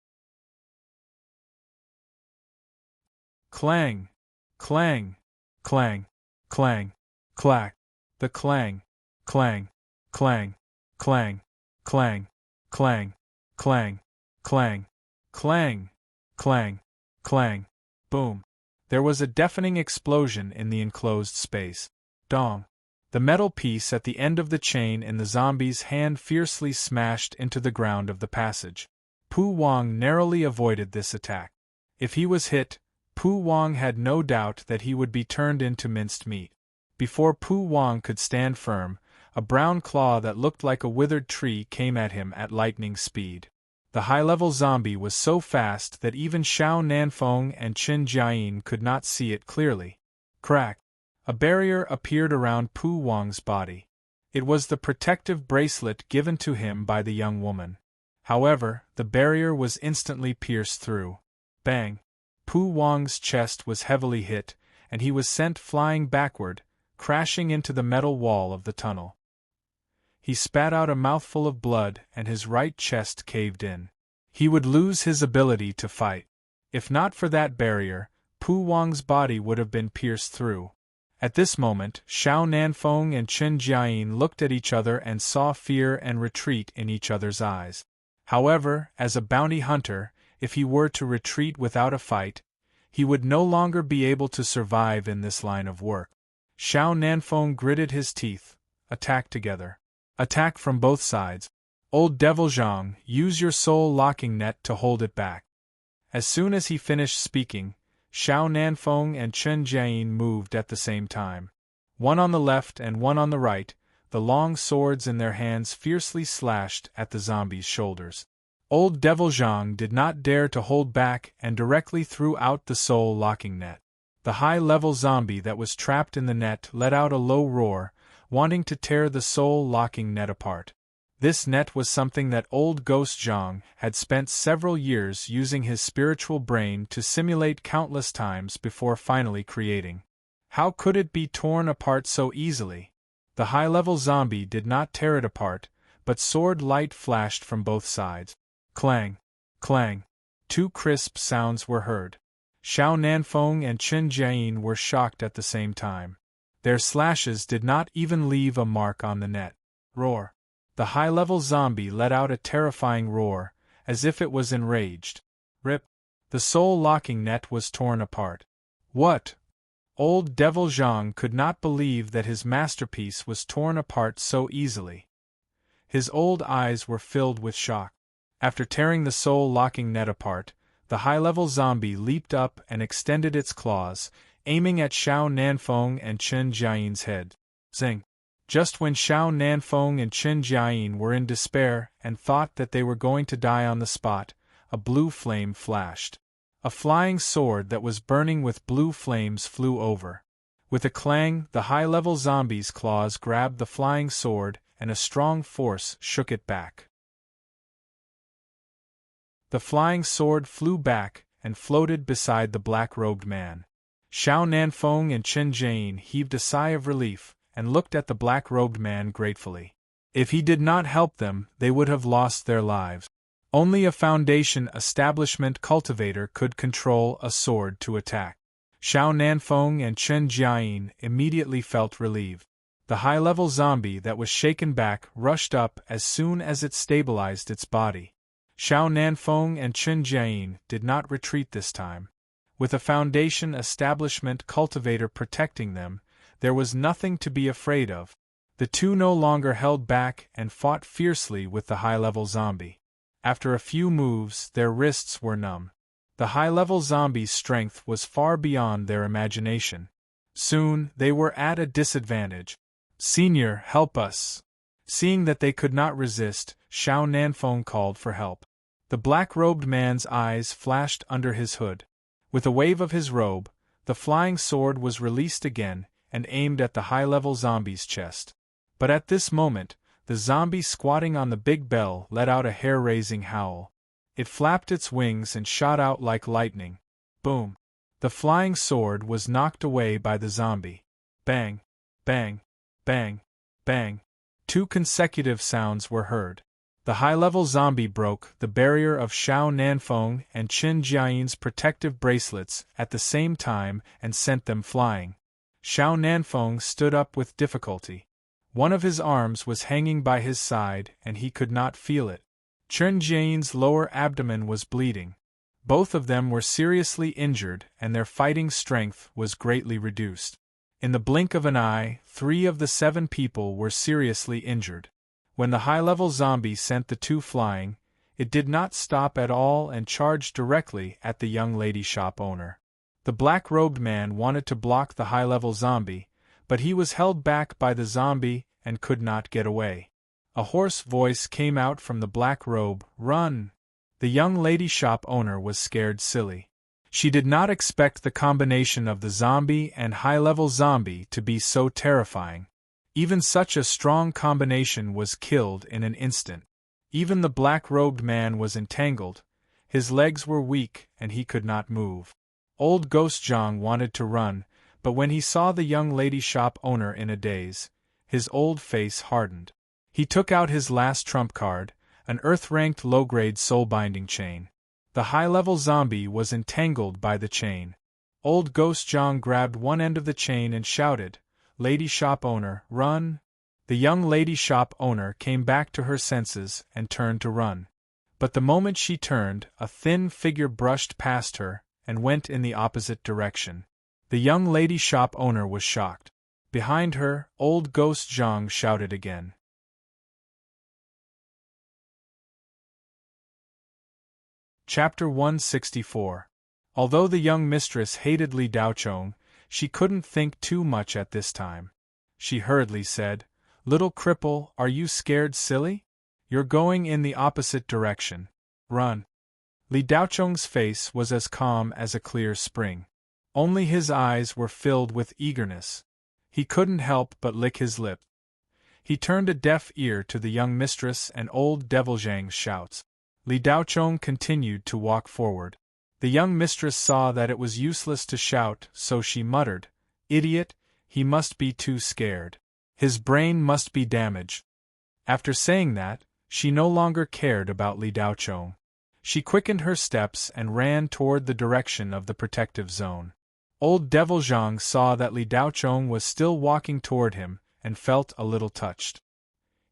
Clang. Clang. Clang. Clang. Clack. The clang. Clang. Clang. Clang. Clang. Clang. Clang. Clang. Clang. Clang. Clang. Boom. There was a deafening explosion in the enclosed space. Dong. The metal piece at the end of the chain in the zombie's hand fiercely smashed into the ground of the passage. Pu Wang narrowly avoided this attack. If he was hit, Pu Wang had no doubt that he would be turned into minced meat. Before Pu Wang could stand firm, a brown claw that looked like a withered tree came at him at lightning speed. The high-level zombie was so fast that even Xiao Nanfeng and Qin Jiayin could not see it clearly. Crack! A barrier appeared around Pu Wang's body. It was the protective bracelet given to him by the young woman. However, the barrier was instantly pierced through. Bang! Pu Wang's chest was heavily hit, and he was sent flying backward, crashing into the metal wall of the tunnel. He spat out a mouthful of blood and his right chest caved in. He would lose his ability to fight. If not for that barrier, Pu Wang's body would have been pierced through. At this moment, Xiao Nanfeng and Qin Jiayin looked at each other and saw fear and retreat in each other's eyes. However, as a bounty hunter, if he were to retreat without a fight, he would no longer be able to survive in this line of work. Xiao Nanfeng gritted his teeth. Attack together. Attack from both sides. Old Devil Zhang, use your soul locking net to hold it back. As soon as he finished speaking, Xiao Nanfeng and Qin Jiayin moved at the same time. One on the left and one on the right, the long swords in their hands fiercely slashed at the zombie's shoulders. Old Devil Zhang did not dare to hold back and directly threw out the soul-locking net. The high-level zombie that was trapped in the net let out a low roar, wanting to tear the soul-locking net apart. This net was something that Old Ghost Zhang had spent several years using his spiritual brain to simulate countless times before finally creating. How could it be torn apart so easily? The high-level zombie did not tear it apart, but sword light flashed from both sides. Clang! Clang! Two crisp sounds were heard. Xiao Nanfeng and Chen Jiayin were shocked at the same time. Their slashes did not even leave a mark on the net. Roar! The high-level zombie let out a terrifying roar, as if it was enraged. Rip! The soul-locking net was torn apart. What? Old Devil Zhang could not believe that his masterpiece was torn apart so easily. His old eyes were filled with shock. After tearing the soul-locking net apart, the high-level zombie leaped up and extended its claws, aiming at Xiao Nanfeng and Chen Jiayin's head. Zing! Just when Xiao Nanfeng and Chen Jiayin were in despair and thought that they were going to die on the spot, a blue flame flashed. A flying sword that was burning with blue flames flew over. With a clang, the high-level zombie's claws grabbed the flying sword, and a strong force shook it back. The flying sword flew back and floated beside the black-robed man. Xiao Nanfeng and Chen Jiayin heaved a sigh of relief and looked at the black-robed man gratefully. If he did not help them, they would have lost their lives. Only a Foundation establishment cultivator could control a sword to attack. Xiao Nanfeng and Chen Jiayin immediately felt relieved. The high-level zombie that was shaken back rushed up as soon as it stabilized its body. Xiao Nanfeng and Chen Jiayin did not retreat this time. With a Foundation establishment cultivator protecting them, there was nothing to be afraid of. The two no longer held back and fought fiercely with the high-level zombie. After a few moves, their wrists were numb. The high-level zombie's strength was far beyond their imagination. Soon, they were at a disadvantage. "Senior, help us!" Seeing that they could not resist, Xiao Nanfeng called for help. The black-robed man's eyes flashed under his hood. With a wave of his robe, the flying sword was released again and aimed at the high-level zombie's chest. But at this moment, the zombie squatting on the big bell let out a hair-raising howl. It flapped its wings and shot out like lightning. Boom! The flying sword was knocked away by the zombie. Bang! Bang! Bang! Bang! Two consecutive sounds were heard. The high-level zombie broke the barrier of Xiao Nanfeng and Chen Jiayin's protective bracelets at the same time and sent them flying. Xiao Nanfeng stood up with difficulty. One of his arms was hanging by his side and he could not feel it. Chen Jiayin's lower abdomen was bleeding. Both of them were seriously injured and their fighting strength was greatly reduced. In the blink of an eye, 3 of the 7 people were seriously injured. When the high-level zombie sent the two flying, it did not stop at all and charged directly at the young lady shop owner. The black-robed man wanted to block the high-level zombie, but he was held back by the zombie and could not get away. A hoarse voice came out from the black robe, "Run!" The young lady shop owner was scared silly. She did not expect the combination of the zombie and high-level zombie to be so terrifying. Even such a strong combination was killed in an instant. Even the black-robed man was entangled, his legs were weak and he could not move. Old Ghost Zhang wanted to run, but when he saw the young lady shop owner in a daze, his old face hardened. He took out his last trump card, an earth-ranked low-grade soul-binding chain. The high-level zombie was entangled by the chain. Old Ghost Zhang grabbed one end of the chain and shouted, "Lady shop owner, run!" The young lady shop owner came back to her senses and turned to run. But the moment she turned, a thin figure brushed past her and went in the opposite direction. The young lady shop owner was shocked. Behind her, old Ghost Zhang shouted again. Chapter 164. Although the young mistress hated Li Daochong, she couldn't think too much at this time. She hurriedly said, "Little cripple, are you scared silly? You're going in the opposite direction. Run." Li Daochong's face was as calm as a clear spring. Only his eyes were filled with eagerness. He couldn't help but lick his lip. He turned a deaf ear to the young mistress and old Devil Zhang's shouts. Li Daochong continued to walk forward. The young mistress saw that it was useless to shout, so she muttered, "Idiot, he must be too scared. His brain must be damaged." After saying that, she no longer cared about Li Daochong. She quickened her steps and ran toward the direction of the protective zone. Old Devil Zhang saw that Li Daochong was still walking toward him and felt a little touched.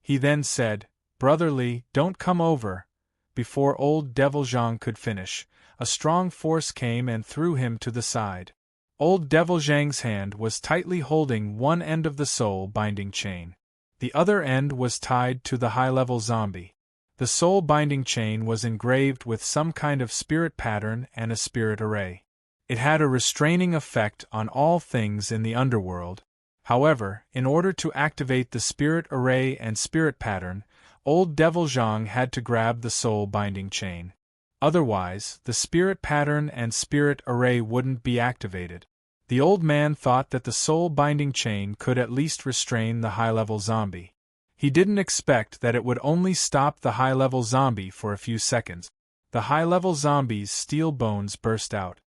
He then said, "Brother Li, don't come over." Before old Devil Zhang could finish, a strong force came and threw him to the side. Old Devil Zhang's hand was tightly holding one end of the soul-binding chain. The other end was tied to the high-level zombie. The soul-binding chain was engraved with some kind of spirit pattern and a spirit array. It had a restraining effect on all things in the underworld. However, in order to activate the spirit array and spirit pattern, old Devil Zhang had to grab the soul-binding chain. Otherwise, the spirit pattern and spirit array wouldn't be activated. The old man thought that the soul-binding chain could at least restrain the high-level zombie. He didn't expect that it would only stop the high-level zombie for a few seconds. The high-level zombie's steel bones burst out.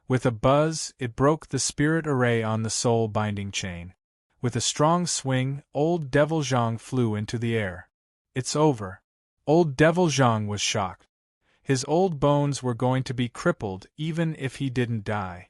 With a buzz, it broke the spirit array on the soul-binding chain. With a strong swing, old Devil Zhang flew into the air. "It's over." Old Devil Zhang was shocked. His old bones were going to be crippled even if he didn't die.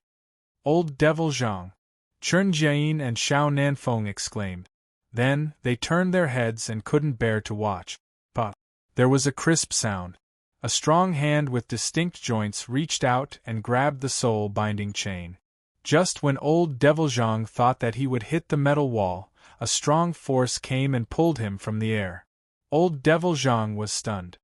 "Old Devil Zhang!" Chen Jiayin and Xiao Nanfeng exclaimed. Then, they turned their heads and couldn't bear to watch. But there was a crisp sound. A strong hand with distinct joints reached out and grabbed the soul-binding chain. Just when old Devil Zhang thought that he would hit the metal wall, a strong force came and pulled him from the air. Old Devil Zhang was stunned.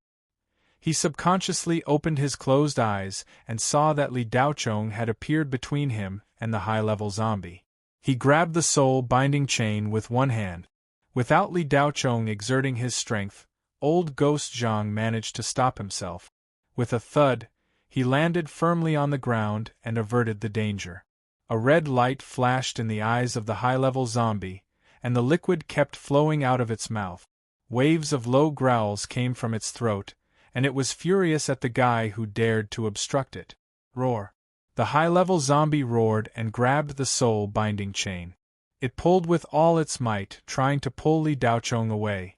He subconsciously opened his closed eyes and saw that Li Daochong had appeared between him and the high-level zombie. He grabbed the soul-binding chain with one hand. Without Li Daochong exerting his strength, old Ghost Zhang managed to stop himself. With a thud, he landed firmly on the ground and averted the danger. A red light flashed in the eyes of the high-level zombie, and the liquid kept flowing out of its mouth. Waves of low growls came from its throat, and it was furious at the guy who dared to obstruct it. Roar! The high-level zombie roared and grabbed the soul-binding chain. It pulled with all its might, trying to pull Li Daochong away.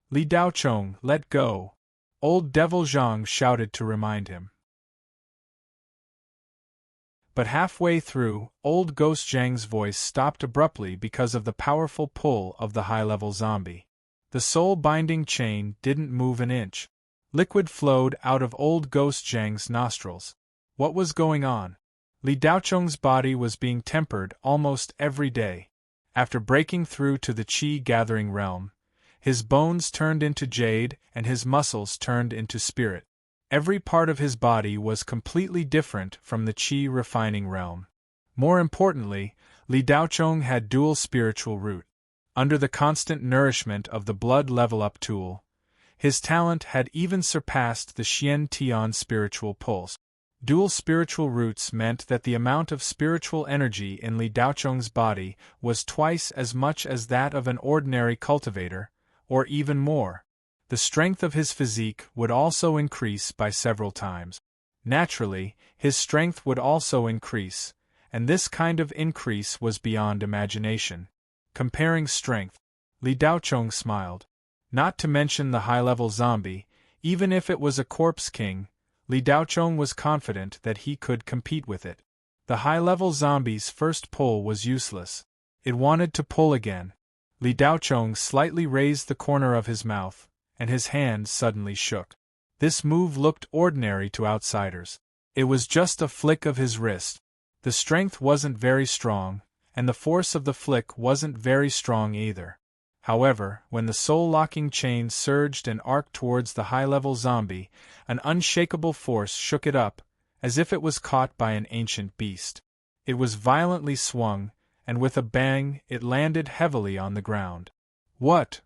"Li Daochong, let go!" Old Devil Zhang shouted to remind him. But halfway through, old Ghost Zhang's voice stopped abruptly because of the powerful pull of the high-level zombie. The soul-binding chain didn't move an inch. Liquid flowed out of old Ghost Zhang's nostrils. What was going on? Li Daochong's body was being tempered almost every day. After breaking through to the Qi-gathering realm, his bones turned into jade and his muscles turned into spirit. Every part of his body was completely different from the Qi-refining realm. More importantly, Li Daochong had dual spiritual root. Under the constant nourishment of the blood level-up tool, his talent had even surpassed the Xian Tian spiritual pulse. Dual spiritual roots meant that the amount of spiritual energy in Li Daochong's body was twice as much as that of an ordinary cultivator, or even more. The strength of his physique would also increase by several times. Naturally, his strength would also increase, and this kind of increase was beyond imagination. Comparing strength, Li Daochong smiled. Not to mention the high-level zombie, even if it was a corpse king, Li Daochong was confident that he could compete with it. The high-level zombie's first pull was useless. It wanted to pull again. Li Daochong slightly raised the corner of his mouth, and his hand suddenly shook. This move looked ordinary to outsiders. It was just a flick of his wrist. The strength wasn't very strong, and the force of the flick wasn't very strong either. However, when the soul-locking chain surged and arced towards the high-level zombie, an unshakable force shook it up, as if it was caught by an ancient beast. It was violently swung, and with a bang, it landed heavily on the ground. What?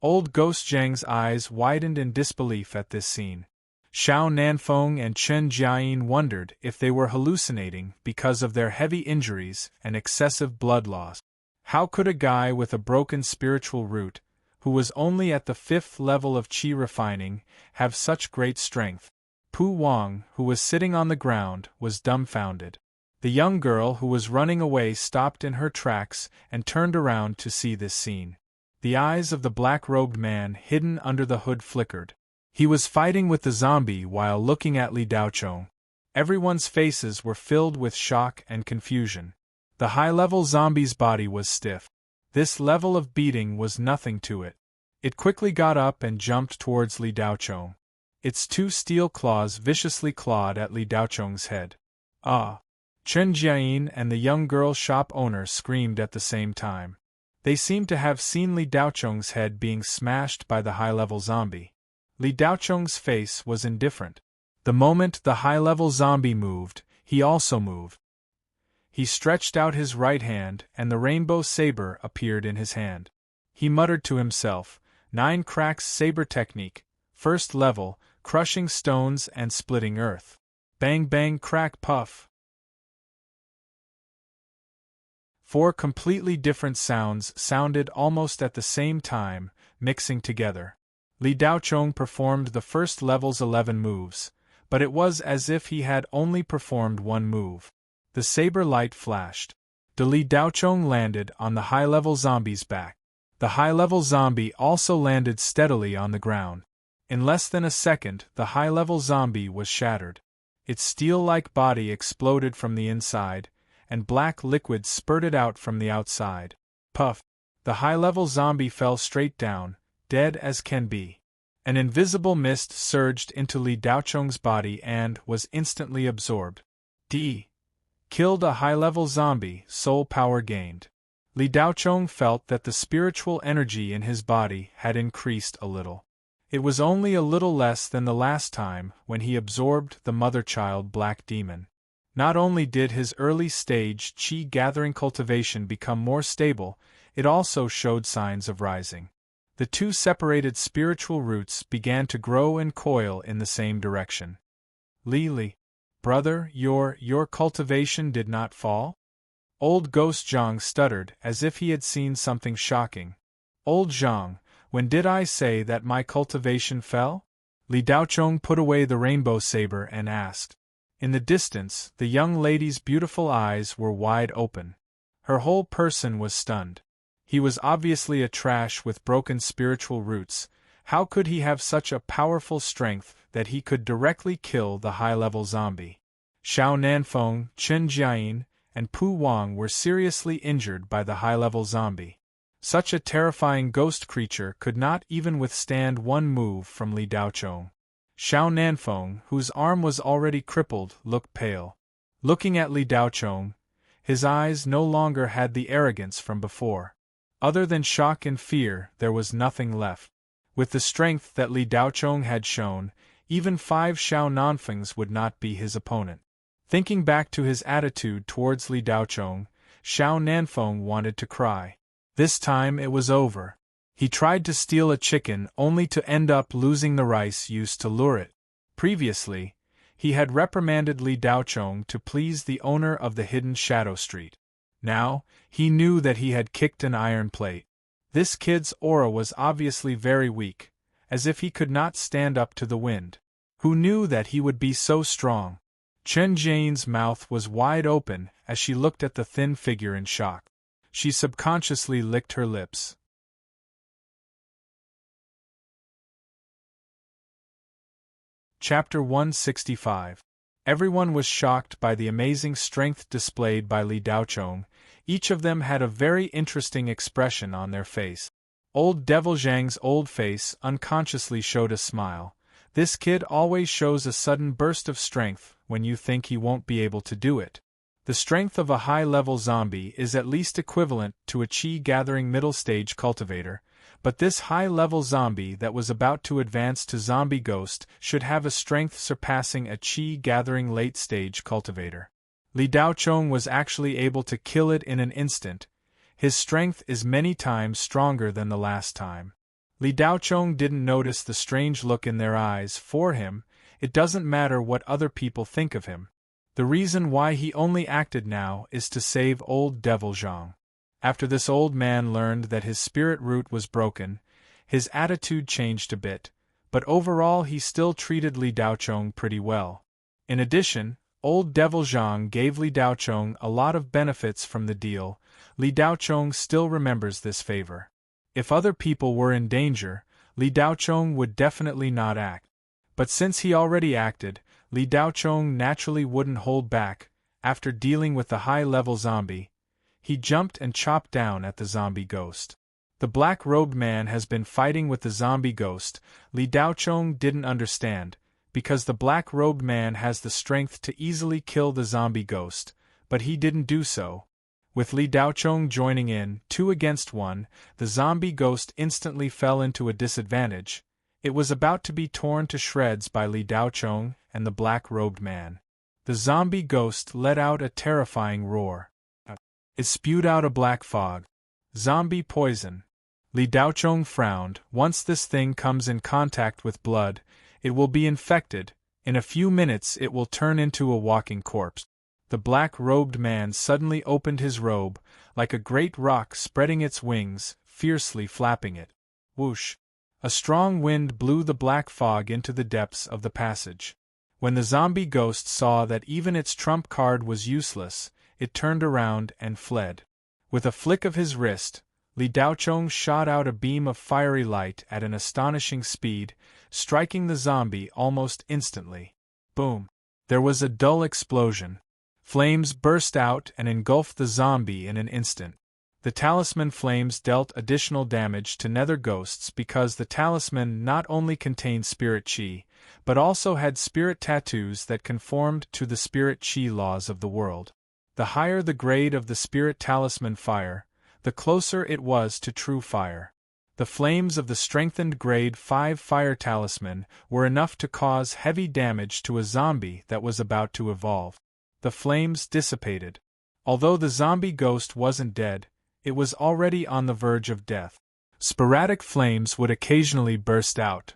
Old Ghost Zhang's eyes widened in disbelief at this scene. Xiao Nanfeng and Chen Jiayin wondered if they were hallucinating because of their heavy injuries and excessive blood loss. How could a guy with a broken spiritual root, who was only at the 5th level of Qi refining, have such great strength? Pu Wang, who was sitting on the ground, was dumbfounded. The young girl who was running away stopped in her tracks and turned around to see this scene. The eyes of the black-robed man hidden under the hood flickered. He was fighting with the zombie while looking at Li Daochong. Everyone's faces were filled with shock and confusion. The high-level zombie's body was stiff. This level of beating was nothing to it. It quickly got up and jumped towards Li Daochong. Its two steel claws viciously clawed at Li Daochong's head. Ah! Chen Jiayin and the young girl shop owner screamed at the same time. They seemed to have seen Li Daochong's head being smashed by the high-level zombie. Li Daochong's face was indifferent. The moment the high-level zombie moved, he also moved. He stretched out his right hand and the rainbow saber appeared in his hand. He muttered to himself, 9 cracks saber technique, first level, crushing stones and splitting earth. Bang bang crack puff. 4 completely different sounds sounded almost at the same time, mixing together. Li Daochong performed the first level's 11 moves, but it was as if he had only performed one move. The saber light flashed. Li Daochong landed on the high-level zombie's back. The high-level zombie also landed steadily on the ground. In less than a second, the high-level zombie was shattered. Its steel-like body exploded from the inside, and black liquid spurted out from the outside. Puff! The high-level zombie fell straight down, dead as can be. An invisible mist surged into Li Daochong's body and was instantly absorbed. Killed a high-level zombie, soul power gained. Li Daochong felt that the spiritual energy in his body had increased a little. It was only a little less than the last time when he absorbed the mother-child black demon. Not only did his early-stage qi-gathering cultivation become more stable, it also showed signs of rising. The two separated spiritual roots began to grow and coil in the same direction. Li, brother, your cultivation did not fall? Old Ghost Zhang stuttered as if he had seen something shocking. Old Zhang, when did I say that my cultivation fell? Li Daochong put away the rainbow saber and asked. In the distance, the young lady's beautiful eyes were wide open. Her whole person was stunned. He was obviously a trash with broken spiritual roots. How could he have such a powerful strength that he could directly kill the high-level zombie? Xiao Nanfeng, Chen Jiayin, and Pu Wang were seriously injured by the high-level zombie. Such a terrifying ghost creature could not even withstand one move from Li Daochong. Xiao Nanfeng, whose arm was already crippled, looked pale. Looking at Li Daochong, his eyes no longer had the arrogance from before. Other than shock and fear, there was nothing left. With the strength that Li Daochong had shown, even 5 Xiao Nanfengs would not be his opponent. Thinking back to his attitude towards Li Daochong, Xiao Nanfeng wanted to cry. This time it was over. He tried to steal a chicken only to end up losing the rice used to lure it. Previously, he had reprimanded Li Daochong to please the owner of the hidden Shadow Street. Now, he knew that he had kicked an iron plate. This kid's aura was obviously very weak, as if he could not stand up to the wind. Who knew that he would be so strong? Chen Jiayan's mouth was wide open as she looked at the thin figure in shock. She subconsciously licked her lips. Chapter 165. Everyone was shocked by the amazing strength displayed by Li Daochong. Each of them had a very interesting expression on their face. Old Devil Zhang's old face unconsciously showed a smile. This kid always shows a sudden burst of strength when you think he won't be able to do it. The strength of a high-level zombie is at least equivalent to a qi-gathering middle-stage cultivator, but this high-level zombie that was about to advance to zombie ghost should have a strength surpassing a qi-gathering late-stage cultivator. Li Daochong was actually able to kill it in an instant. His strength is many times stronger than the last time. Li Daochong didn't notice the strange look in their eyes. For him, it doesn't matter what other people think of him. The reason why he only acted now is to save old Devil Zhang. After this old man learned that his spirit root was broken, his attitude changed a bit, but overall he still treated Li Daochong pretty well. In addition, old Devil Zhang gave Li Daochong a lot of benefits from the deal. Li Daochong still remembers this favor. If other people were in danger, Li Daochong would definitely not act. But since he already acted, Li Daochong naturally wouldn't hold back. After dealing with the high-level zombie, he jumped and chopped down at the zombie ghost. The black-robed man has been fighting with the zombie ghost. Li Daochong didn't understand, because the black-robed man has the strength to easily kill the zombie ghost, but he didn't do so. With Li Daochong joining in, 2 against 1, the zombie ghost instantly fell into a disadvantage. It was about to be torn to shreds by Li Daochong and the black-robed man. The zombie ghost let out a terrifying roar. It spewed out a black fog. Zombie poison. Li Daochong frowned. Once this thing comes in contact with blood, it will be infected. In a few minutes it will turn into a walking corpse. The black-robed man suddenly opened his robe, like a great rock spreading its wings, fiercely flapping it. Whoosh! A strong wind blew the black fog into the depths of the passage. When the zombie ghost saw that even its trump card was useless, it turned around and fled. With a flick of his wrist, Li Daochong shot out a beam of fiery light at an astonishing speed, striking the zombie almost instantly. Boom! There was a dull explosion. Flames burst out and engulfed the zombie in an instant. The talisman flames dealt additional damage to nether ghosts because the talisman not only contained spirit chi, but also had spirit tattoos that conformed to the spirit chi laws of the world. The higher the grade of the spirit talisman fire, the closer it was to true fire. The flames of the strengthened grade 5 fire talisman were enough to cause heavy damage to a zombie that was about to evolve. The flames dissipated. Although the zombie ghost wasn't dead, it was already on the verge of death. Sporadic flames would occasionally burst out.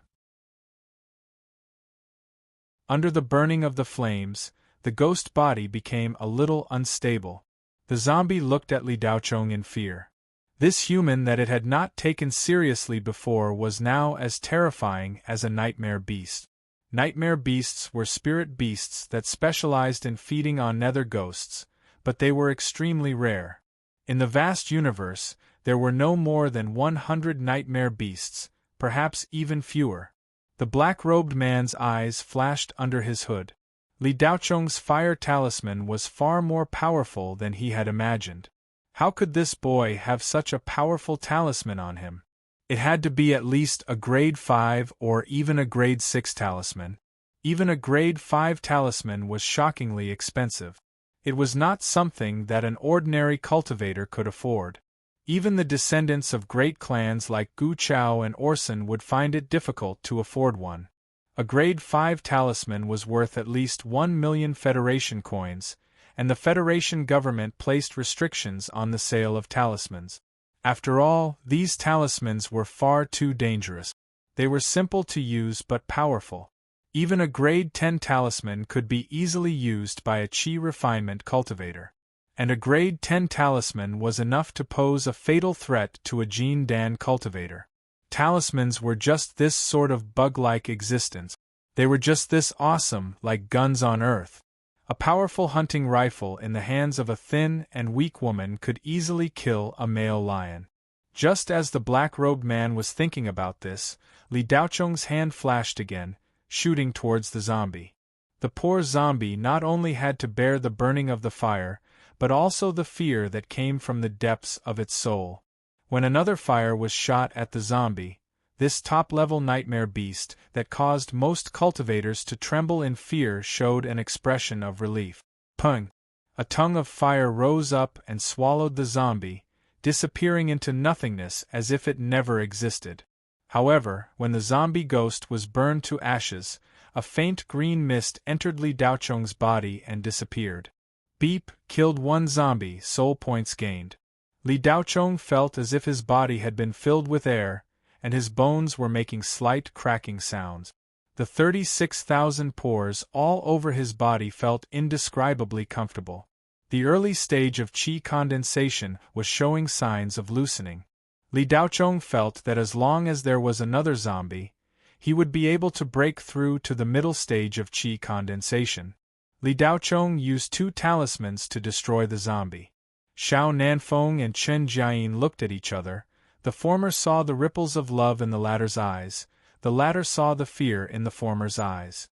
Under the burning of the flames, the ghost body became a little unstable. The zombie looked at Li Daochong in fear. This human that it had not taken seriously before was now as terrifying as a nightmare beast. Nightmare beasts were spirit beasts that specialized in feeding on nether ghosts, but they were extremely rare. In the vast universe, there were no more than 100 nightmare beasts, perhaps even fewer. The black-robed man's eyes flashed under his hood. Li Daochong's fire talisman was far more powerful than he had imagined. How could this boy have such a powerful talisman on him? It had to be at least a grade 5 or even a grade 6 talisman. Even a grade 5 talisman was shockingly expensive. It was not something that an ordinary cultivator could afford. Even the descendants of great clans like Gu Chao and Orson would find it difficult to afford one. A grade 5 talisman was worth at least 1 million Federation coins, and the Federation government placed restrictions on the sale of talismans. After all, these talismans were far too dangerous. They were simple to use but powerful. Even a grade 10 talisman could be easily used by a chi refinement cultivator. And a grade 10 talisman was enough to pose a fatal threat to a Jin Dan cultivator. Talismans were just this sort of bug-like existence. They were just this awesome, like guns on earth. A powerful hunting rifle in the hands of a thin and weak woman could easily kill a male lion. Just as the black-robed man was thinking about this, Li Daochong's hand flashed again, shooting towards the zombie. The poor zombie not only had to bear the burning of the fire, but also the fear that came from the depths of its soul. When another fire was shot at the zombie, this top-level nightmare beast that caused most cultivators to tremble in fear showed an expression of relief. Pung! A tongue of fire rose up and swallowed the zombie, disappearing into nothingness as if it never existed. However, when the zombie ghost was burned to ashes, a faint green mist entered Li Daochong's body and disappeared. Beep! Killed 1 zombie, soul points gained. Li Daochong felt as if his body had been filled with air, and his bones were making slight cracking sounds. The 36,000 pores all over his body felt indescribably comfortable. The early stage of chi condensation was showing signs of loosening. Li Daochong felt that as long as there was another zombie, he would be able to break through to the middle stage of chi condensation. Li Daochong used 2 talismans to destroy the zombie. Xiao Nanfeng and Chen Jiayin looked at each other, The former saw the ripples of love in the latter's eyes, the latter saw the fear in the former's eyes.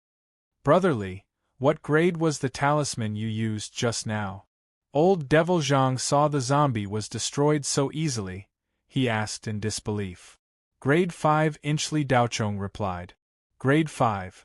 Brotherly, what grade was the talisman you used just now? Old Devil Zhang saw the zombie was destroyed so easily, he asked in disbelief. Grade 5. Li Daochong replied. Grade 5.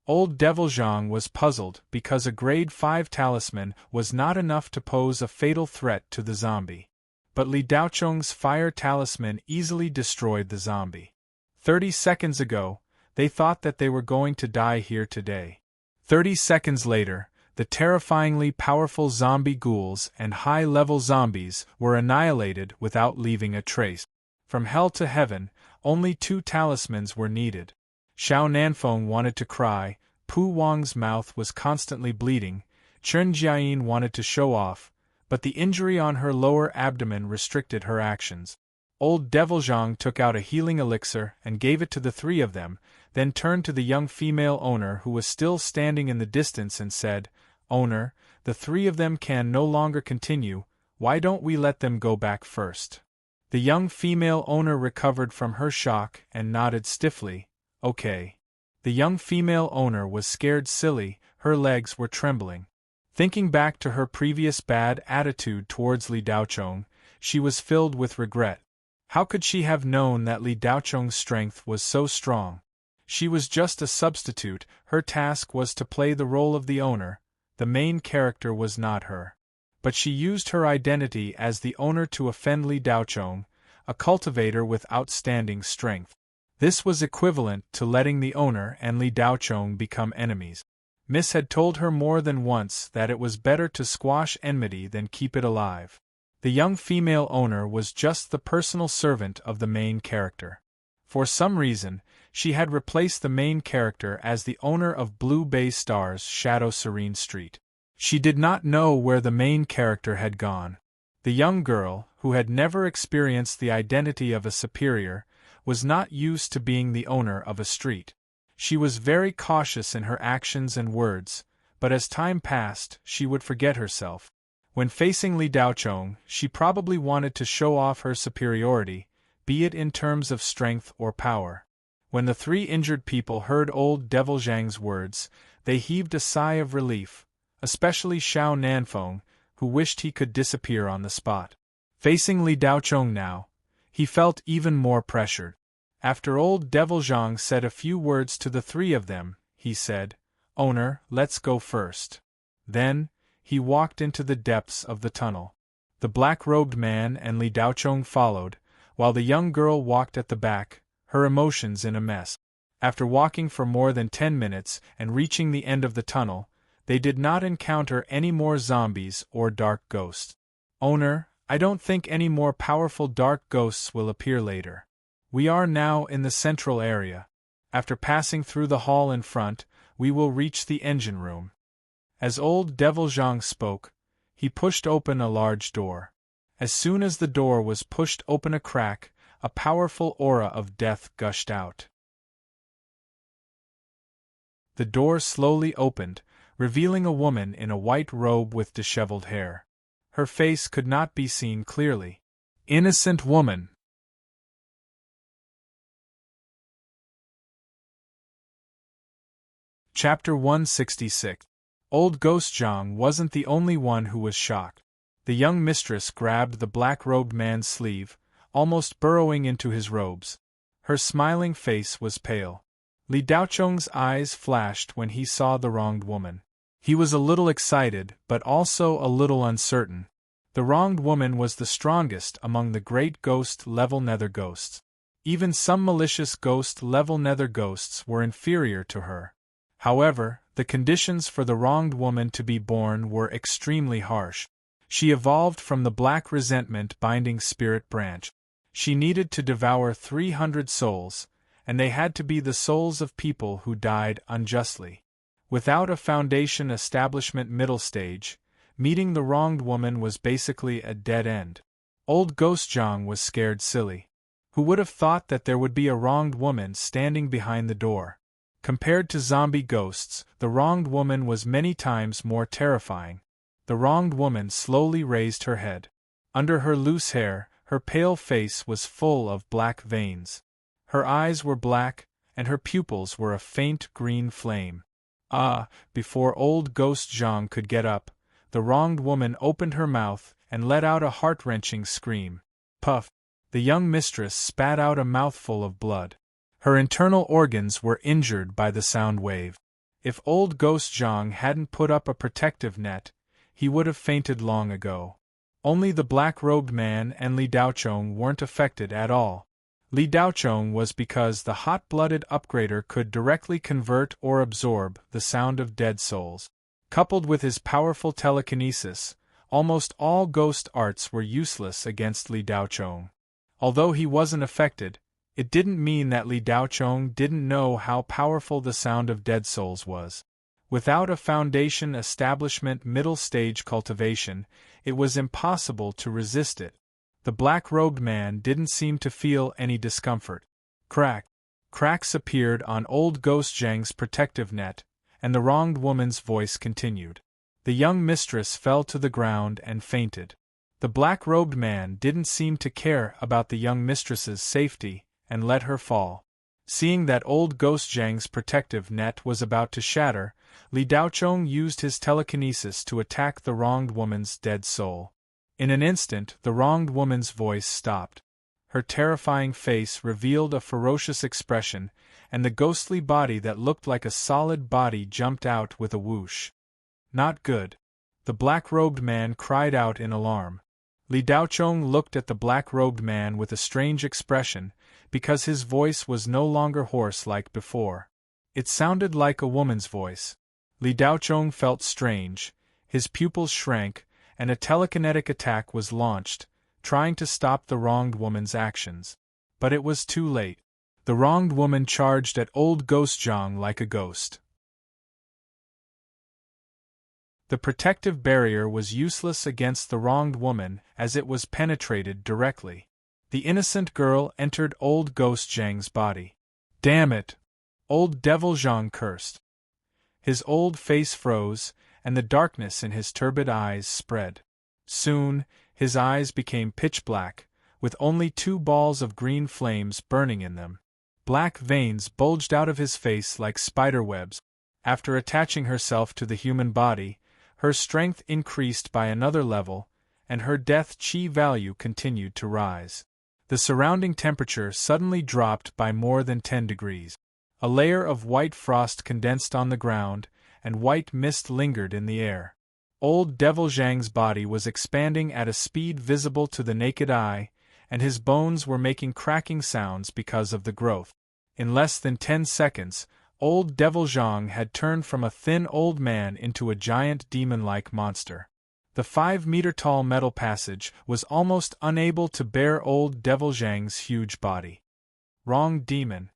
Old Devil Zhang was puzzled because a grade 5 talisman was not enough to pose a fatal threat to the zombie. But Li Daochong's fire talisman easily destroyed the zombie. 30 seconds ago, they thought that they were going to die here today. 30 seconds later, the terrifyingly powerful zombie ghouls and high-level zombies were annihilated without leaving a trace. From hell to heaven, only 2 talismans were needed. Xiao Nanfeng wanted to cry, Pu Wang's mouth was constantly bleeding, Chen Jiayin wanted to show off, but the injury on her lower abdomen restricted her actions. Old Devil Zhang took out a healing elixir and gave it to the 3 of them, then turned to the young female owner who was still standing in the distance and said, Owner, the 3 of them can no longer continue, why don't we let them go back first? The young female owner recovered from her shock and nodded stiffly, okay. The young female owner was scared silly, her legs were trembling. Thinking back to her previous bad attitude towards Li Daochong, she was filled with regret. How could she have known that Li Daochong's strength was so strong? She was just a substitute, her task was to play the role of the owner, the main character was not her. But she used her identity as the owner to offend Li Daochong, a cultivator with outstanding strength. This was equivalent to letting the owner and Li Daochong become enemies. Miss had told her more than once that it was better to squash enmity than keep it alive. The young female owner was just the personal servant of the main character. For some reason, she had replaced the main character as the owner of Blue Bay Star's Shadow Serene Street. She did not know where the main character had gone. The young girl, who had never experienced the identity of a superior, was not used to being the owner of a street. She was very cautious in her actions and words, but as time passed, she would forget herself. When facing Li Daochong, she probably wanted to show off her superiority, be it in terms of strength or power. When the 3 injured people heard old Devil Zhang's words, they heaved a sigh of relief, especially Xiao Nanfeng, who wished he could disappear on the spot. Facing Li Daochong now, he felt even more pressured. After old Devil Zhang said a few words to the 3 of them, he said, Owner, let's go first. Then, he walked into the depths of the tunnel. The black-robed man and Li Daochong followed, while the young girl walked at the back, her emotions in a mess. After walking for more than 10 minutes and reaching the end of the tunnel, they did not encounter any more zombies or dark ghosts. Owner, I don't think any more powerful dark ghosts will appear later. We are now in the central area. After passing through the hall in front, we will reach the engine room. As old Devil Zhang spoke, he pushed open a large door. As soon as the door was pushed open a crack, a powerful aura of death gushed out. The door slowly opened, revealing a woman in a white robe with disheveled hair. Her face could not be seen clearly. Innocent woman! Chapter 166. Old Ghost Zhang wasn't the only one who was shocked. The young mistress grabbed the black-robed man's sleeve, almost burrowing into his robes. Her smiling face was pale. Li Daochong's eyes flashed when he saw the wronged woman. He was a little excited, but also a little uncertain. The wronged woman was the strongest among the great ghost-level nether ghosts. Even some malicious ghost-level nether ghosts were inferior to her. However, the conditions for the wronged woman to be born were extremely harsh. She evolved from the black resentment binding spirit branch. She needed to devour 300 souls, and they had to be the souls of people who died unjustly. Without a foundation establishment middle stage, meeting the wronged woman was basically a dead end. Old Ghost Zhang was scared silly. Who would have thought that there would be a wronged woman standing behind the door? Compared to zombie ghosts, the wronged woman was many times more terrifying. The wronged woman slowly raised her head. Under her loose hair, her pale face was full of black veins. Her eyes were black, and her pupils were a faint green flame. Before old Ghost Zhang could get up, the wronged woman opened her mouth and let out a heart-wrenching scream. Puff! The young mistress spat out a mouthful of blood. Her internal organs were injured by the sound wave. If old Ghost Zhang hadn't put up a protective net, he would have fainted long ago. Only the black-robed man and Li Daochong weren't affected at all. Li Daochong was because the hot-blooded upgrader could directly convert or absorb the sound of dead souls. Coupled with his powerful telekinesis, almost all ghost arts were useless against Li Daochong. Although he wasn't affected, it didn't mean that Li Daochong didn't know how powerful the sound of dead souls was. Without a foundation establishment middle-stage cultivation, it was impossible to resist it. The black-robed man didn't seem to feel any discomfort. Cracks appeared on old Ghost Zhang's protective net, and the wronged woman's voice continued. The young mistress fell to the ground and fainted. The black-robed man didn't seem to care about the young mistress's safety, and let her fall. Seeing that old Ghost Zhang's protective net was about to shatter, Li Daochong used his telekinesis to attack the wronged woman's dead soul. In an instant, the wronged woman's voice stopped. Her terrifying face revealed a ferocious expression, and the ghostly body that looked like a solid body jumped out with a whoosh. Not good. The black-robed man cried out in alarm. Li Daochong looked at the black-robed man with a strange expression, because his voice was no longer hoarse like before. It sounded like a woman's voice. Li Daochong felt strange, his pupils shrank, and a telekinetic attack was launched, trying to stop the wronged woman's actions. But it was too late. The wronged woman charged at old Ghost Zhang like a ghost. The protective barrier was useless against the wronged woman as it was penetrated directly. The innocent girl entered old Ghost Zhang's body. Damn it! Old Devil Zhang cursed. His old face froze, and the darkness in his turbid eyes spread. Soon, his eyes became pitch black, with only 2 balls of green flames burning in them. Black veins bulged out of his face like spider webs. After attaching herself to the human body, her strength increased by another level, and her death chi value continued to rise. The surrounding temperature suddenly dropped by more than 10 degrees. A layer of white frost condensed on the ground, and white mist lingered in the air. Old Devil Zhang's body was expanding at a speed visible to the naked eye, and his bones were making cracking sounds because of the growth. In less than 10 seconds, old Devil Zhang had turned from a thin old man into a giant demon-like monster. The 5-meter-tall metal passage was almost unable to bear old Devil Zhang's huge body. Wronged demon,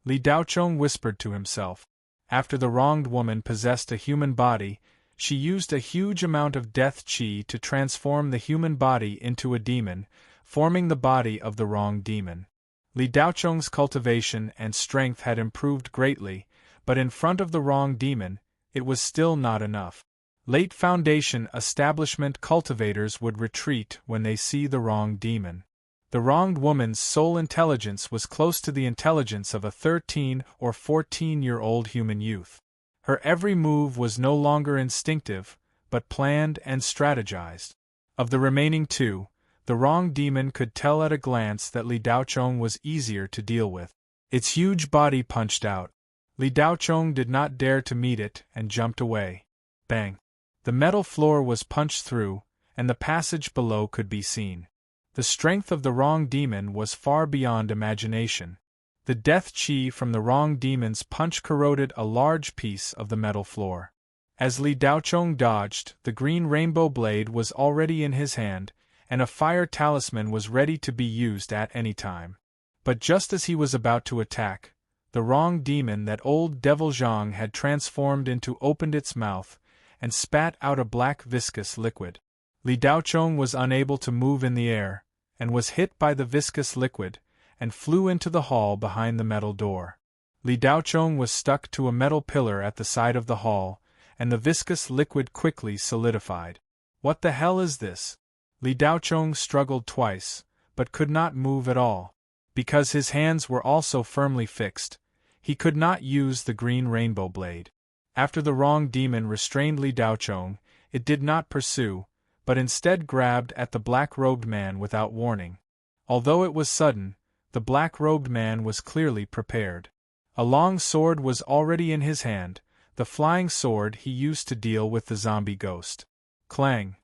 Li Daochong whispered to himself. After the wronged woman possessed a human body, she used a huge amount of death chi to transform the human body into a demon, forming the body of the wronged demon. Li Daochong's cultivation and strength had improved greatly, but in front of the wronged demon, it was still not enough. Late Foundation establishment cultivators would retreat when they see the wronged demon. The wronged woman's soul intelligence was close to the intelligence of a 13 or 14-year-old human youth. Her every move was no longer instinctive, but planned and strategized. Of the remaining 2, the wronged demon could tell at a glance that Li Daochong was easier to deal with. Its huge body punched out. Li Daochong did not dare to meet it and jumped away. Bang! The metal floor was punched through, and the passage below could be seen. The strength of the wronged demon was far beyond imagination. The death chi from the wronged demon's punch corroded a large piece of the metal floor. As Li Daochong dodged, the green rainbow blade was already in his hand, and a fire talisman was ready to be used at any time. But just as he was about to attack, the wronged demon that old Devil Zhang had transformed into opened its mouth, and spat out a black viscous liquid. Li Daochong was unable to move in the air, and was hit by the viscous liquid, and flew into the hall behind the metal door. Li Daochong was stuck to a metal pillar at the side of the hall, and the viscous liquid quickly solidified. What the hell is this? Li Daochong struggled twice, but could not move at all. Because his hands were also firmly fixed, he could not use the green rainbow blade. After the wrong demon restrained Li Daochong, it did not pursue, but instead grabbed at the black-robed man without warning. Although it was sudden, the black-robed man was clearly prepared. A long sword was already in his hand, the flying sword he used to deal with the zombie ghost. Clang!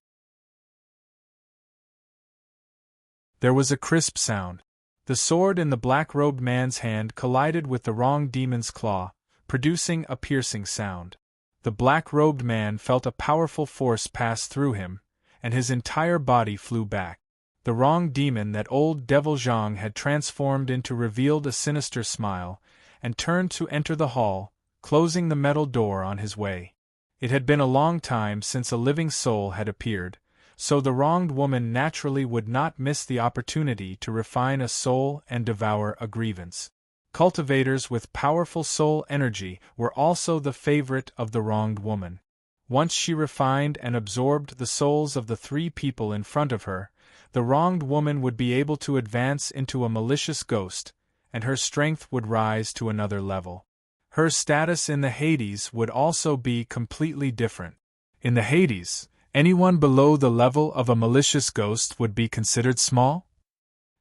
There was a crisp sound. The sword in the black-robed man's hand collided with the wrong demon's claw, producing a piercing sound. The black-robed man felt a powerful force pass through him, and his entire body flew back. The wrong demon that old Devil Zhang had transformed into revealed a sinister smile, and turned to enter the hall, closing the metal door on his way. It had been a long time since a living soul had appeared, so the wronged woman naturally would not miss the opportunity to refine a soul and devour a grievance. Cultivators with powerful soul energy were also the favorite of the wronged woman. Once she refined and absorbed the souls of the 3 people in front of her, the wronged woman would be able to advance into a malicious ghost, and her strength would rise to another level. Her status in the Hades would also be completely different. In the Hades, anyone below the level of a malicious ghost would be considered small?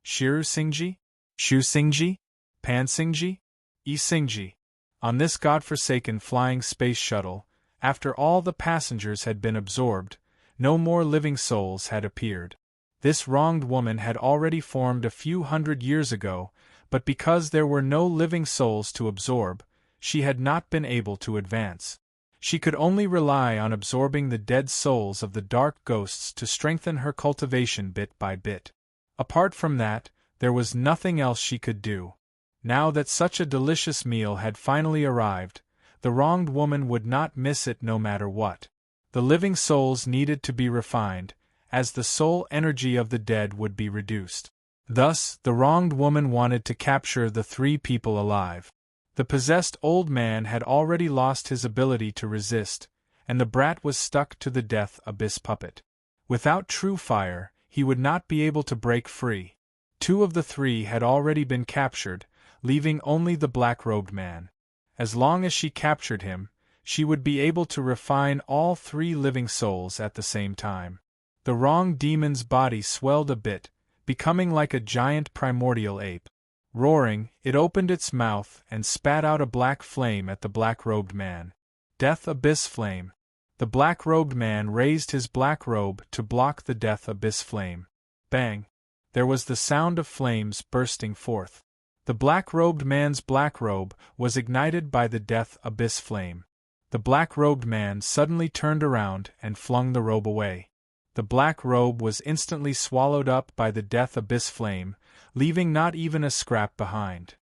Shiru Singji? Shu Singji? Pan Singji? Yi Singji. On this godforsaken flying space shuttle, after all the passengers had been absorbed, no more living souls had appeared. This wronged woman had already formed a few hundred years ago, but because there were no living souls to absorb, she had not been able to advance. She could only rely on absorbing the dead souls of the dark ghosts to strengthen her cultivation bit by bit. Apart from that, there was nothing else she could do. Now that such a delicious meal had finally arrived, the wronged woman would not miss it no matter what. The living souls needed to be refined, as the soul energy of the dead would be reduced. Thus, the wronged woman wanted to capture the 3 people alive. The possessed old man had already lost his ability to resist, and the brat was stuck to the death abyss puppet. Without true fire, he would not be able to break free. 2 of the 3 had already been captured, leaving only the black-robed man. As long as she captured him, she would be able to refine all 3 living souls at the same time. The wrong demon's body swelled a bit, becoming like a giant primordial ape. Roaring, it opened its mouth and spat out a black flame at the black-robed man. Death Abyss Flame. The black-robed man raised his black robe to block the Death Abyss Flame. Bang! There was the sound of flames bursting forth. The black-robed man's black robe was ignited by the Death Abyss Flame. The black-robed man suddenly turned around and flung the robe away. The black robe was instantly swallowed up by the Death Abyss Flame, leaving not even a scrap behind.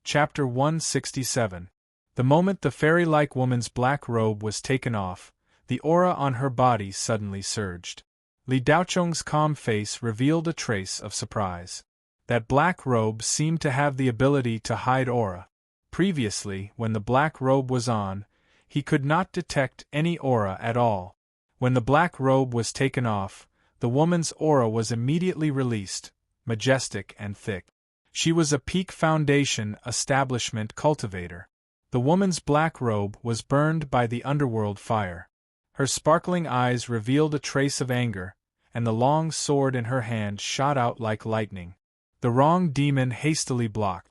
Chapter 167. The moment the fairy-like woman's black robe was taken off, the aura on her body suddenly surged. Li Daochong's calm face revealed a trace of surprise. That black robe seemed to have the ability to hide aura. Previously, when the black robe was on, he could not detect any aura at all. When the black robe was taken off, the woman's aura was immediately released, majestic and thick. She was a peak foundation establishment cultivator. The woman's black robe was burned by the underworld fire. Her sparkling eyes revealed a trace of anger, and the long sword in her hand shot out like lightning. The wrong demon hastily blocked.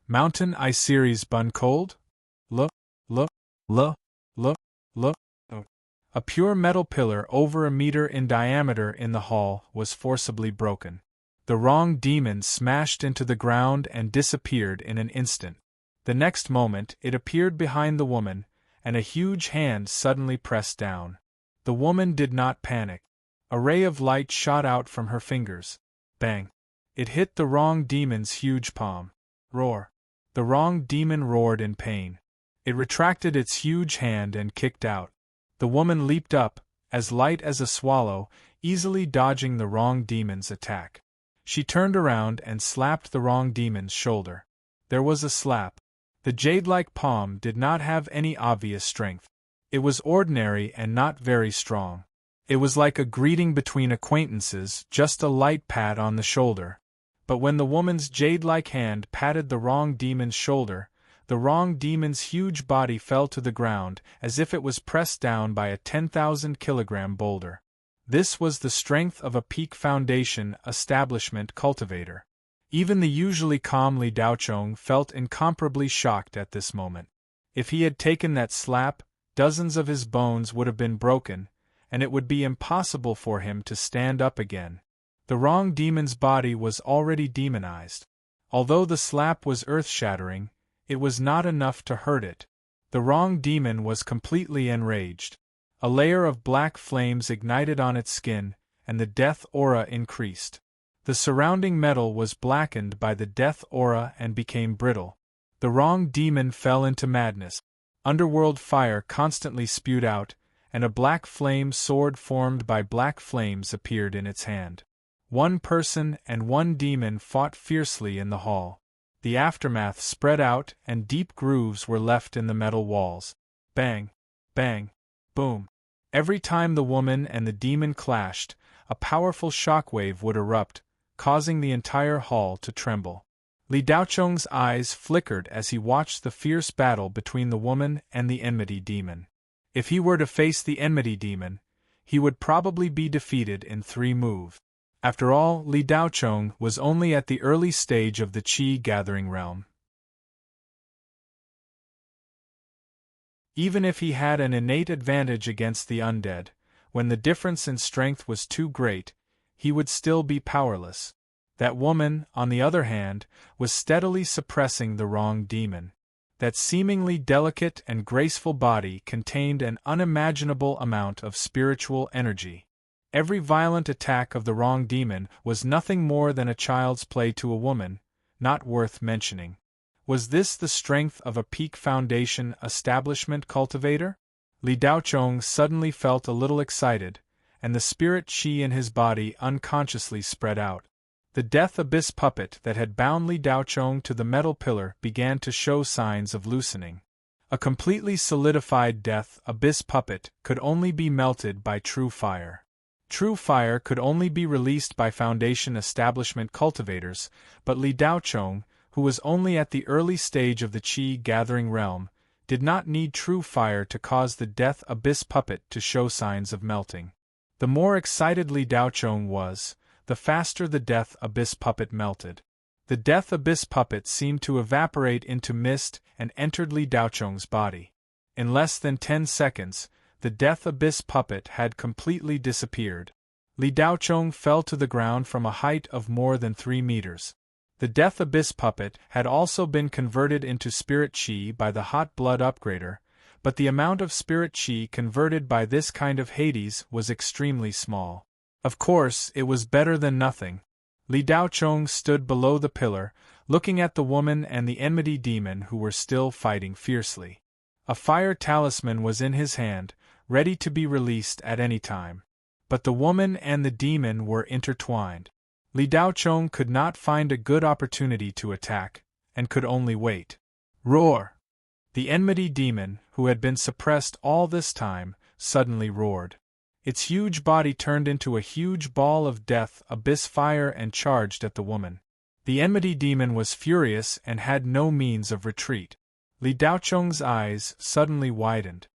Mountain Ice Series Bun Cold? A pure metal pillar over a meter in diameter in the hall was forcibly broken. The wrong demon smashed into the ground and disappeared in an instant. The next moment it appeared behind the woman, and a huge hand suddenly pressed down. The woman did not panic. A ray of light shot out from her fingers. Bang! It hit the wrong demon's huge palm. Roar! The wrong demon roared in pain. It retracted its huge hand and kicked out. The woman leaped up, as light as a swallow, easily dodging the wrong demon's attack. She turned around and slapped the wrong demon's shoulder. There was a slap. The jade-like palm did not have any obvious strength. It was ordinary and not very strong. It was like a greeting between acquaintances, just a light pat on the shoulder. But when the woman's jade-like hand patted the wrong demon's shoulder, the wrong demon's huge body fell to the ground as if it was pressed down by a 10,000-kilogram boulder. This was the strength of a peak foundation establishment cultivator. Even the usually calm Li Daochong felt incomparably shocked at this moment. If he had taken that slap, dozens of his bones would have been broken, and it would be impossible for him to stand up again. The wrong demon's body was already demonized. Although the slap was earth-shattering, it was not enough to hurt it. The wrong demon was completely enraged. A layer of black flames ignited on its skin, and the death aura increased. The surrounding metal was blackened by the death aura and became brittle. The wrong demon fell into madness. Underworld fire constantly spewed out, and a black flame sword formed by black flames appeared in its hand. One person and one demon fought fiercely in the hall. The aftermath spread out and deep grooves were left in the metal walls. Bang! Bang! Boom! Every time the woman and the demon clashed, a powerful shockwave would erupt, causing the entire hall to tremble. Li Daochong's eyes flickered as he watched the fierce battle between the woman and the enmity demon. If he were to face the enmity demon, he would probably be defeated in 3 moves. After all, Li Daochong was only at the early stage of the Qi gathering realm. Even if he had an innate advantage against the undead, when the difference in strength was too great, he would still be powerless. That woman, on the other hand, was steadily suppressing the wrong demon. That seemingly delicate and graceful body contained an unimaginable amount of spiritual energy. Every violent attack of the wrong demon was nothing more than a child's play to a woman, not worth mentioning. Was this the strength of a peak foundation establishment cultivator? Li Daochong suddenly felt a little excited, and the spirit qi in his body unconsciously spread out. The death abyss puppet that had bound Li Daochong to the metal pillar began to show signs of loosening. A completely solidified death abyss puppet could only be melted by true fire. True fire could only be released by foundation establishment cultivators, but Li Daochong, who was only at the early stage of the Qi gathering realm, did not need true fire to cause the death abyss puppet to show signs of melting. The more excited Li Daochong was, the faster the death abyss puppet melted. The death abyss puppet seemed to evaporate into mist and entered Li Daochong's body. In less than 10 seconds, the death abyss puppet had completely disappeared. Li Daochong fell to the ground from a height of more than 3 meters. The death abyss puppet had also been converted into spirit qi by the hot blood upgrader, but the amount of spirit qi converted by this kind of Hades was extremely small. Of course, it was better than nothing. Li Daochong stood below the pillar, looking at the woman and the enmity demon who were still fighting fiercely. A fire talisman was in his hand, ready to be released at any time. But the woman and the demon were intertwined. Li Daochong could not find a good opportunity to attack, and could only wait. Roar! The enmity demon, who had been suppressed all this time, suddenly roared. Its huge body turned into a huge ball of death abyss fire and charged at the woman. The enmity demon was furious and had no means of retreat. Li Daochong's eyes suddenly widened.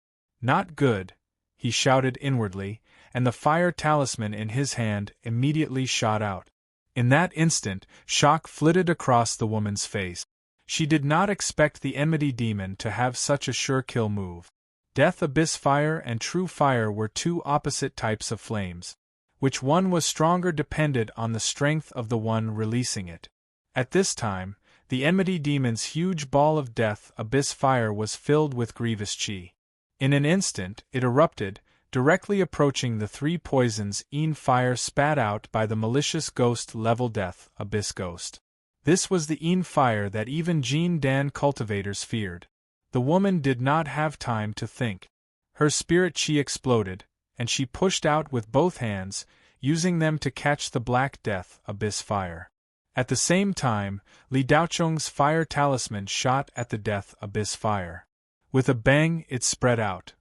Not good, he shouted inwardly, and the fire talisman in his hand immediately shot out. In that instant, shock flitted across the woman's face. She did not expect the enmity demon to have such a sure kill move. Death abyss fire and true fire were 2 opposite types of flames. Which one was stronger depended on the strength of the one releasing it. At this time, the enmity demon's huge ball of death abyss fire was filled with grievous qi. In an instant, it erupted, directly approaching the 3 poisons fire spat out by the malicious ghost-level death abyss ghost. This was the fire that even Jin Dan cultivators feared. The woman did not have time to think. Her spirit qi exploded, and she pushed out with both hands, using them to catch the black death abyss fire. At the same time, Li Daocheng's fire talisman shot at the Death Abyss fire. With a bang, it spread out.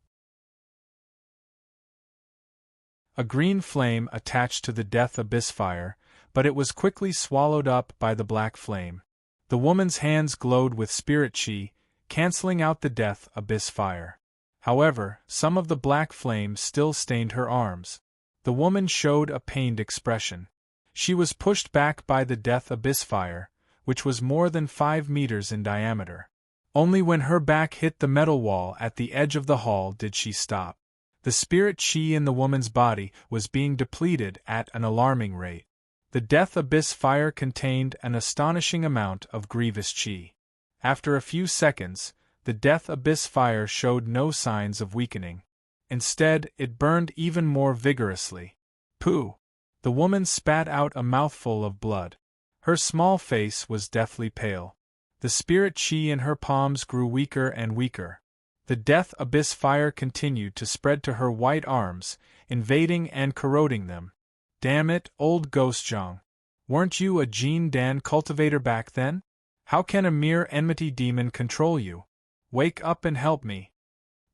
A green flame attached to the Death Abyss fire, but it was quickly swallowed up by the black flame. The woman's hands glowed with spirit chi, canceling out the Death Abyss fire. However, some of the black flame still stained her arms. The woman showed a pained expression. She was pushed back by the Death Abyss fire, which was more than 5 meters in diameter. Only when her back hit the metal wall at the edge of the hall did she stop. The spirit chi in the woman's body was being depleted at an alarming rate. The Death Abyss fire contained an astonishing amount of grievous chi. After a few seconds, the Death Abyss fire showed no signs of weakening. Instead, it burned even more vigorously. Pooh! The woman spat out a mouthful of blood. Her small face was deathly pale. The spirit chi in her palms grew weaker and weaker. The Death Abyss fire continued to spread to her white arms, invading and corroding them. Damn it, old Ghostjong. Weren't you a Jin Dan cultivator back then? How can a mere enmity demon control you? Wake up and help me.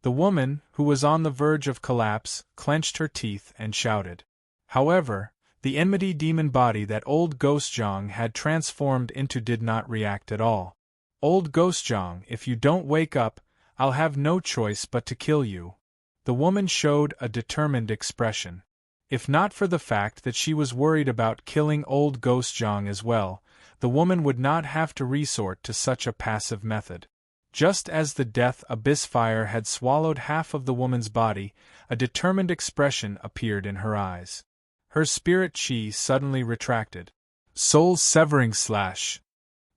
The woman, who was on the verge of collapse, clenched her teeth and shouted. However, the enmity demon body that old Ghostjong had transformed into did not react at all. Old Ghostjong, if you don't wake up, I'll have no choice but to kill you. The woman showed a determined expression. If not for the fact that she was worried about killing old Ghostjong as well, the woman would not have to resort to such a passive method. Just as the Death Abyss fire had swallowed half of the woman's body, a determined expression appeared in her eyes. Her spirit chi suddenly retracted. Soul-severing slash.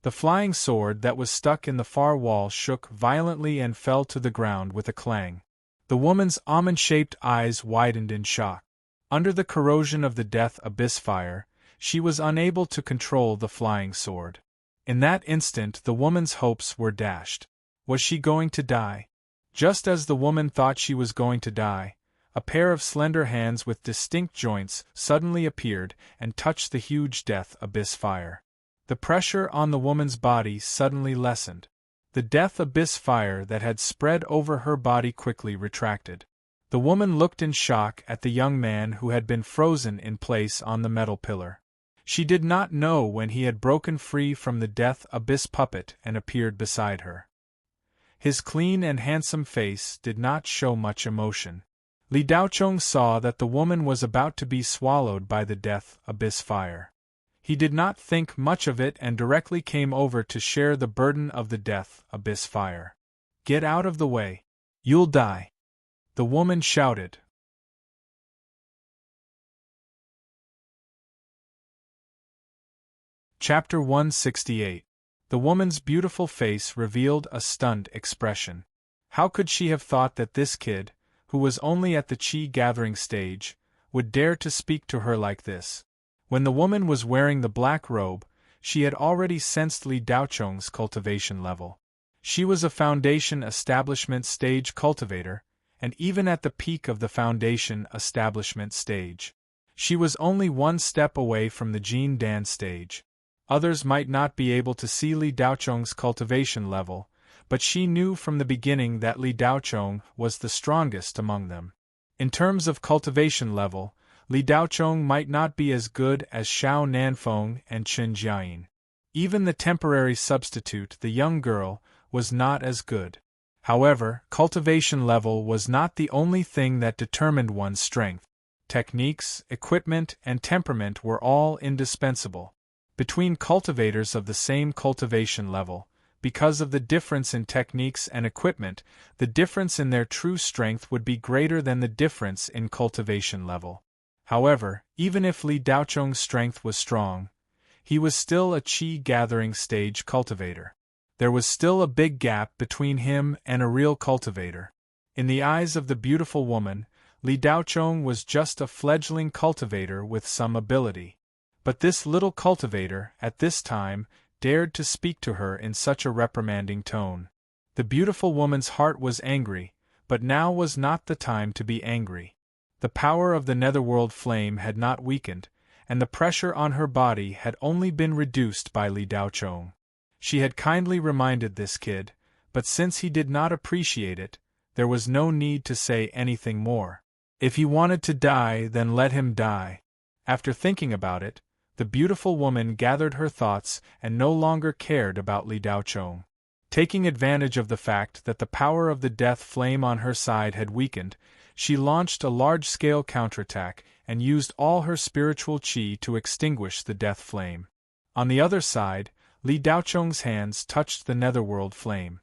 The flying sword that was stuck in the far wall shook violently and fell to the ground with a clang. The woman's almond-shaped eyes widened in shock. Under the corrosion of the Death Abyss fire, she was unable to control the flying sword. In that instant the woman's hopes were dashed. Was she going to die? Just as the woman thought she was going to die, a pair of slender hands with distinct joints suddenly appeared and touched the huge Death Abyss fire. The pressure on the woman's body suddenly lessened. The Death Abyss fire that had spread over her body quickly retracted. The woman looked in shock at the young man who had been frozen in place on the metal pillar. She did not know when he had broken free from the Death Abyss puppet and appeared beside her. His clean and handsome face did not show much emotion. Li Daocheng saw that the woman was about to be swallowed by the Death Abyss fire. He did not think much of it and directly came over to share the burden of the Death Abyss fire. Get out of the way. You'll die. The woman shouted. Chapter 168. The woman's beautiful face revealed a stunned expression. How could she have thought that this kid, who was only at the chi-gathering stage, would dare to speak to her like this? When the woman was wearing the black robe, she had already sensed Li Daocheng's cultivation level. She was a foundation establishment stage cultivator, and even at the peak of the foundation establishment stage, she was only one step away from the Jin Dan stage. Others might not be able to see Li Daocheng's cultivation level, but she knew from the beginning that Li Daocheng was the strongest among them. In terms of cultivation level, Li Daocheng might not be as good as Xiao Nanfeng and Chen Jiayin. Even the temporary substitute, the young girl, was not as good. However, cultivation level was not the only thing that determined one's strength. Techniques, equipment, and temperament were all indispensable. Between cultivators of the same cultivation level, because of the difference in techniques and equipment, the difference in their true strength would be greater than the difference in cultivation level. However, even if Li Daocheng's strength was strong, he was still a chi-gathering stage cultivator. There was still a big gap between him and a real cultivator. In the eyes of the beautiful woman, Li Daocheng was just a fledgling cultivator with some ability. But this little cultivator, at this time, dared to speak to her in such a reprimanding tone. The beautiful woman's heart was angry, but now was not the time to be angry. The power of the netherworld flame had not weakened, and the pressure on her body had only been reduced by Li Daochong. She had kindly reminded this kid, but since he did not appreciate it, there was no need to say anything more. If he wanted to die, then let him die. After thinking about it, the beautiful woman gathered her thoughts and no longer cared about Li Daochong. Taking advantage of the fact that the power of the death flame on her side had weakened, she launched a large-scale counterattack and used all her spiritual qi to extinguish the death flame. On the other side, Li Daochong's hands touched the netherworld flame.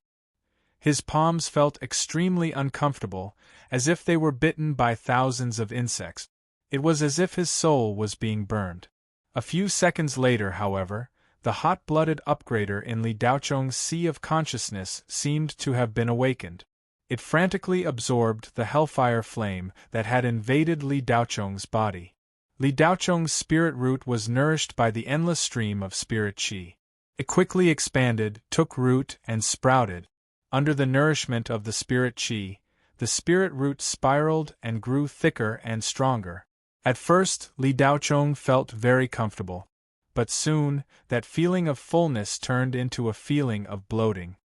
His palms felt extremely uncomfortable, as if they were bitten by thousands of insects. It was as if his soul was being burned. A few seconds later, however, the hot-blooded upgrader in Li Daochong's sea of consciousness seemed to have been awakened. It frantically absorbed the hellfire flame that had invaded Li Daochong's body. Li Daochong's spirit root was nourished by the endless stream of spirit qi. It quickly expanded, took root, and sprouted. Under the nourishment of the spirit qi, the spirit root spiraled and grew thicker and stronger. At first, Li Daochong felt very comfortable. But soon, that feeling of fullness turned into a feeling of bloating.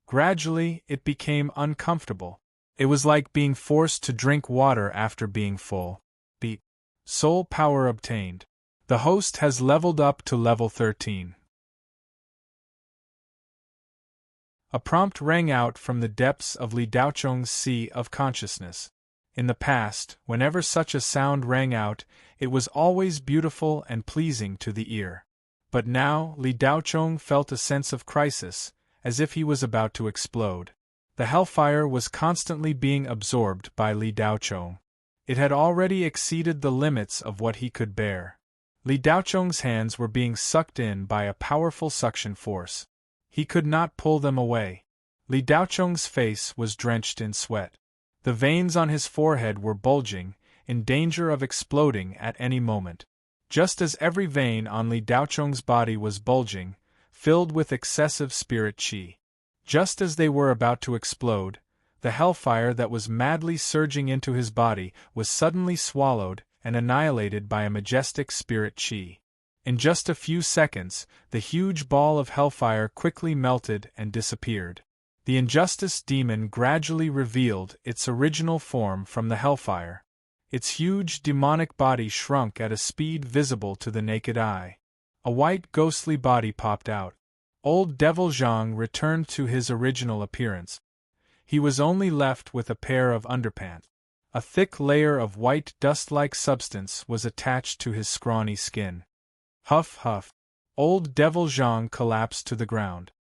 Gradually, it became uncomfortable. It was like being forced to drink water after being full. Beat. Soul power obtained. The host has leveled up to level 13. A prompt rang out from the depths of Li Daochong's sea of consciousness. In the past, whenever such a sound rang out, it was always beautiful and pleasing to the ear. But now, Li Daochong felt a sense of crisis, as if he was about to explode. The hellfire was constantly being absorbed by Li Daochong. It had already exceeded the limits of what he could bear. Li Daochong's hands were being sucked in by a powerful suction force. He could not pull them away. Li Daochong's face was drenched in sweat. The veins on his forehead were bulging, in danger of exploding at any moment. Just as every vein on Li Daochong's body was bulging, filled with excessive spirit qi. Just as they were about to explode, the hellfire that was madly surging into his body was suddenly swallowed and annihilated by a majestic spirit qi. In just a few seconds, the huge ball of hellfire quickly melted and disappeared. The injustice demon gradually revealed its original form from the hellfire. Its huge demonic body shrunk at a speed visible to the naked eye. A white ghostly body popped out. Old Devil Zhang returned to his original appearance. He was only left with a pair of underpants. A thick layer of white dust-like substance was attached to his scrawny skin. Huff huff. Old Devil Zhang collapsed to the ground.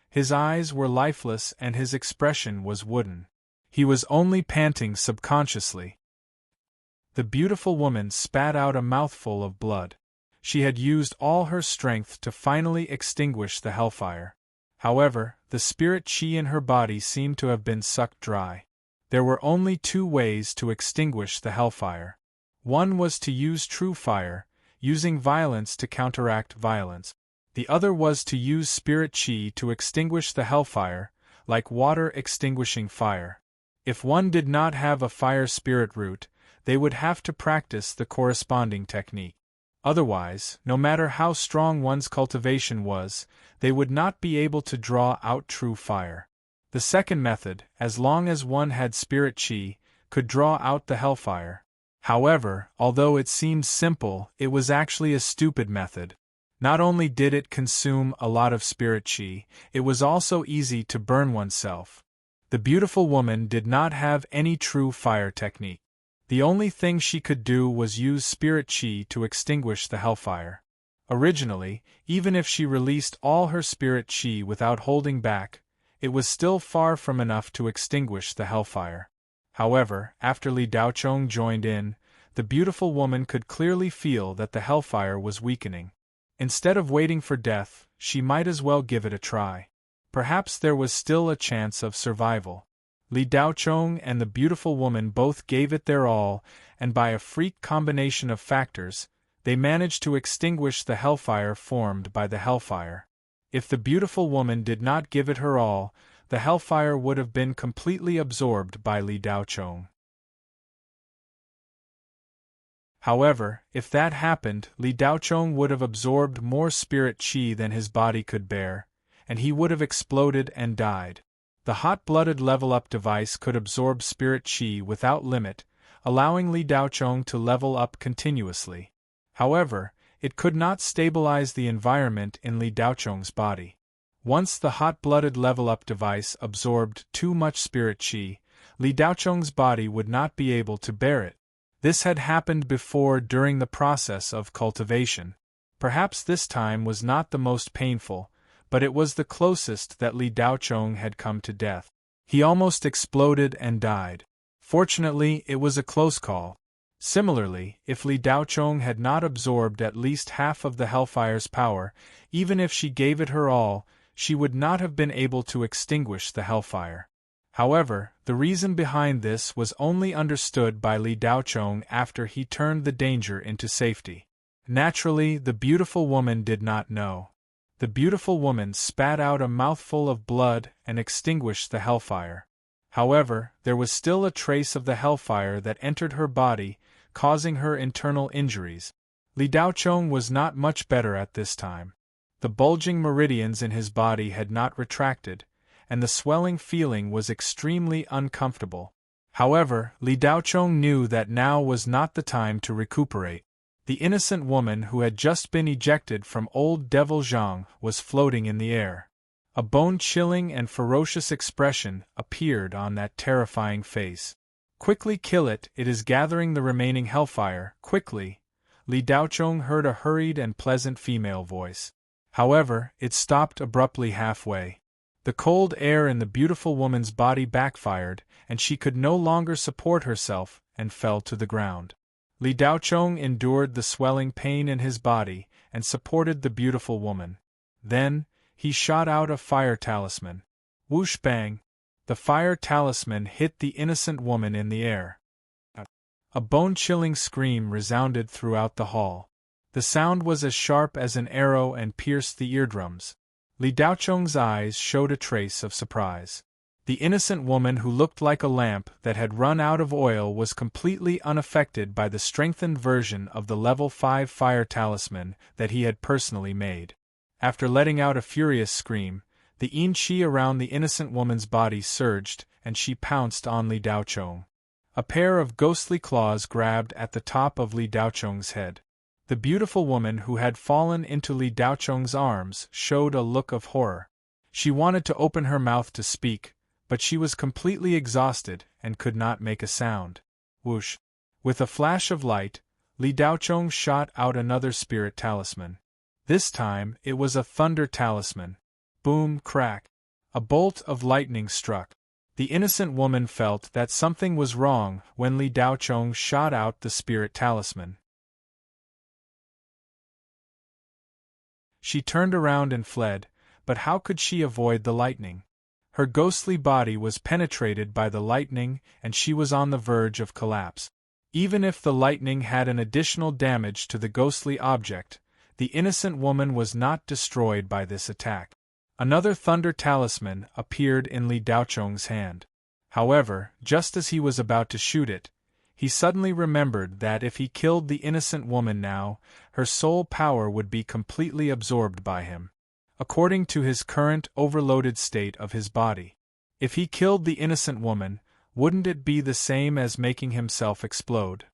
His eyes were lifeless and his expression was wooden. He was only panting subconsciously. The beautiful woman spat out a mouthful of blood. She had used all her strength to finally extinguish the hellfire. However, the spirit qi in her body seemed to have been sucked dry. There were only two ways to extinguish the hellfire. One was to use true fire, using violence to counteract violence. The other was to use spirit qi to extinguish the hellfire, like water extinguishing fire. If one did not have a fire spirit root, they would have to practice the corresponding technique. Otherwise, no matter how strong one's cultivation was, they would not be able to draw out true fire. The second method, as long as one had spirit qi, could draw out the hellfire. However, although it seemed simple, it was actually a stupid method. Not only did it consume a lot of spirit qi, it was also easy to burn oneself. The beautiful woman did not have any true fire technique. The only thing she could do was use spirit qi to extinguish the hellfire. Originally, even if she released all her spirit qi without holding back, it was still far from enough to extinguish the hellfire. However, after Li Daochong joined in, the beautiful woman could clearly feel that the hellfire was weakening. Instead of waiting for death, she might as well give it a try. Perhaps there was still a chance of survival. Li Daochong and the beautiful woman both gave it their all, and by a freak combination of factors, they managed to extinguish the hellfire formed by the hellfire. If the beautiful woman did not give it her all, the hellfire would have been completely absorbed by Li Daochong. However, if that happened, Li Daochong would have absorbed more spirit qi than his body could bear, and he would have exploded and died. The hot-blooded level-up device could absorb spirit qi without limit, allowing Li Daochong to level up continuously. However, it could not stabilize the environment in Li Daochong's body. Once the hot-blooded level-up device absorbed too much spirit qi, Li Daochong's body would not be able to bear it. This had happened before during the process of cultivation. Perhaps this time was not the most painful, but it was the closest that Li Daochong had come to death. He almost exploded and died. Fortunately, it was a close call. Similarly, if Li Daochong had not absorbed at least half of the Hellfire's power, even if she gave it her all, she would not have been able to extinguish the Hellfire. However, the reason behind this was only understood by Li Daochong after he turned the danger into safety. Naturally, the beautiful woman did not know. The beautiful woman spat out a mouthful of blood and extinguished the Hellfire. However, there was still a trace of the Hellfire that entered her body, causing her internal injuries. Li Daochong was not much better at this time. The bulging meridians in his body had not retracted, and the swelling feeling was extremely uncomfortable. However, Li Daochong knew that now was not the time to recuperate. The innocent woman who had just been ejected from old Devil Zhang was floating in the air. A bone-chilling and ferocious expression appeared on that terrifying face. "Quickly kill it, it is gathering the remaining Hellfire, quickly," Li Daochong heard a hurried and pleasant female voice. However, it stopped abruptly halfway. The cold air in the beautiful woman's body backfired, and she could no longer support herself and fell to the ground. Li Daochong endured the swelling pain in his body and supported the beautiful woman. Then, he shot out a fire talisman. Whoosh bang! The fire talisman hit the innocent woman in the air. A bone-chilling scream resounded throughout the hall. The sound was as sharp as an arrow and pierced the eardrums. Li Daochong's eyes showed a trace of surprise. The innocent woman who looked like a lamp that had run out of oil was completely unaffected by the strengthened version of the level 5 fire talisman that he had personally made. After letting out a furious scream, the yin qi around the innocent woman's body surged, and she pounced on Li Daochong. A pair of ghostly claws grabbed at the top of Li Daochong's head. The beautiful woman who had fallen into Li Daochong's arms showed a look of horror. She wanted to open her mouth to speak, but she was completely exhausted and could not make a sound. Whoosh! With a flash of light, Li Daochong shot out another spirit talisman. This time, it was a thunder talisman. Boom, crack! A bolt of lightning struck. The innocent woman felt that something was wrong when Li Daochong shot out the spirit talisman. She turned around and fled, but how could she avoid the lightning? Her ghostly body was penetrated by the lightning and she was on the verge of collapse. Even if the lightning had an additional damage to the ghostly object, the innocent woman was not destroyed by this attack. Another thunder talisman appeared in Li Daochong's hand. However, just as he was about to shoot it, he suddenly remembered that if he killed the innocent woman now, her soul power would be completely absorbed by him. According to his current overloaded state of his body, if he killed the innocent woman, wouldn't it be the same as making himself explode?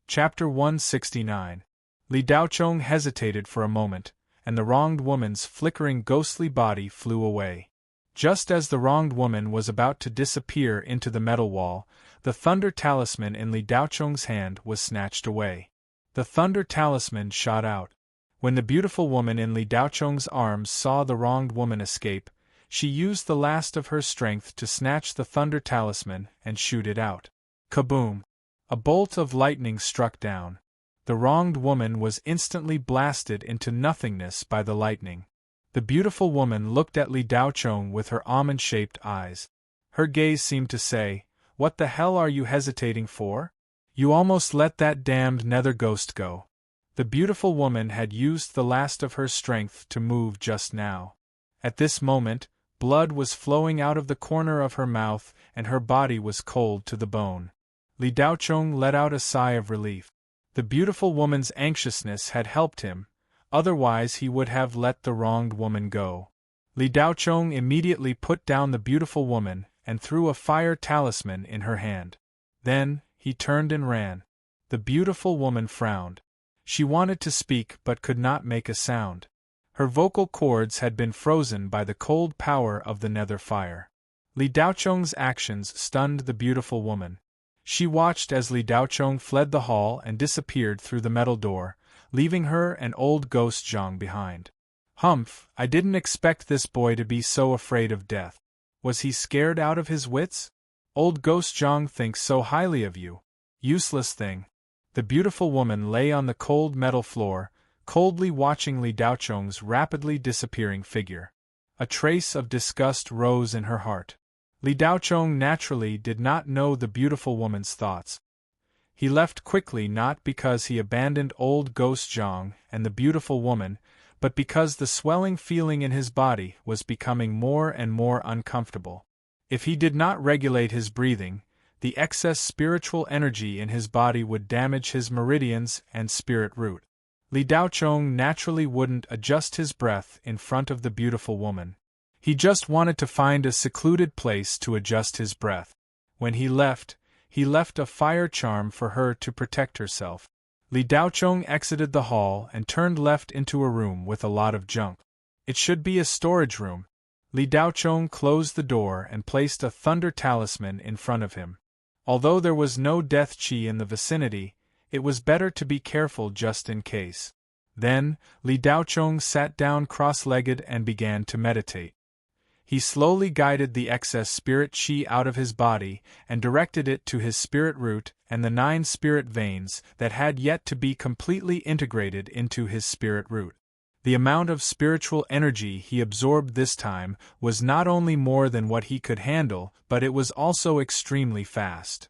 Chapter 169. Li Daochong hesitated for a moment, and the wronged woman's flickering ghostly body flew away. Just as the wronged woman was about to disappear into the metal wall, the thunder talisman in Li Daochong's hand was snatched away. The thunder talisman shot out. When the beautiful woman in Li Daochong's arms saw the wronged woman escape, she used the last of her strength to snatch the thunder talisman and shoot it out. Kaboom! A bolt of lightning struck down. The wronged woman was instantly blasted into nothingness by the lightning. The beautiful woman looked at Li Daochong with her almond-shaped eyes. Her gaze seemed to say, "What the hell are you hesitating for? You almost let that damned nether ghost go." The beautiful woman had used the last of her strength to move just now. At this moment, Blood was flowing out of the corner of her mouth, and her body was cold to the bone. Li Daochong let out a sigh of relief. The beautiful woman's anxiousness had helped him, otherwise he would have let the wronged woman go. Li Daochong immediately put down the beautiful woman and threw a fire talisman in her hand. Then, he turned and ran. The beautiful woman frowned. She wanted to speak but could not make a sound. Her vocal cords had been frozen by the cold power of the nether fire. Li Daochong's actions stunned the beautiful woman. She watched as Li Daochong fled the hall and disappeared through the metal door, leaving her and old ghost Zhang behind. Humph, I didn't expect this boy to be so afraid of death. Was he scared out of his wits? Old ghost Zhang thinks so highly of you. Useless thing. The beautiful woman lay on the cold metal floor, coldly watching Li Daochong's rapidly disappearing figure. A trace of disgust rose in her heart. Li Daochong naturally did not know the beautiful woman's thoughts. He left quickly not because he abandoned old ghost Zhang and the beautiful woman, but because the swelling feeling in his body was becoming more and more uncomfortable. If he did not regulate his breathing, the excess spiritual energy in his body would damage his meridians and spirit root. Li Daochong naturally wouldn't adjust his breath in front of the beautiful woman. He just wanted to find a secluded place to adjust his breath. When he left a fire charm for her to protect herself. Li Daochong exited the hall and turned left into a room with a lot of junk. It should be a storage room. Li Daochong closed the door and placed a thunder talisman in front of him. Although there was no death chi in the vicinity, it was better to be careful just in case. Then, Li Daochong sat down cross-legged and began to meditate. He slowly guided the excess spirit chi out of his body and directed it to his spirit root and the 9 spirit veins that had yet to be completely integrated into his spirit root. The amount of spiritual energy he absorbed this time was not only more than what he could handle, but it was also extremely fast.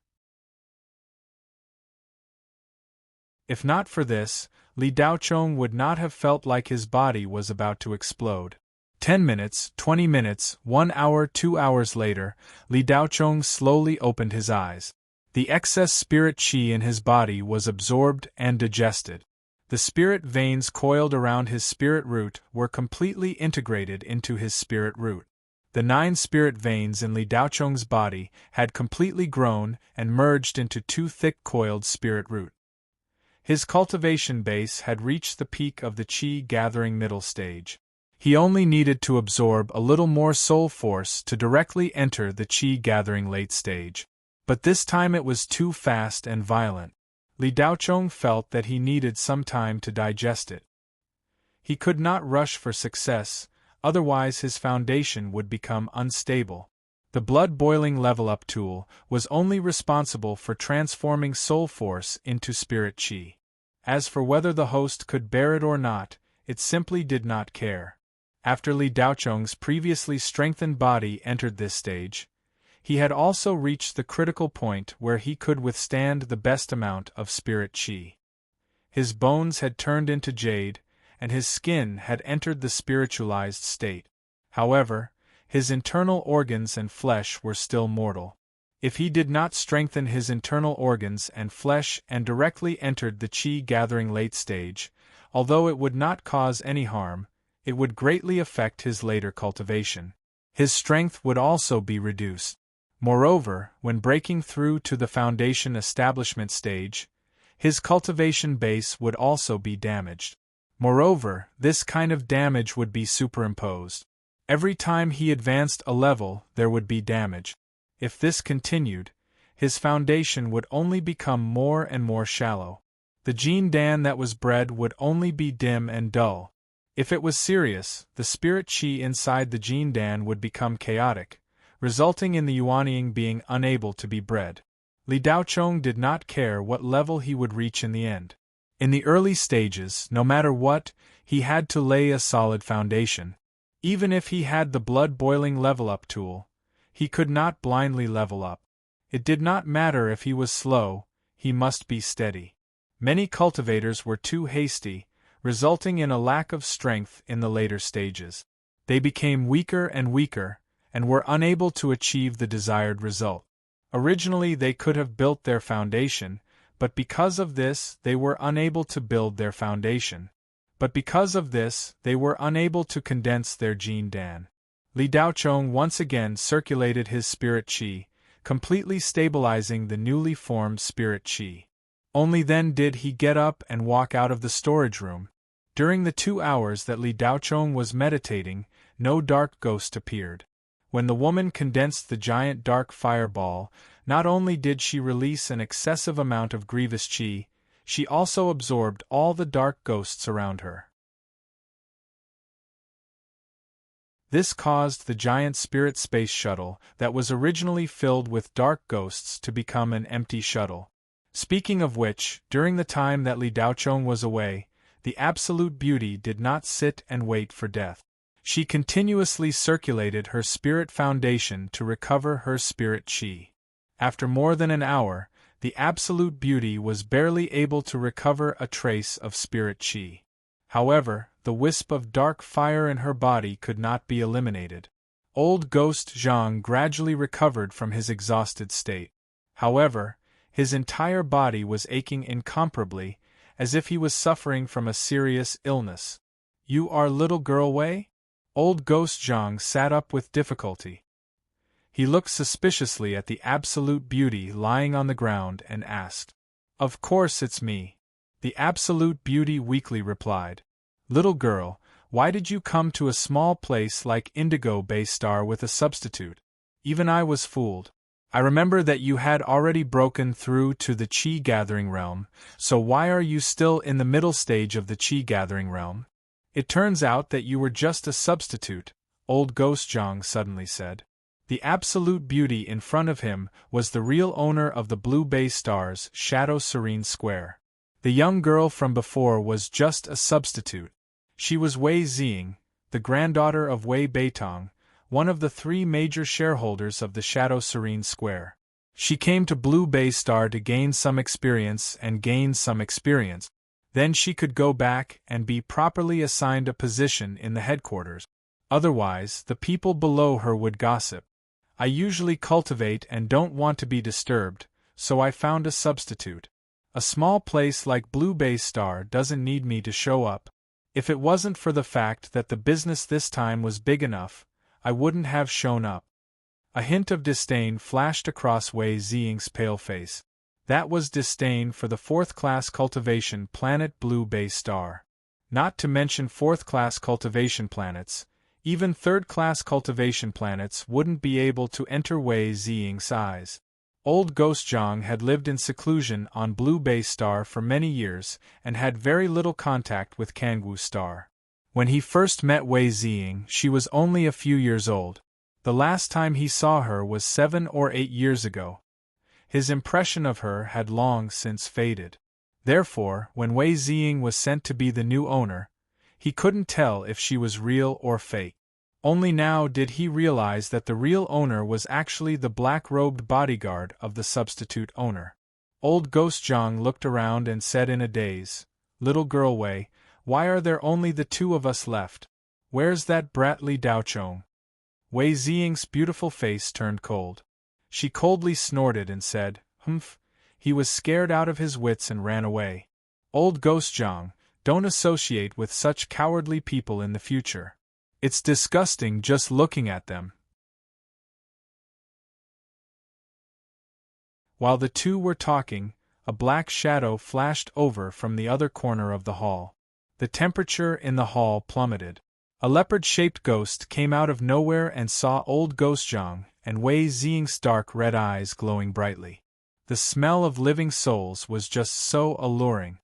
If not for this, Li Daochong would not have felt like his body was about to explode. 10 minutes, 20 minutes, 1 hour, 2 hours later, Li Daochong slowly opened his eyes. The excess spirit chi in his body was absorbed and digested. The spirit veins coiled around his spirit root were completely integrated into his spirit root. The 9 spirit veins in Li Daochong's body had completely grown and merged into 2 thick coiled spirit root. His cultivation base had reached the peak of the chi gathering middle stage. He only needed to absorb a little more soul force to directly enter the chi gathering late stage. But this time it was too fast and violent. Li Daochong felt that he needed some time to digest it. He could not rush for success, otherwise his foundation would become unstable. The blood-boiling level-up tool was only responsible for transforming soul force into spirit chi. As for whether the host could bear it or not, it simply did not care. After Li Daochong's previously strengthened body entered this stage, he had also reached the critical point where he could withstand the best amount of spirit chi. His bones had turned into jade, and his skin had entered the spiritualized state. However, his internal organs and flesh were still mortal. If he did not strengthen his internal organs and flesh and directly entered the chi gathering late stage, although it would not cause any harm, it would greatly affect his later cultivation. His strength would also be reduced. Moreover, when breaking through to the foundation establishment stage, his cultivation base would also be damaged. Moreover, this kind of damage would be superimposed. Every time he advanced a level, there would be damage. If this continued, his foundation would only become more and more shallow. The Jin Dan that was bred would only be dim and dull. If it was serious, the spirit chi inside the Jin Dan would become chaotic, resulting in the Yuanying being unable to be bred. Li Daochong did not care what level he would reach in the end. In the early stages, no matter what, he had to lay a solid foundation. Even if he had the blood-boiling level-up tool, he could not blindly level up. It did not matter if he was slow, he must be steady. Many cultivators were too hasty, resulting in a lack of strength in the later stages. They became weaker and weaker, and were unable to achieve the desired result. Originally they could have built their foundation, but because of this they were unable to build their foundation. But because of this they were unable to condense their Jin Dan. Li Daochong once again circulated his spirit qi, completely stabilizing the newly formed spirit qi. Only then did he get up and walk out of the storage room. During the 2 hours that Li Daochong was meditating, no dark ghost appeared. When the woman condensed the giant dark fireball, not only did she release an excessive amount of grievous qi, she also absorbed all the dark ghosts around her. This caused the giant spirit space shuttle, that was originally filled with dark ghosts, to become an empty shuttle. Speaking of which, during the time that Li Daochong was away, the Absolute Beauty did not sit and wait for death. She continuously circulated her spirit foundation to recover her spirit qi. After more than an hour, the Absolute Beauty was barely able to recover a trace of spirit qi. However, the wisp of dark fire in her body could not be eliminated. Old Ghost Zhang gradually recovered from his exhausted state. However, his entire body was aching incomparably, as if he was suffering from a serious illness. "You are little girl Wei?" Old Ghost Zhang sat up with difficulty. He looked suspiciously at the Absolute Beauty lying on the ground and asked, "Of course it's me." The Absolute Beauty weakly replied, "Little girl, why did you come to a small place like Indigo Bay Star with a substitute? Even I was fooled. I remember that you had already broken through to the Qi Gathering Realm, so why are you still in the middle stage of the Qi Gathering Realm? It turns out that you were just a substitute," Old Ghost Zhang suddenly said. The Absolute Beauty in front of him was the real owner of the Blue Bay Star's Shadow Serene Square. The young girl from before was just a substitute. She was Wei Ziying, the granddaughter of Wei Beitong, one of the 3 major shareholders of the Shadow Serene Square. She came to Blue Bay Star to gain some experience Then she could go back and be properly assigned a position in the headquarters. Otherwise, the people below her would gossip. I usually cultivate and don't want to be disturbed, so I found a substitute. A small place like Blue Bay Star doesn't need me to show up. If it wasn't for the fact that the business this time was big enough, I wouldn't have shown up. A hint of disdain flashed across Wei Ziying's pale face. That was disdain for the 4th-class cultivation planet Blue Bay Star. Not to mention 4th-class cultivation planets, even 3rd-class cultivation planets wouldn't be able to enter Wei Ziying's eyes. Old Ghost Zhang had lived in seclusion on Blue Bay Star for many years and had very little contact with Kangwu Star. When he first met Wei Ziying, she was only a few years old. The last time he saw her was 7 or 8 years ago. His impression of her had long since faded. Therefore, when Wei Ziying was sent to be the new owner, he couldn't tell if she was real or fake. Only now did he realize that the real owner was actually the black-robed bodyguard of the substitute owner. Old Ghost Zhang looked around and said in a daze, "Little girl Wei, why are there only the 2 of us left? Where's that brat Li Daochong?" Wei Ziying's beautiful face turned cold. She coldly snorted and said, "Humph, he was scared out of his wits and ran away. Old Ghost Zhang, don't associate with such cowardly people in the future. It's disgusting just looking at them." While the 2 were talking, a black shadow flashed over from the other corner of the hall. The temperature in the hall plummeted. A leopard-shaped ghost came out of nowhere and saw Old Ghost Zhang and Wei Ziying's dark red eyes glowing brightly. The smell of living souls was just so alluring.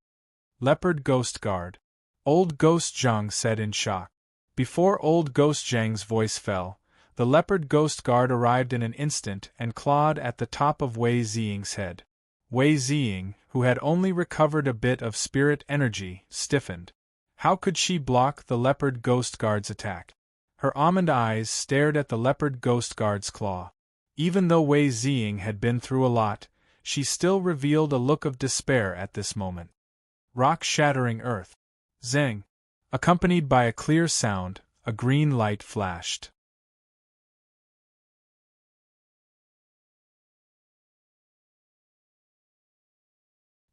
"Leopard Ghost Guard," Old Ghost Zhang said in shock. Before Old Ghost Zhang's voice fell, the Leopard Ghost Guard arrived in an instant and clawed at the top of Wei Ziying's head. Wei Ziying, who had only recovered a bit of spirit energy, stiffened. How could she block the Leopard Ghost Guard's attack? Her almond eyes stared at the Leopard Ghost Guard's claw. Even though Wei Ziying had been through a lot, she still revealed a look of despair at this moment. Rock-shattering earth. Zeng. Accompanied by a clear sound, a green light flashed.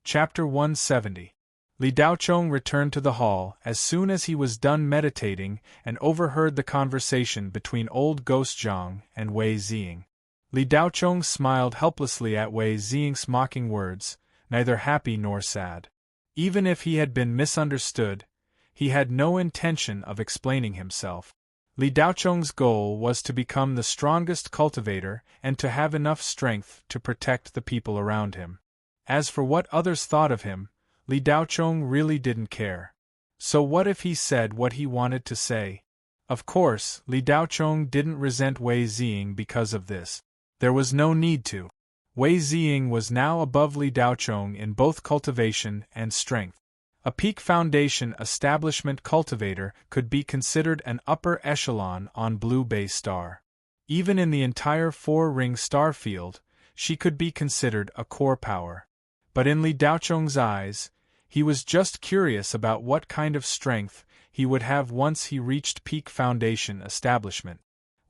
Chapter 170. Li Daochong returned to the hall as soon as he was done meditating and overheard the conversation between old Ghost Zhang and Wei Ziying. Li Daochong smiled helplessly at Wei Ziying's mocking words, neither happy nor sad. Even if he had been misunderstood, he had no intention of explaining himself. Li Daochong's goal was to become the strongest cultivator and to have enough strength to protect the people around him. As for what others thought of him, Li Daochong really didn't care. So what if he said what he wanted to say? Of course, Li Daochong didn't resent Wei Ziying because of this. There was no need to. Wei Ziying was now above Li Daochong in both cultivation and strength. A peak foundation establishment cultivator could be considered an upper echelon on Blue Bay Star. Even in the entire four-ring star field, she could be considered a core power. But in Li Daochong's eyes, he was just curious about what kind of strength he would have once he reached peak foundation establishment.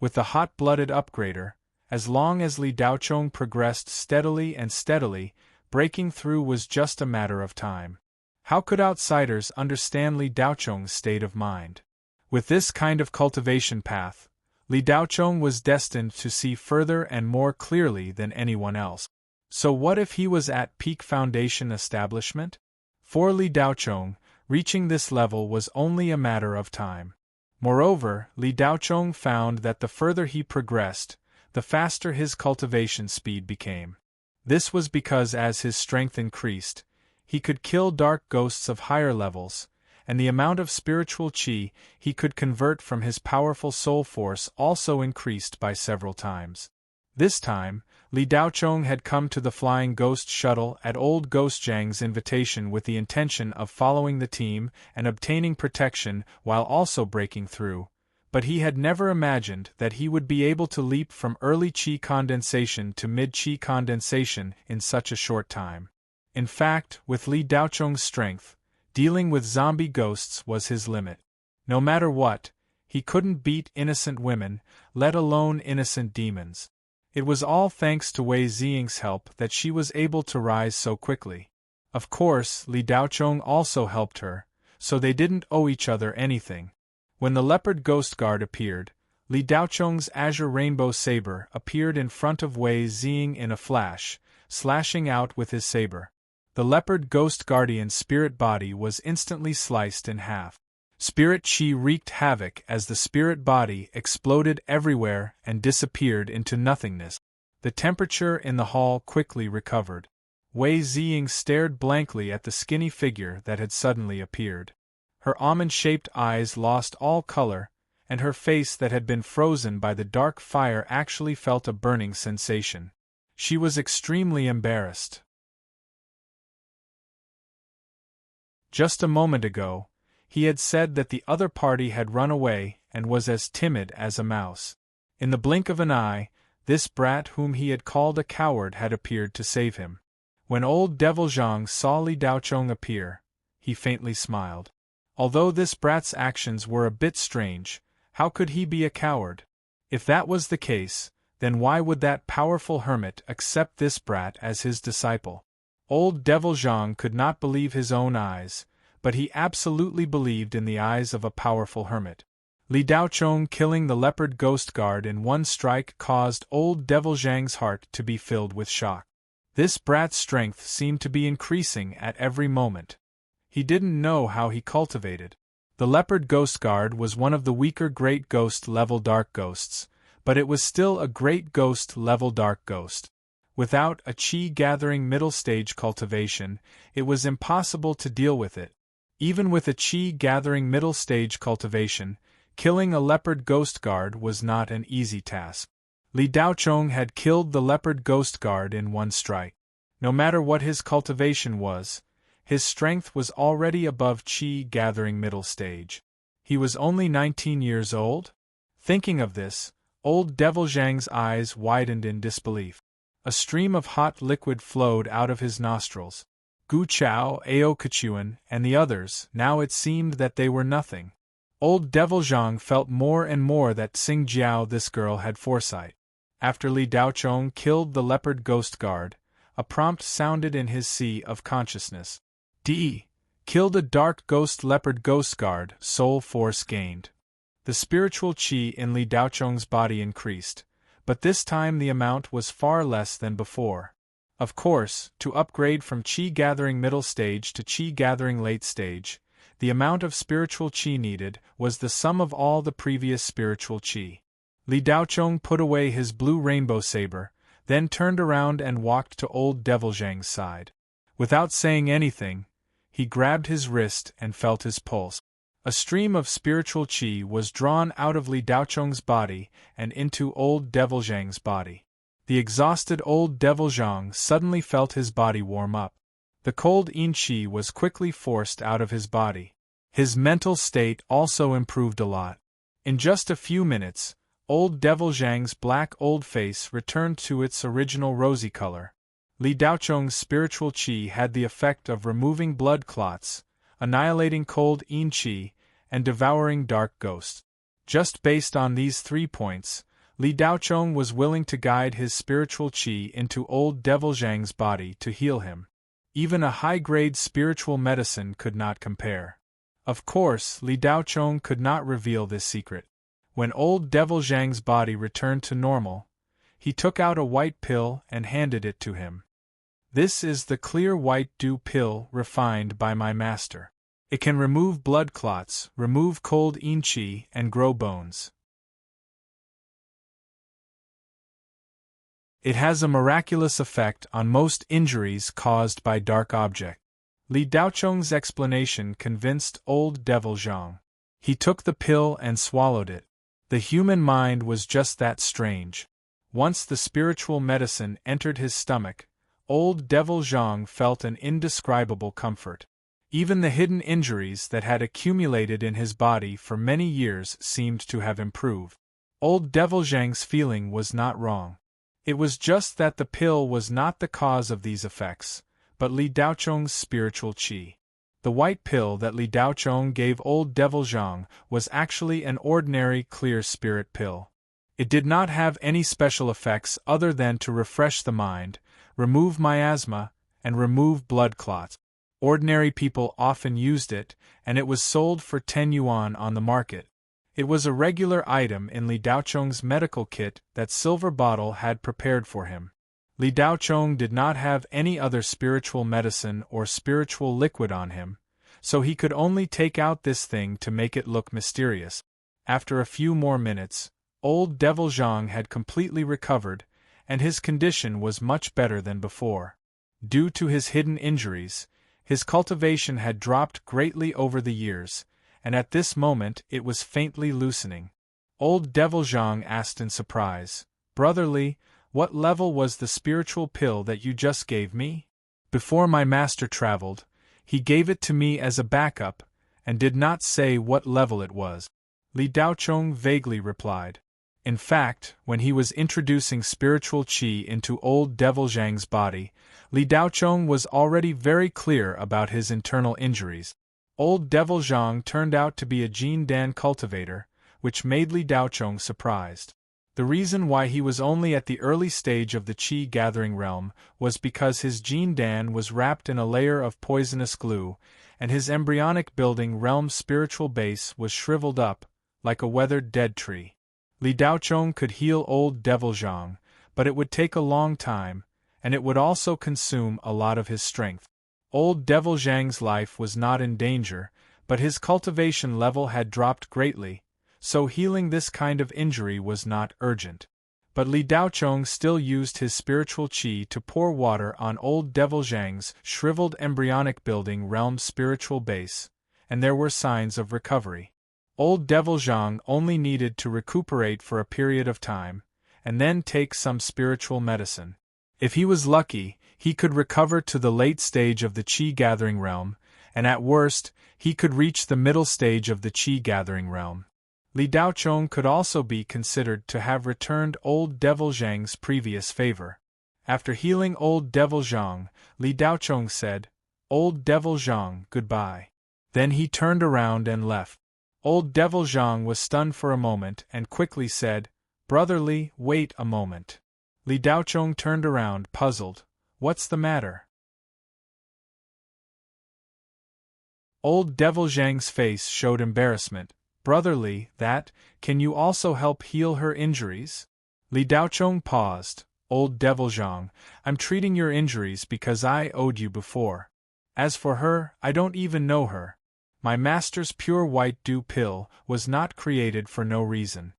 With the hot-blooded upgrader, as long as Li Daochong progressed steadily, breaking through was just a matter of time. How could outsiders understand Li Daochong's state of mind? With this kind of cultivation path, Li Daochong was destined to see further and more clearly than anyone else. So what if he was at peak foundation establishment? For Li Daochong, reaching this level was only a matter of time. Moreover, Li Daochong found that the further he progressed, the faster his cultivation speed became. This was because as his strength increased, he could kill dark ghosts of higher levels, and the amount of spiritual qi he could convert from his powerful soul force also increased by several times. This time, Li Daochong had come to the flying ghost shuttle at old Ghost Zhang's invitation with the intention of following the team and obtaining protection while also breaking through, but he had never imagined that he would be able to leap from early qi condensation to mid-qi condensation in such a short time. In fact, with Li Daochong's strength, dealing with zombie ghosts was his limit. No matter what, he couldn't beat innocent women, let alone innocent demons. It was all thanks to Wei Ziying's help that she was able to rise so quickly. Of course, Li Daochong also helped her, so they didn't owe each other anything. When the leopard ghost guard appeared, Li Daochong's azure rainbow saber appeared in front of Wei Ziying in a flash, slashing out with his saber. The leopard ghost guardian's spirit body was instantly sliced in half. Spirit qi wreaked havoc as the spirit body exploded everywhere and disappeared into nothingness. The temperature in the hall quickly recovered. Wei Ziying stared blankly at the skinny figure that had suddenly appeared. Her almond-shaped eyes lost all color, and her face that had been frozen by the dark fire actually felt a burning sensation. She was extremely embarrassed. Just a moment ago, he had said that the other party had run away and was as timid as a mouse. In the blink of an eye, this brat whom he had called a coward had appeared to save him. When old Devil Zhang saw Li Daochong appear, he faintly smiled. Although this brat's actions were a bit strange, how could he be a coward? If that was the case, then why would that powerful hermit accept this brat as his disciple? Old Devil Zhang could not believe his own eyes, but he absolutely believed in the eyes of a powerful hermit. Li Daochong killing the leopard ghost guard in one strike caused old Devil Zhang's heart to be filled with shock. This brat's strength seemed to be increasing at every moment. He didn't know how he cultivated. The leopard ghost guard was one of the weaker great ghost level dark ghosts, but it was still a great ghost level dark ghost. Without a qi gathering middle stage cultivation, it was impossible to deal with it. Even with a qi gathering middle stage cultivation, killing a leopard ghost guard was not an easy task. Li Daochong had killed the leopard ghost guard in one strike. No matter what his cultivation was, his strength was already above qi gathering middle stage. He was only 19 years old? Thinking of this, old Devil Zhang's eyes widened in disbelief. A stream of hot liquid flowed out of his nostrils. Gu Chao, Ao Kechuan, and the others, now it seemed that they were nothing. Old Devil Zhang felt more and more that Xing Jiao, this girl, had foresight. After Li Daochong killed the leopard ghost guard, a prompt sounded in his sea of consciousness. Killed a dark ghost leopard ghost guard, soul force gained. The spiritual qi in Li Daochong's body increased, but this time the amount was far less than before. Of course, to upgrade from qi gathering middle stage to qi gathering late stage, the amount of spiritual qi needed was the sum of all the previous spiritual qi. Li Daochong put away his blue rainbow saber, then turned around and walked to old Devil Zhang's side. Without saying anything, he grabbed his wrist and felt his pulse. A stream of spiritual qi was drawn out of Li Daochong's body and into old Devil Zhang's body. The exhausted old Devil Zhang suddenly felt his body warm up. The cold yin qi was quickly forced out of his body. His mental state also improved a lot. In just a few minutes, old Devil Zhang's black old face returned to its original rosy color. Li Daochong's spiritual qi had the effect of removing blood clots, annihilating cold yin qi, and devouring dark ghosts. Just based on these 3 points, Li Daochong was willing to guide his spiritual qi into old Devil Zhang's body to heal him. Even a high-grade spiritual medicine could not compare. Of course, Li Daochong could not reveal this secret. When old Devil Zhang's body returned to normal, he took out a white pill and handed it to him. This is the clear white dew pill refined by my master. It can remove blood clots, remove cold yin qi, and grow bones. It has a miraculous effect on most injuries caused by dark objects. Li Daochong's explanation convinced old Devil Zhang. He took the pill and swallowed it. The human mind was just that strange. Once the spiritual medicine entered his stomach, old Devil Zhang felt an indescribable comfort. Even the hidden injuries that had accumulated in his body for many years seemed to have improved. Old Devil Zhang's feeling was not wrong. It was just that the pill was not the cause of these effects, but Li Daochong's spiritual qi. The white pill that Li Daochong gave old Devil Zhang was actually an ordinary clear spirit pill. It did not have any special effects other than to refresh the mind, remove miasma, and remove blood clots. Ordinary people often used it, and it was sold for 10 yuan on the market. It was a regular item in Li Daochong's medical kit that Silver Bottle had prepared for him. Li Daochong did not have any other spiritual medicine or spiritual liquid on him, so he could only take out this thing to make it look mysterious. After a few more minutes, old Devil Zhang had completely recovered, and his condition was much better than before. Due to his hidden injuries, his cultivation had dropped greatly over the years, and at this moment it was faintly loosening. Old Devil Zhang asked in surprise, "Brother Li, what level was the spiritual pill that you just gave me?" "Before my master traveled, he gave it to me as a backup, and did not say what level it was," Li Daochong vaguely replied. In fact, when he was introducing spiritual qi into old Devil Zhang's body, Li Daochong was already very clear about his internal injuries. Old Devil Zhang turned out to be a Jin Dan cultivator, which made Li Daochong surprised. The reason why he was only at the early stage of the qi gathering realm was because his Jin Dan was wrapped in a layer of poisonous glue, and his embryonic building realm spiritual base was shriveled up, like a weathered dead tree. Li Daochong could heal old Devil Zhang, but it would take a long time, and it would also consume a lot of his strength. Old Devil Zhang's life was not in danger, but his cultivation level had dropped greatly, so healing this kind of injury was not urgent. But Li Daochong still used his spiritual qi to pour water on old Devil Zhang's shriveled embryonic building realm spiritual base, and there were signs of recovery. Old Devil Zhang only needed to recuperate for a period of time, and then take some spiritual medicine. If he was lucky, he could recover to the late stage of the qi gathering realm, and at worst, he could reach the middle stage of the qi gathering realm. Li Daochong could also be considered to have returned old Devil Zhang's previous favor. After healing old Devil Zhang, Li Daochong said, "Old Devil Zhang, goodbye." Then he turned around and left. Old Devil Zhang was stunned for a moment and quickly said, "Brother Li, wait a moment." Li Daochong turned around, puzzled. "What's the matter?" Old Devil Zhang's face showed embarrassment. "Brother Li, can you also help heal her injuries?" Li Daochong paused. "Old Devil Zhang, I'm treating your injuries because I owed you before. As for her, I don't even know her. My master's pure white dew pill was not created for no reason."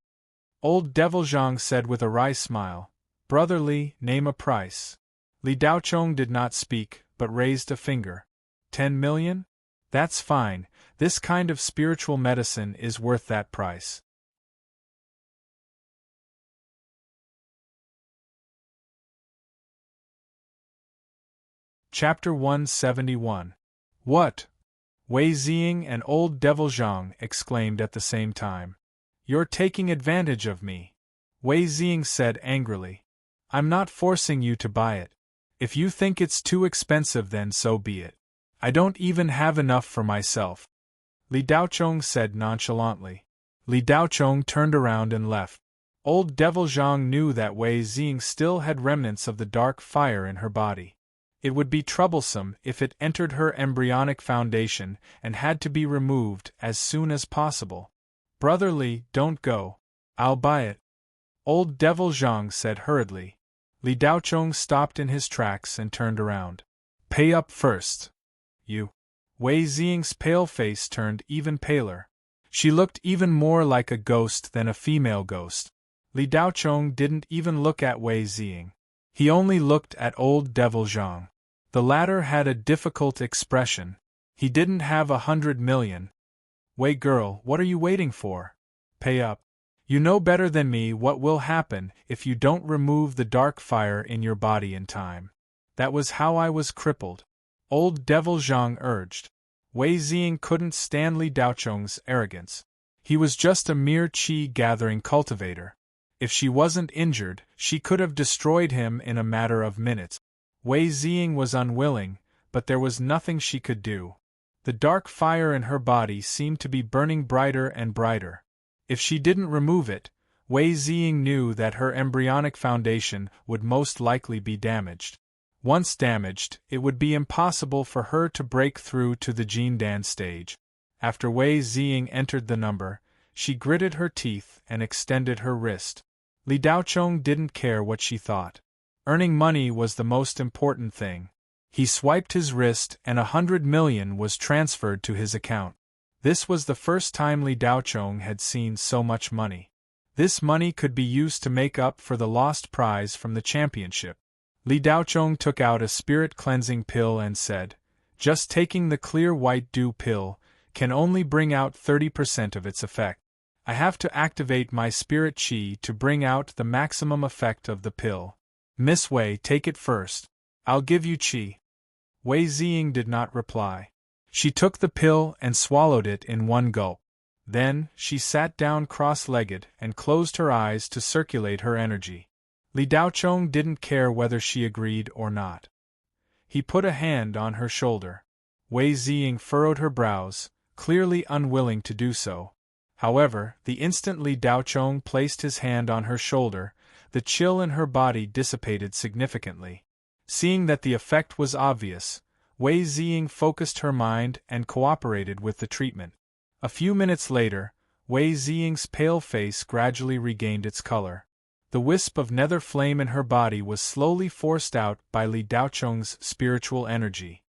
Old Devil Zhang said with a wry smile, "Brother Li, name a price." Li Daochong did not speak, but raised a finger. 10 million? That's fine, this kind of spiritual medicine is worth that price. Chapter 171. What? Wei Ziying and Old Devil Zhang exclaimed at the same time. "You're taking advantage of me," Wei Ziying said angrily. "I'm not forcing you to buy it. If you think it's too expensive, then so be it. I don't even have enough for myself," Li Daochong said nonchalantly. Li Daochong turned around and left. Old Devil Zhang knew that Wei Ziying still had remnants of the dark fire in her body. It would be troublesome if it entered her embryonic foundation and had to be removed as soon as possible. "Brother Li, don't go. I'll buy it," Old Devil Zhang said hurriedly. Li Daochong stopped in his tracks and turned around. "Pay up first." "You." Wei Ziying's pale face turned even paler. She looked even more like a ghost than a female ghost. Li Daochong didn't even look at Wei Ziying. He only looked at Old Devil Zhang. The latter had a difficult expression. He didn't have 100 million. "Wei girl, what are you waiting for? Pay up. You know better than me what will happen if you don't remove the dark fire in your body in time. That was how I was crippled," Old Devil Zhang urged. Wei Ziying couldn't stand Li Daochong's arrogance. He was just a mere qi-gathering cultivator. If she wasn't injured, she could have destroyed him in a matter of minutes. Wei Ziying was unwilling, but there was nothing she could do. The dark fire in her body seemed to be burning brighter and brighter. If she didn't remove it, Wei Ziying knew that her embryonic foundation would most likely be damaged. Once damaged, it would be impossible for her to break through to the Jindan stage. After Wei Ziying entered the number, she gritted her teeth and extended her wrist. Li Daochong didn't care what she thought. Earning money was the most important thing. He swiped his wrist and 100 million was transferred to his account. This was the first time Li Daochong had seen so much money. This money could be used to make up for the lost prize from the championship. Li Daochong took out a spirit cleansing pill and said, "Just taking the clear white dew pill can only bring out 30% of its effect. I have to activate my spirit qi to bring out the maximum effect of the pill. Miss Wei, take it first. I'll give you qi." Wei Ziying did not reply. She took the pill and swallowed it in one gulp. Then, she sat down cross-legged and closed her eyes to circulate her energy. Li Daochong didn't care whether she agreed or not. He put a hand on her shoulder. Wei Ziying furrowed her brows, clearly unwilling to do so. However, the instant Li Daochong placed his hand on her shoulder, the chill in her body dissipated significantly. Seeing that the effect was obvious, Wei Ziying focused her mind and cooperated with the treatment. A few minutes later, Wei Ziying's pale face gradually regained its color. The wisp of nether flame in her body was slowly forced out by Li Daochong's spiritual energy.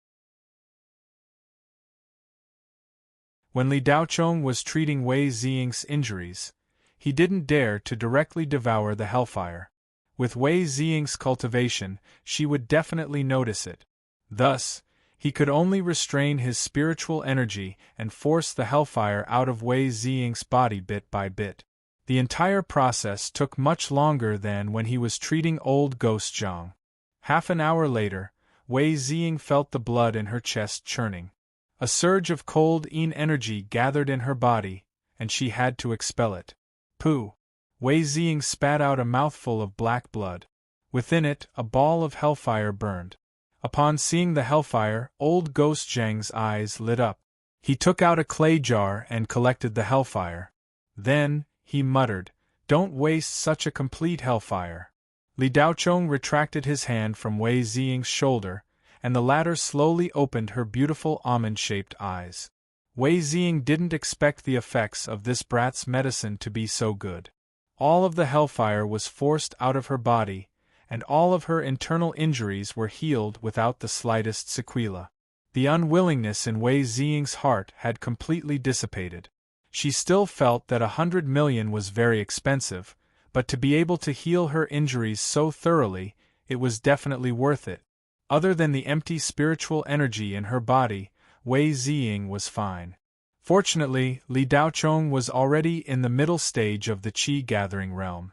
When Li Daochong was treating Wei Ziying's injuries, he didn't dare to directly devour the hellfire. With Wei Ziying's cultivation, she would definitely notice it. Thus, he could only restrain his spiritual energy and force the hellfire out of Wei Ziying's body bit by bit. The entire process took much longer than when he was treating old Ghost Zhang. Half an hour later, Wei Ziying felt the blood in her chest churning. A surge of cold yin energy gathered in her body, and she had to expel it. Pooh! Wei Ziying spat out a mouthful of black blood. Within it, a ball of hellfire burned. Upon seeing the hellfire, old Ghost Zhang's eyes lit up. He took out a clay jar and collected the hellfire. Then, he muttered, "Don't waste such a complete hellfire." Li Daochong retracted his hand from Wei Ziying's shoulder, and the latter slowly opened her beautiful almond-shaped eyes. Wei Ziying didn't expect the effects of this brat's medicine to be so good. All of the hellfire was forced out of her body, and all of her internal injuries were healed without the slightest sequela. The unwillingness in Wei Ziying's heart had completely dissipated. She still felt that 100 million was very expensive, but to be able to heal her injuries so thoroughly, it was definitely worth it. Other than the empty spiritual energy in her body, Wei Ziying was fine. Fortunately, Li Daochong was already in the middle stage of the qi-gathering realm.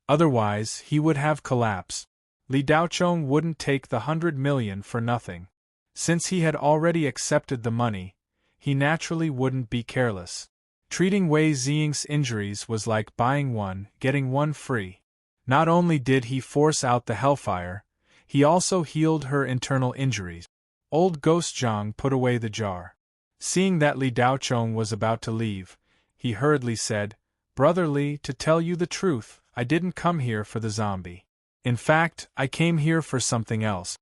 Otherwise, he would have collapsed. Li Daochong wouldn't take the 100 million for nothing. Since he had already accepted the money, he naturally wouldn't be careless. Treating Wei Ziying's injuries was like buying one, getting one free. Not only did he force out the hellfire, he also healed her internal injuries. Old Ghost Zhang put away the jar. Seeing that Li Daochong was about to leave, he hurriedly said, "Brother Li, to tell you the truth, I didn't come here for the zombie. In fact, I came here for something else."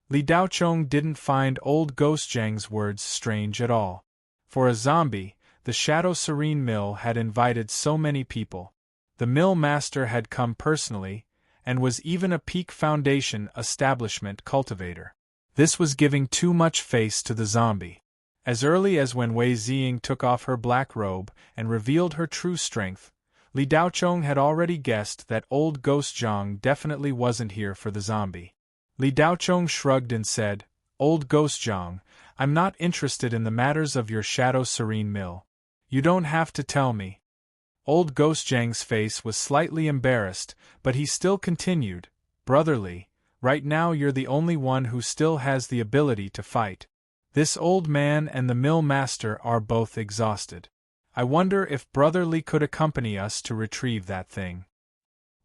Li Daochong didn't find old Ghost Zhang's words strange at all. For a zombie, the Shadow Serene Mill had invited so many people. The mill master had come personally, and was even a Peak Foundation establishment cultivator. This was giving too much face to the zombie. As early as when Wei Ziying took off her black robe and revealed her true strength, Li Daochong had already guessed that old Ghost Zhang definitely wasn't here for the zombie. Li Daochong shrugged and said, "Old Ghost Zhang, I'm not interested in the matters of your Shadow Serene Mill. You don't have to tell me." Old Ghost Zhang's face was slightly embarrassed, but he still continued, "Brother Li, right now you're the only one who still has the ability to fight. This old man and the mill master are both exhausted. I wonder if Brother Li could accompany us to retrieve that thing."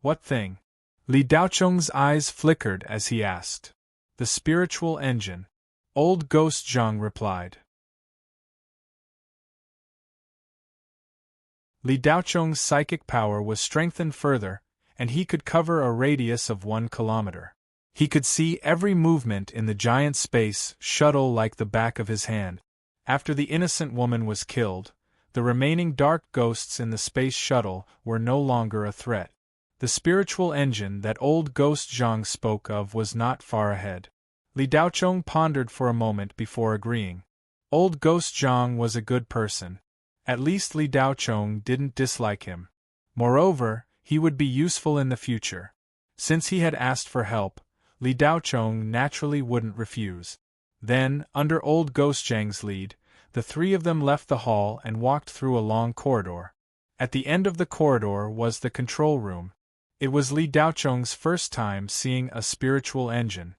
"What thing?" Li Daochong's eyes flickered as he asked. "The spiritual engine," old Ghost Zhang replied. Li Daochong's psychic power was strengthened further, and he could cover a radius of 1 kilometer. He could see every movement in the giant space shuttle like the back of his hand. After the innocent woman was killed, the remaining dark ghosts in the space shuttle were no longer a threat. The spiritual engine that old Ghost Zhang spoke of was not far ahead. Li Daochong pondered for a moment before agreeing. Old Ghost Zhang was a good person. At least Li Daochong didn't dislike him. Moreover, he would be useful in the future. Since he had asked for help, Li Daochong naturally wouldn't refuse. Then, under old Ghost Zhang's lead, the three of them left the hall and walked through a long corridor. At the end of the corridor was the control room. It was Li Daochong's first time seeing a spiritual engine.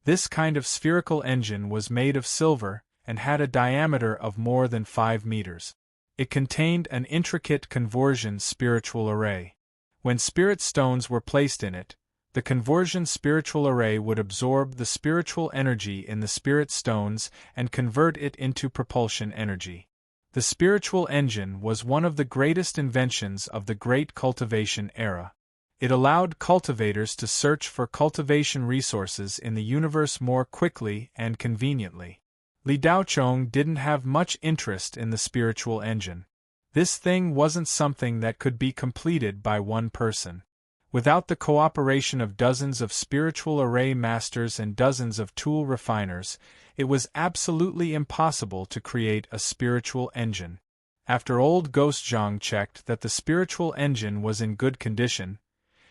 This kind of spherical engine was made of silver and had a diameter of more than 5 meters. It contained an intricate conversion spiritual array. When spirit stones were placed in it, the conversion spiritual array would absorb the spiritual energy in the spirit stones and convert it into propulsion energy. The spiritual engine was one of the greatest inventions of the Great Cultivation Era. It allowed cultivators to search for cultivation resources in the universe more quickly and conveniently. Li Daochong didn't have much interest in the spiritual engine. This thing wasn't something that could be completed by one person. Without the cooperation of dozens of spiritual array masters and dozens of tool refiners, it was absolutely impossible to create a spiritual engine. After old Ghost Zhang checked that the spiritual engine was in good condition,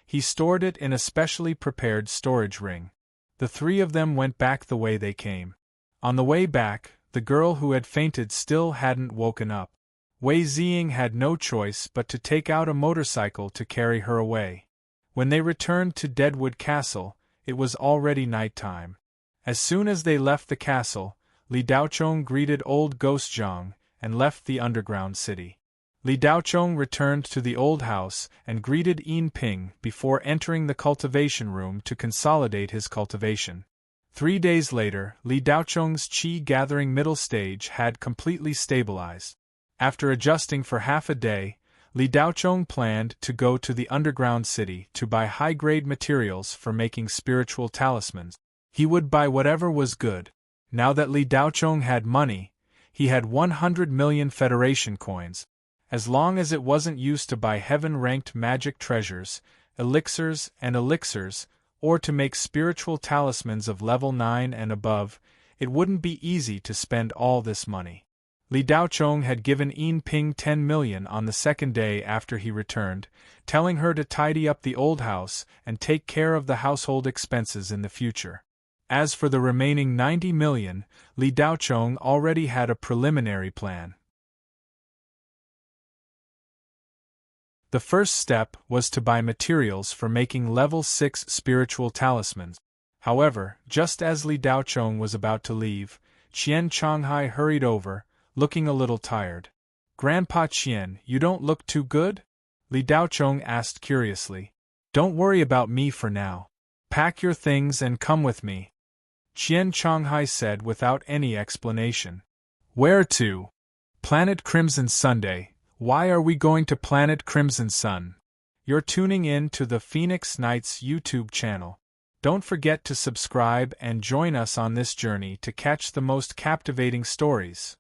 he stored it in a specially prepared storage ring. The three of them went back the way they came. On the way back, the girl who had fainted still hadn't woken up. Wei Ziying had no choice but to take out a motorcycle to carry her away. When they returned to Deadwood Castle, it was already nighttime. As soon as they left the castle, Li Daochong greeted old Ghost Zhang and left the underground city. Li Daochong returned to the old house and greeted Yin Ping before entering the cultivation room to consolidate his cultivation. 3 days later, Li Daocheng's qi-gathering middle stage had completely stabilized. After adjusting for half a day, Li Daocheng planned to go to the underground city to buy high-grade materials for making spiritual talismans. He would buy whatever was good. Now that Li Daocheng had money, he had 100 million Federation coins. As long as it wasn't used to buy heaven-ranked magic treasures, elixirs, or to make spiritual talismans of level 9 and above, it wouldn't be easy to spend all this money. Li Daocheng had given Yin Ping 10 million on the second day after he returned, telling her to tidy up the old house and take care of the household expenses in the future. As for the remaining 90 million, Li Daocheng already had a preliminary plan. The first step was to buy materials for making level 6 spiritual talismans. However, just as Li Daocheng was about to leave, Qian Changhai hurried over, looking a little tired. "Grandpa Qian, you don't look too good?" Li Daocheng asked curiously. "Don't worry about me for now. Pack your things and come with me," Qian Changhai said without any explanation. "Where to?" "Planet Crimson Sunday." "Why are we going to Planet Crimson Sun?" You're tuning in to the Phoenix Nights YouTube channel. Don't forget to subscribe and join us on this journey to catch the most captivating stories.